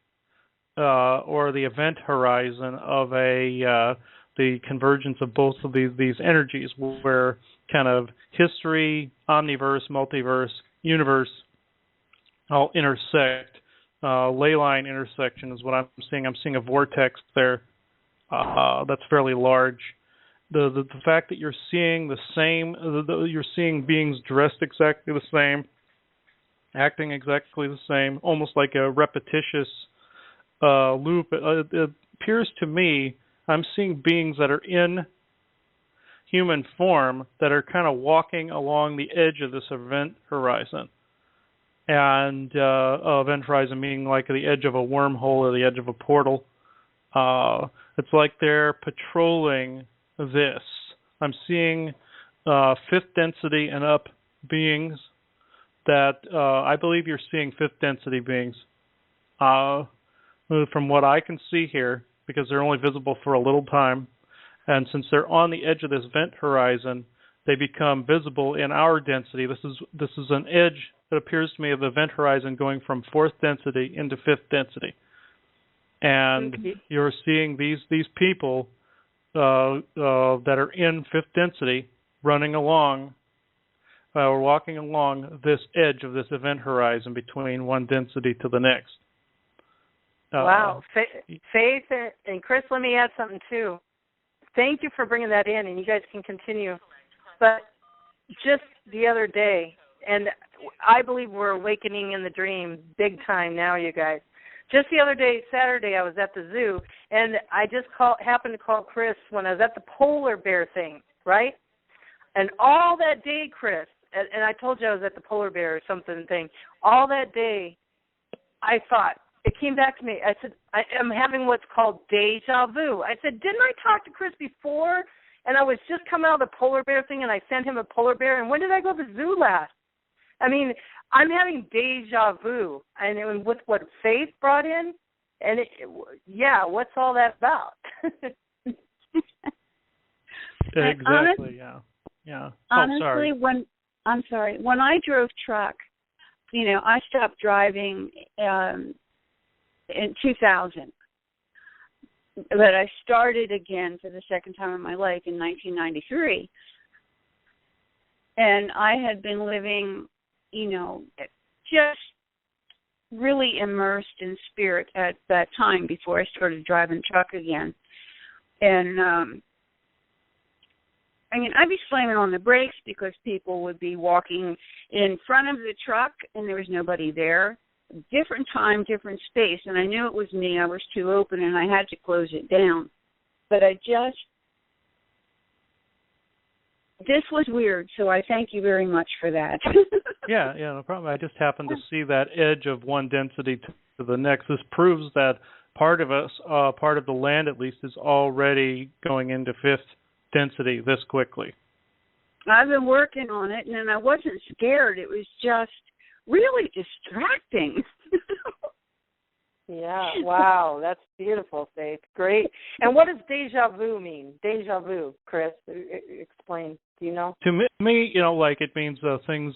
or the event horizon of the convergence of both of these energies, where kind of history, omniverse, multiverse, universe all intersect. Ley line intersection is what I'm seeing. I'm seeing a vortex there that's fairly large. the fact that you're seeing the same, you're seeing beings dressed exactly the same, acting exactly the same, almost like a repetitious loop. It appears to me I'm seeing beings that are in human form that are kind of walking along the edge of this event horizon. And event horizon meaning like the edge of a wormhole or the edge of a portal. It's like they're patrolling this. I'm seeing fifth density and up beings that I believe you're seeing fifth density beings. From what I can see here, because they're only visible for a little time, and since they're on the edge of this event horizon, they become visible in our density. This is an edge that appears to me of the event horizon going from fourth density into fifth density. And you're seeing these people that are in fifth density running along or walking along this edge of this event horizon between one density to the next.
Wow. Faith and Chris, let me add something too. Thank you for bringing that in, and you guys can continue. But just the other day, and I believe we're awakening in the dream big time now, you guys. Just the other day, Saturday, I was at the zoo, and I just happened to call Chris when I was at the polar bear thing, right? And all that day, Chris, and I told you I was at the polar bear or something thing, all that day I thought, it came back to me. I said, I am having what's called deja vu. I said, didn't I talk to Chris before? And I was just coming out of the polar bear thing, and I sent him a polar bear. And when did I go to the zoo last? I mean, I'm having deja vu. And with what Faith brought in, and yeah, what's all that about?
Exactly, yeah.
Honestly, when I drove truck, I stopped driving in 2000, but I started again for the second time in my life in 1993, and I had been living, just really immersed in spirit at that time before I started driving truck again, and I'd be slamming on the brakes because people would be walking in front of the truck and there was nobody there. Different time, different space, and I knew it was me. I was too open, and I had to close it down. But this was weird, so I thank you very much for that.
Yeah, no problem. I just happened to see that edge of one density to the next. This proves that part of the land at least, is already going into fifth density this quickly.
I've been working on it, and I wasn't scared. It was just really distracting.
Yeah, wow, that's beautiful, Faith. Great. And what does deja vu mean? Deja vu, Chris, explain. Do you know?
To me, like it means things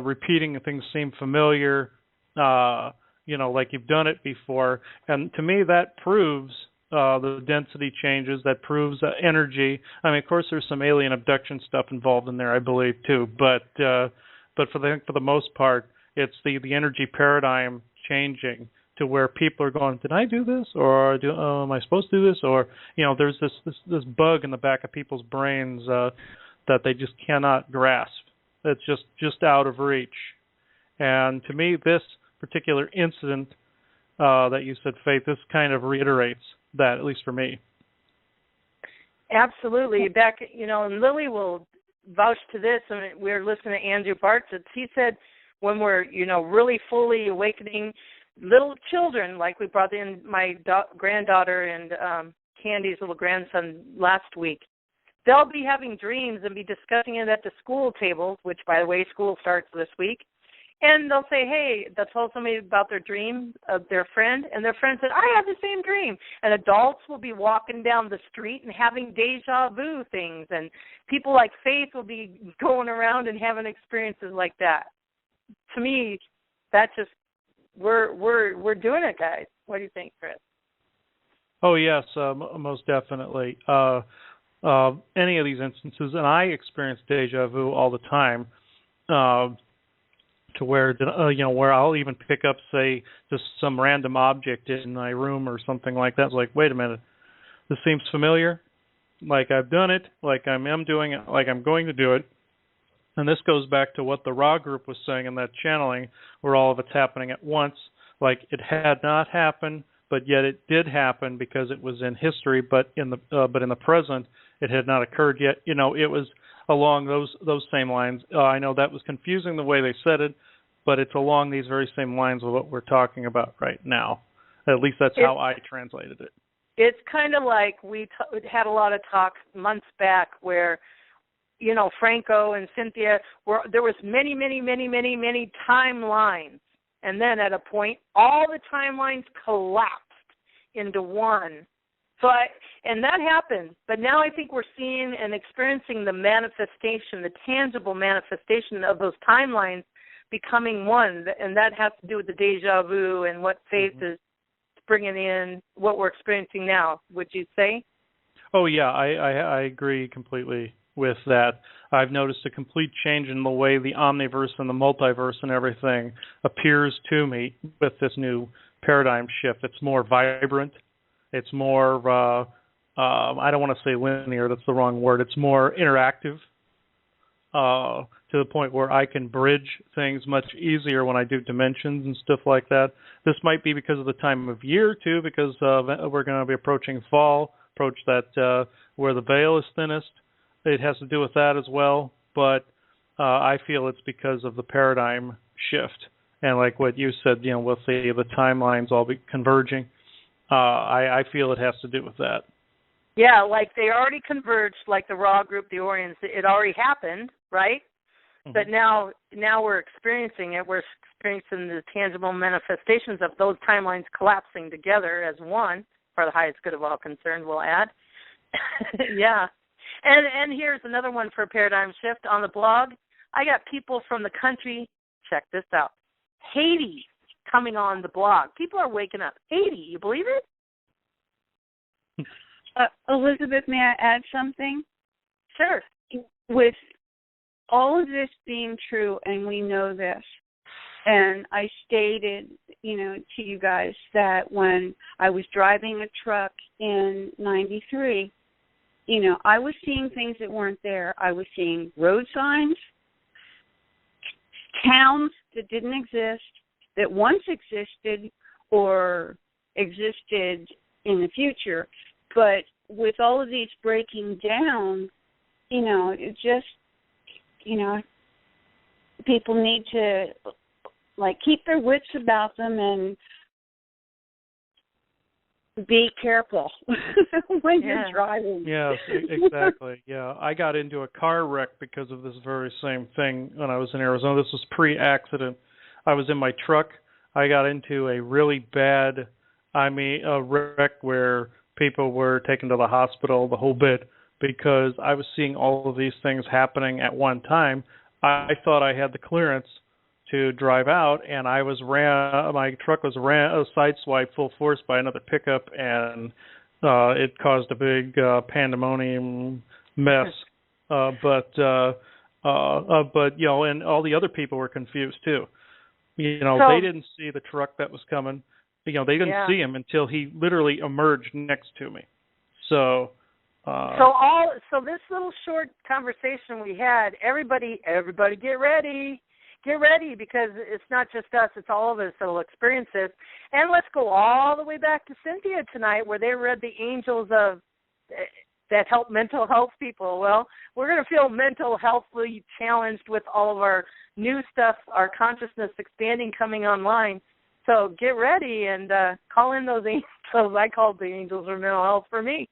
repeating, things seem familiar, like you've done it before. And to me, that proves the density changes. That proves energy. I mean, of course, there's some alien abduction stuff involved in there, I believe, too. But for the most part, it's the energy paradigm changing to where people are going, did I do this, or am I supposed to do this, or there's this bug in the back of people's brains that they just cannot grasp. It's just out of reach. And to me, this particular incident that you said, Faith, this kind of reiterates that, at least for me.
Absolutely. Back, and Lily will vouch to this, and we were listening to Andrew Bartz. He said when we're, really fully awakening little children, like we brought in my granddaughter and Candy's little grandson last week, they'll be having dreams and be discussing it at the school tables, which, by the way, school starts this week. And they'll say, hey, they'll tell somebody about their dream of their friend, and their friend said, I have the same dream. And adults will be walking down the street and having deja vu things, and people like Faith will be going around and having experiences like that. To me, that's just, we're doing it, guys. What do you think, Chris?
Oh, yes, most definitely. Any of these instances, and I experience deja vu all the time, to where where I'll even pick up, say, just some random object in my room or something like that. It's like, wait a minute, this seems familiar. like I've done it, like I am doing it, like I'm going to do it. And this goes back to what the Raw group was saying in that channeling, where all of it's happening at once. Like it had not happened, but yet it did happen because it was in history, but in the present, it had not occurred yet. You know, it was along those same lines. I know that was confusing the way they said it, but it's along these very same lines of what we're talking about right now. At least that's how I translated it.
It's kind of like we had a lot of talk months back where, you know, Franco and Cynthia there was many timelines, and then at a point all the timelines collapsed into one. And that happened, but now I think we're seeing and experiencing the manifestation, the tangible manifestation of those timelines becoming one, and that has to do with the deja vu and what faith is bringing in what we're experiencing now. Would you say? Oh yeah, I agree completely with that. I've noticed a complete change in the way the omniverse and the multiverse and everything appears to me with this new paradigm shift. It's more vibrant. It's more, I don't want to say linear, that's the wrong word. It's more interactive to the point where I can bridge things much easier when I do dimensions and stuff like that. This might be because of the time of year, too, because we're going to be approaching fall, approach that where the veil is thinnest. It has to do with that as well, but I feel it's because of the paradigm shift. And like what you said, you know, with the timelines all be converging, I feel it has to do with that. Yeah, like they already converged, like the Raw group, the Orions. It already happened, right? Mm-hmm. But now we're experiencing it. We're experiencing the tangible manifestations of those timelines collapsing together as one, for the highest good of all concerned, we'll add. Yeah. And here's another one for a paradigm shift on the blog. I got people from the country, check this out, Haiti coming on the blog. People are waking up. Haiti, you believe it?
Elizabeth, may I add something?
Sure.
With all of this being true, and we know this, and I stated, you know, to you guys that when I was driving a truck in 93, you know, I was seeing things that weren't there. I was seeing road signs, towns that didn't exist, that once existed or existed in the future. But with all of these breaking down, you know, it just, you know, people need to, like, keep their wits about them and be careful when you're driving.
Yes, exactly. Yeah, I got into a car wreck because of this very same thing when I was in Arizona. This was pre-accident. I was in my truck. I got into a really bad, a wreck where people were taken to the hospital, the whole bit, because I was seeing all of these things happening at one time. I thought I had the clearance to drive out, and my truck was sideswiped full force by another pickup, and it caused a big pandemonium mess. But you know, and all the other people were confused too. You know, they didn't see the truck that was coming. You know, they didn't see him until he literally emerged next to me. So this little short conversation we had, everybody get ready. Get ready, because it's not just us, it's all of us that will experience this. And let's go all the way back to Cynthia tonight, where they read the angels of that help mental health people. Well, we're going to feel mental healthily challenged with all of our new stuff, our consciousness expanding, coming online. So get ready and call in those angels. I called the angels for mental health for me.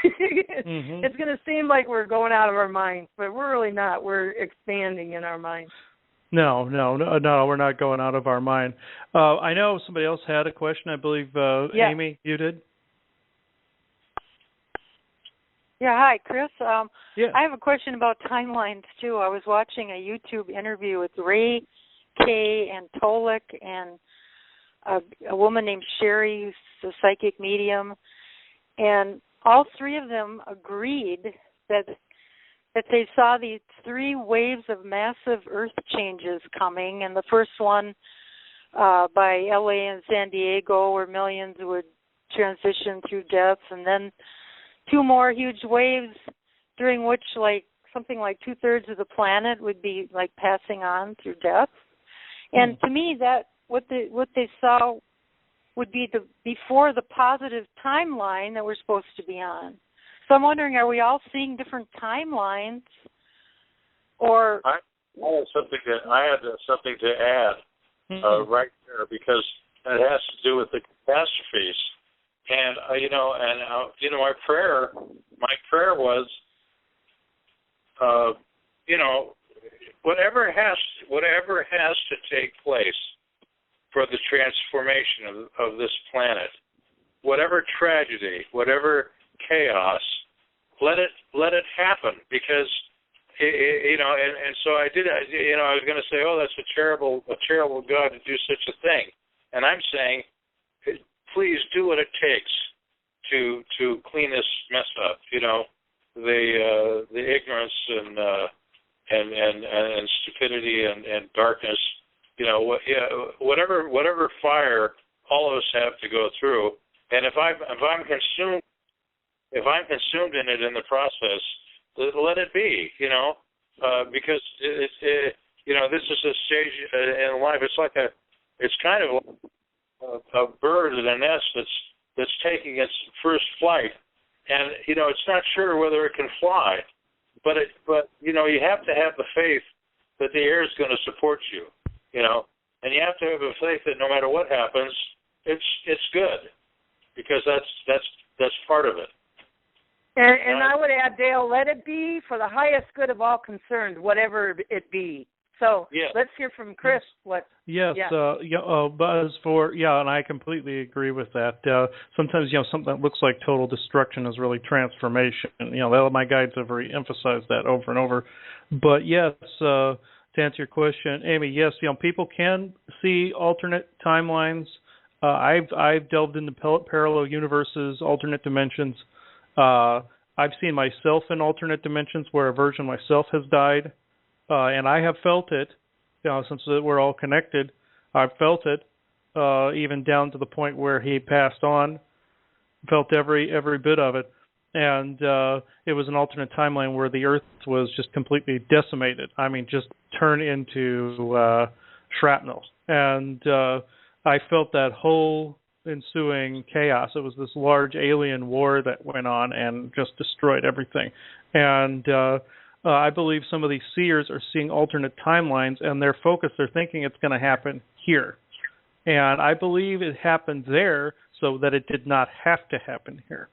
It's going to seem like we're going out of our minds, but we're really not. We're expanding in our minds. No, we're not going out of our mind. I know somebody else had a question. I believe, Amy, you did?
Yeah, hi, Chris. I have a question about timelines, too. I was watching a YouTube interview with Ray Kay and Tolik and a woman named Sherry, who's a psychic medium, and all three of them agreed that they saw these 3 waves of massive earth changes coming, and the first one by LA and San Diego, where millions would transition through deaths, and then 2 more huge waves, during which something like 2/3 of the planet would be passing on through death. And to me, that what they saw would be before the positive timeline that we're supposed to be on. So I'm wondering, are we all seeing different timelines, or?
I had something to add right there, because it has to do with the catastrophes. And my prayer was, whatever has to take place for the transformation of this planet, whatever tragedy, whatever chaos, let it happen, because and so I did. I was going to say, oh, that's a terrible God to do such a thing, and I'm saying, please do what it takes to clean this mess up. The ignorance and stupidity and darkness. Whatever fire all of us have to go through, and if I'm consumed in it in the process, let it be. Because this is a stage in life. It's kind of a bird in a nest that's taking its first flight, and it's not sure whether it can fly, but you have to have the faith that the air is going to support you, and you have to have a faith that no matter what happens, it's good, because that's part of it.
And I would add, Dale, let it be for the highest good of all concerned, whatever it be. So let's hear from Chris. But as for and I completely agree with that. Sometimes something that looks like total destruction is really transformation. My guides have emphasized that over and over. But yes, to answer your question, Amy, yes, people can see alternate timelines. I've delved into parallel universes, alternate dimensions. I've seen myself in alternate dimensions where a version of myself has died. And I have felt it, since we're all connected. I've felt it, even down to the point where he passed on. Felt every bit of it, and it was an alternate timeline where the Earth was just completely decimated. I mean, just turned into shrapnel, and I felt that whole ensuing chaos. It was this large alien war that went on and just destroyed everything, and. I believe some of these seers are seeing alternate timelines, and they're thinking it's going to happen here. And I believe it happened there so that it did not have to happen here.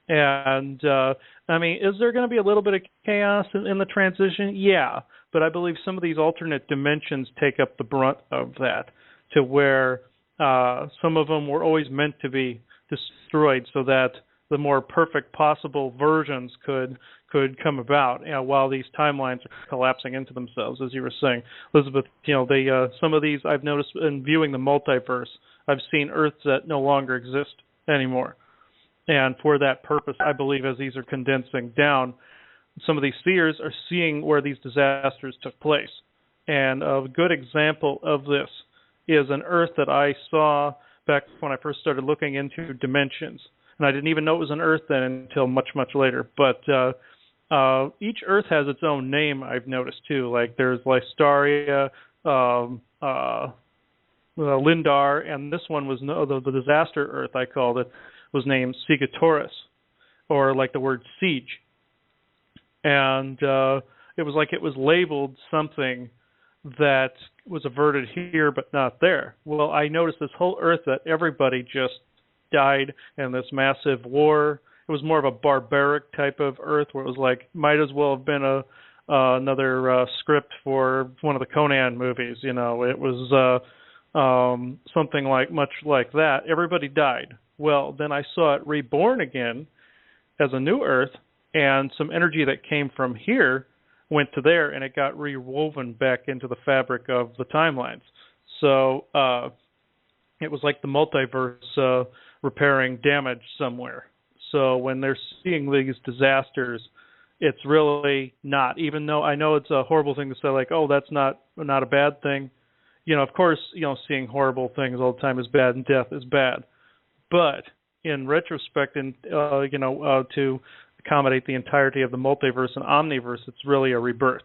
And, is there going to be a little bit of chaos in the transition? Yeah. But I believe some of these alternate dimensions take up the brunt of that, to where some of them were always meant to be destroyed so that the more perfect possible versions could come about, while these timelines are collapsing into themselves, as you were saying, Elizabeth. Some of these I've noticed in viewing the multiverse. I've seen Earths that no longer exist anymore, and for that purpose, I believe, as these are condensing down, some of these seers are seeing where these disasters took place. And a good example of this is an Earth that I saw back when I first started looking into dimensions. And I didn't even know it was an Earth then until much, much later. But each Earth has its own name, I've noticed, too. Like there's Lystaria, Lindar, and this one was the disaster Earth, I called it, was named Sigatoris, or like the word siege. And it was like it was labeled something that was averted here but not there. Well, I noticed this whole Earth that everybody just died in this massive war. It was more of a barbaric type of Earth where it was like, might as well have been another script for one of the Conan movies. It was something much like that. Everybody died. Well, then I saw it reborn again as a new Earth, and some energy that came from here went to there, and it got rewoven back into the fabric of the timelines. So it was like the multiverse repairing damage somewhere. So when they're seeing these disasters, it's really not, even though I know it's a horrible thing to say, like, oh, that's not a bad thing. Of course, seeing horrible things all the time is bad, and death is bad. But
in retrospect, and to accommodate the entirety of the multiverse and omniverse, it's really a rebirth.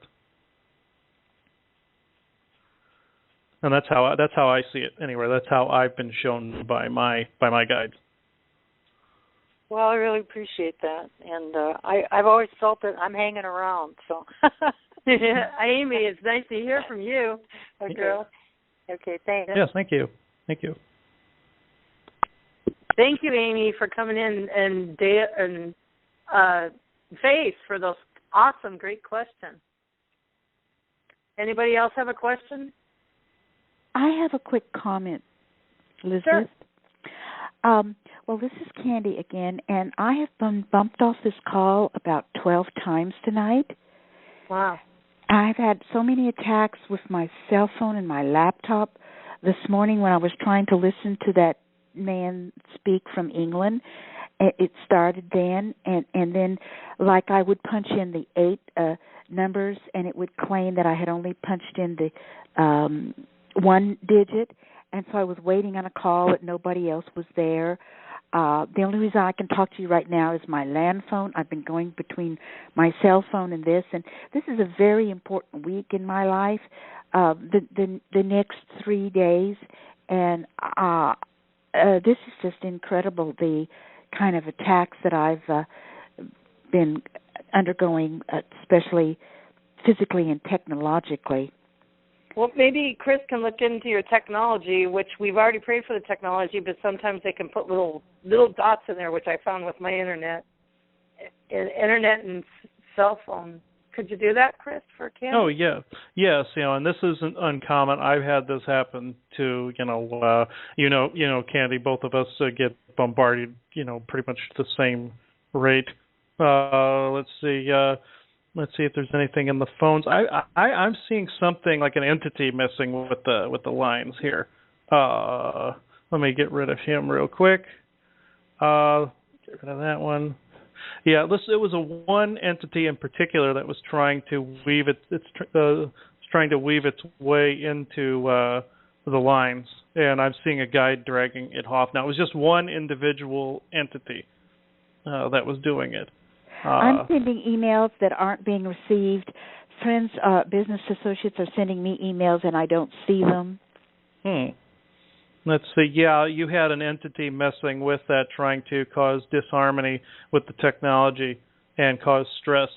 And that's how I see it. Anyway, that's how I've been shown by my guides.
Well, I really appreciate that, and I've always felt that I'm hanging around. So,
Amy, it's nice to hear from you,
okay.
girl.
Okay, thanks.
Yes, thank you. Thank you.
Thank you, Amy, for coming in and Faith for those awesome, great questions. Anybody else have a question?
I have a quick comment, Elizabeth.
Sure.
Well, this is Candy again, and I have been bumped off this call about 12 times tonight.
Wow.
I've had so many attacks with my cell phone and my laptop this morning when I was trying to listen to that man speak from England. It started then, and then, like, I would punch in the 8 numbers, and it would claim that I had only punched in the 1 digit, and so I was waiting on a call that nobody else was there. The only reason I can talk to you right now is my land phone. I've been going between my cell phone and this is a very important week in my life, the next 3 days, and this is just incredible, the kind of attacks that I've been undergoing, especially physically and technologically.
Well, maybe Chris can look into your technology, which we've already prayed for the technology, but sometimes they can put little dots in there, which I found with my internet and cell phone. Could you do that, Chris, for Candy?
Oh, yeah. Yes, and this isn't uncommon. I've had this happen too, Candy, both of us get bombarded, pretty much the same rate. Let's see if there's anything in the phones. I'm seeing something like an entity messing with the lines here. Let me get rid of him real quick. Get rid of that one. Yeah, it was a one entity in particular that was trying to weave trying to weave its way into the lines, and I'm seeing a guide dragging it off. Now, it was just one individual entity that was doing it.
I'm sending emails that aren't being received. Friends, business associates are sending me emails, and I don't see them.
Let's see. Yeah, you had an entity messing with that, trying to cause disharmony with the technology and cause stress.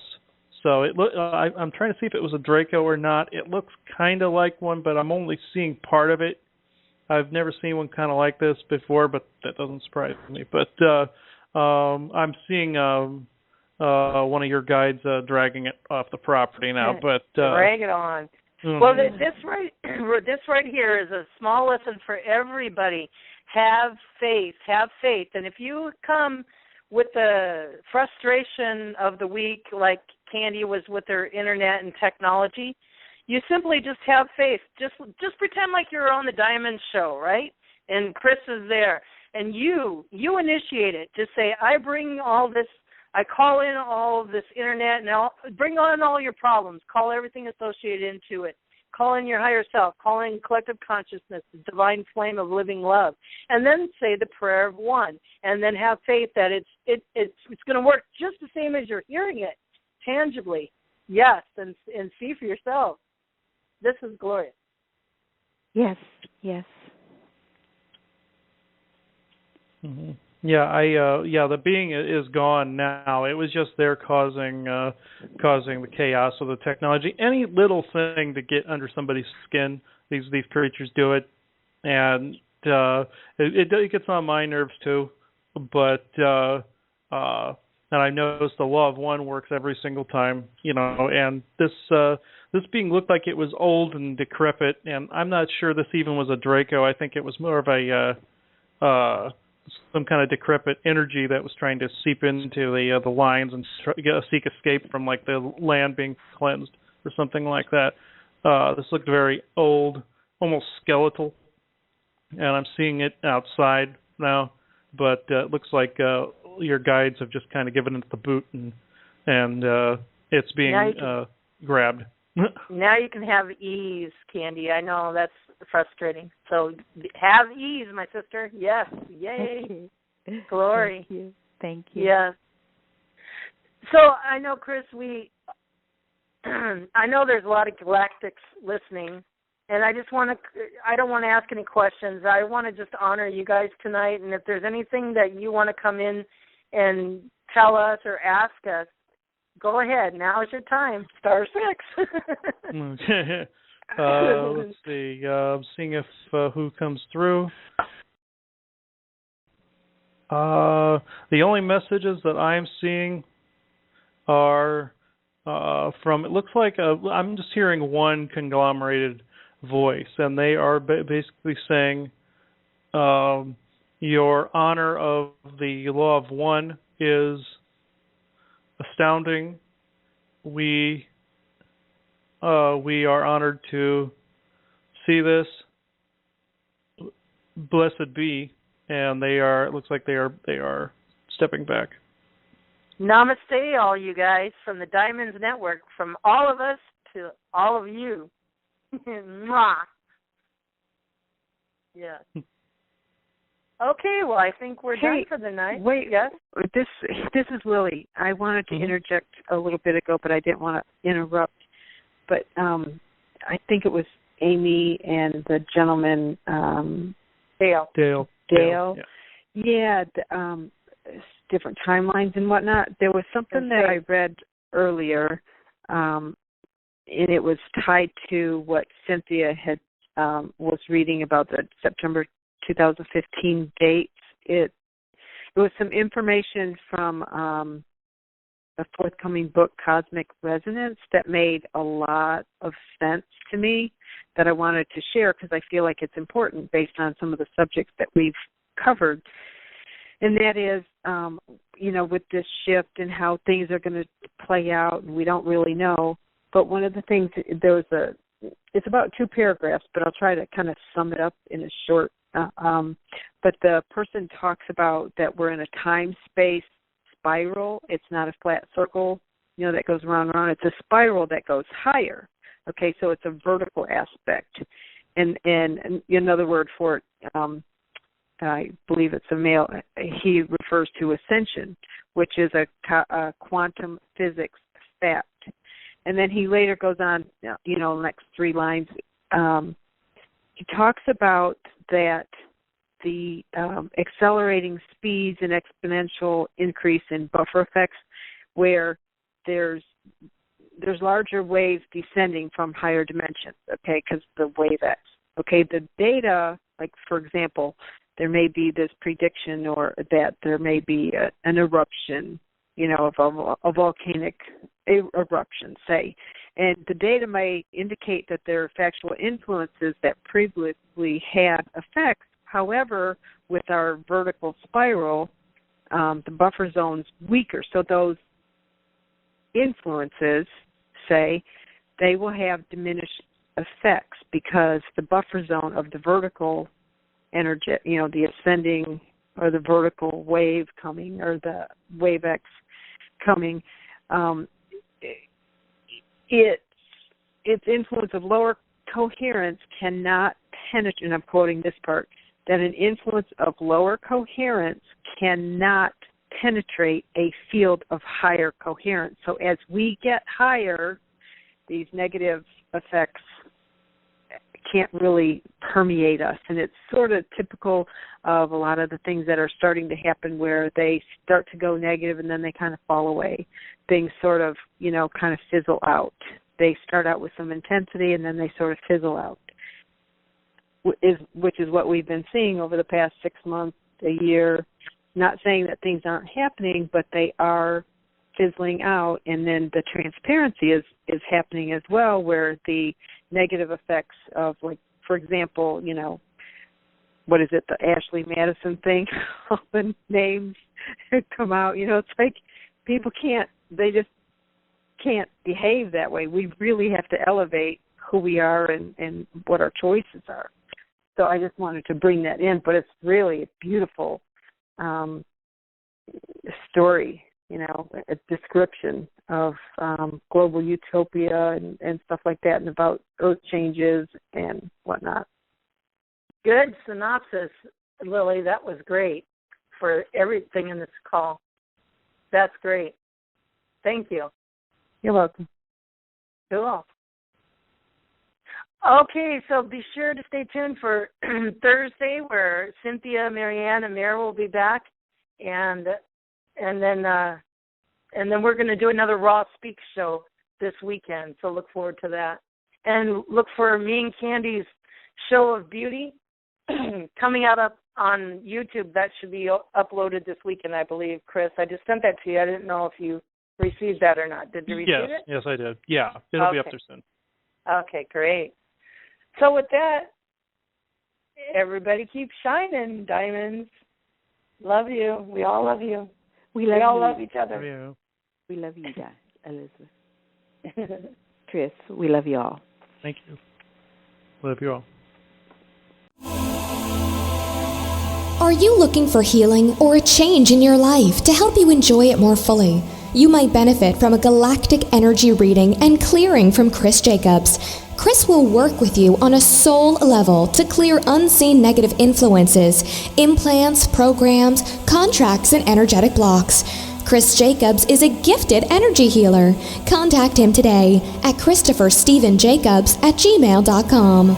So I'm trying to see if it was a Draco or not. It looks kind of like one, but I'm only seeing part of it. I've never seen one kind of like this before, but that doesn't surprise me. But I'm seeing one of your guides dragging it off the property now. But
drag it on. Mm-hmm. Well, this right here is a small lesson for everybody. Have faith. Have faith. And if you come with the frustration of the week, like Candy was with her internet and technology, you simply just have faith. Just pretend like you're on the Diamond Show, right? And Chris is there. And you initiate it. Just say, I bring all this. I call in all of this internet and bring on all your problems. Call everything associated into it. Call in your higher self. Call in collective consciousness, the divine flame of living love. And then say the prayer of one. And then have faith that it's going to work just the same as you're hearing it, tangibly. Yes, and see for yourself. This is glorious.
Yes.
Mm-hmm. Yeah, the being is gone now. It was just there causing the chaos of the technology. Any little thing to get under somebody's skin, these creatures do it, and it gets on my nerves too. But and I noticed the law of one works every single time, And this being looked like it was old and decrepit, and I'm not sure this even was a Draco. I think it was more of a some kind of decrepit energy that was trying to seep into the lines and seek escape from like the land being cleansed or something like that. This looked very old, almost skeletal, and I'm seeing it outside now. But it looks like your guides have just kind of given it the boot, and it's being grabbed.
Now you can have ease, Candy. I know that's frustrating. So have ease, my sister. Yes. Yay. Glory.
Thank you.
Yes. So I know, Chris, I know there's a lot of galactics listening, and I don't want to ask any questions. I want to just honor you guys tonight, and if there's anything that you want to come in and tell us or ask us, go ahead. Now is your time. Star 6.
Okay. Let's see. I'm seeing if who comes through. The only messages that I'm seeing are from, it looks like I'm just hearing one conglomerated voice, and they are basically saying your honor of the law of one is astounding. We are honored to see this. Blessed be. And it looks like they are stepping back.
Namaste, all you guys, from the Diamonds Network, from all of us to all of you. Mwah. Yeah. Okay, well, I think we're done for the night.
Wait,
yes?
This is Lily. I wanted to interject a little bit ago, but I didn't want to interrupt. But I think it was Amy and the gentleman, Dale. Yeah, different timelines and whatnot. There was something that I read earlier, and it was tied to what Cynthia had was reading about the September 2015 dates. It was some information from a forthcoming book, Cosmic Resonance, that made a lot of sense to me that I wanted to share because I feel like it's important based on some of the subjects that we've covered. And that is, with this shift and how things are going to play out, and we don't really know. But one of the things, it's about 2 paragraphs, but I'll try to kind of sum it up in a short. But the person talks about that we're in a time-space spiral. It's not a flat circle, that goes round and round. It's a spiral that goes higher. Okay, so it's a vertical aspect. And another word for it, I believe it's a male, he refers to ascension, which is a quantum physics fact. And then he later goes on, next 3 lines, he talks about that the accelerating speeds and exponential increase in buffer effects where there's larger waves descending from higher dimensions, okay, because the wave X. Okay, the data, like, for example, there may be this prediction or that there may be an eruption, of a volcanic eruption, say. And the data may indicate that there are factual influences that previously had effects. However, with our vertical spiral, the buffer zone's weaker. So those influences, say, they will have diminished effects because the buffer zone of the vertical energy, the ascending or the vertical wave coming or the wave X coming, its influence of lower coherence cannot penetrate, and I'm quoting this part, that an influence of lower coherence cannot penetrate a field of higher coherence. So as we get higher, these negative effects can't really permeate us. And it's sort of typical of a lot of the things that are starting to happen where they start to go negative and then they kind of fall away. Things sort of, kind of fizzle out. They start out with some intensity and then they sort of fizzle out, which is what we've been seeing over the past 6 months, a year. Not saying that things aren't happening, but they are fizzling out, and then the transparency is happening as well, where the negative effects of, like, for example, what is it, the Ashley Madison thing, all the names come out, it's like people they just can't behave that way. We really have to elevate who we are and what our choices are. So I just wanted to bring that in, but it's really a beautiful story, a description of global utopia and stuff like that, and about earth changes and whatnot.
Good synopsis, Lily. That was great. for everything in this call. That's great. Thank you.
You're welcome.
Cool. Okay, so be sure to stay tuned for Thursday, where Cynthia, Marianne, and Mary will be back, and then we're going to do another Raw Speak show this weekend. So look forward to that, and look for me and Candy's Show of Beauty coming out up on YouTube. That should be uploaded this weekend, I believe. Chris, I just sent that to you. I didn't know if you received that or not. Did you receive it?
Yes, I did. Yeah, it'll be up there soon.
Okay, great. So with that, everybody keep shining, diamonds. Love you. We all love you. We all love each other.
Love you.
We love you, Elizabeth. Chris, we love you all.
Thank you. Love you all.
Are you looking for healing or a change in your life to help you enjoy it more fully? You might benefit from a galactic energy reading and clearing from Chris Jacobs. Chris will work with you on a soul level to clear unseen negative influences, implants, programs, contracts, and energetic blocks. Chris Jacobs is a gifted energy healer. Contact him today at ChristopherStephenJacobs@gmail.com.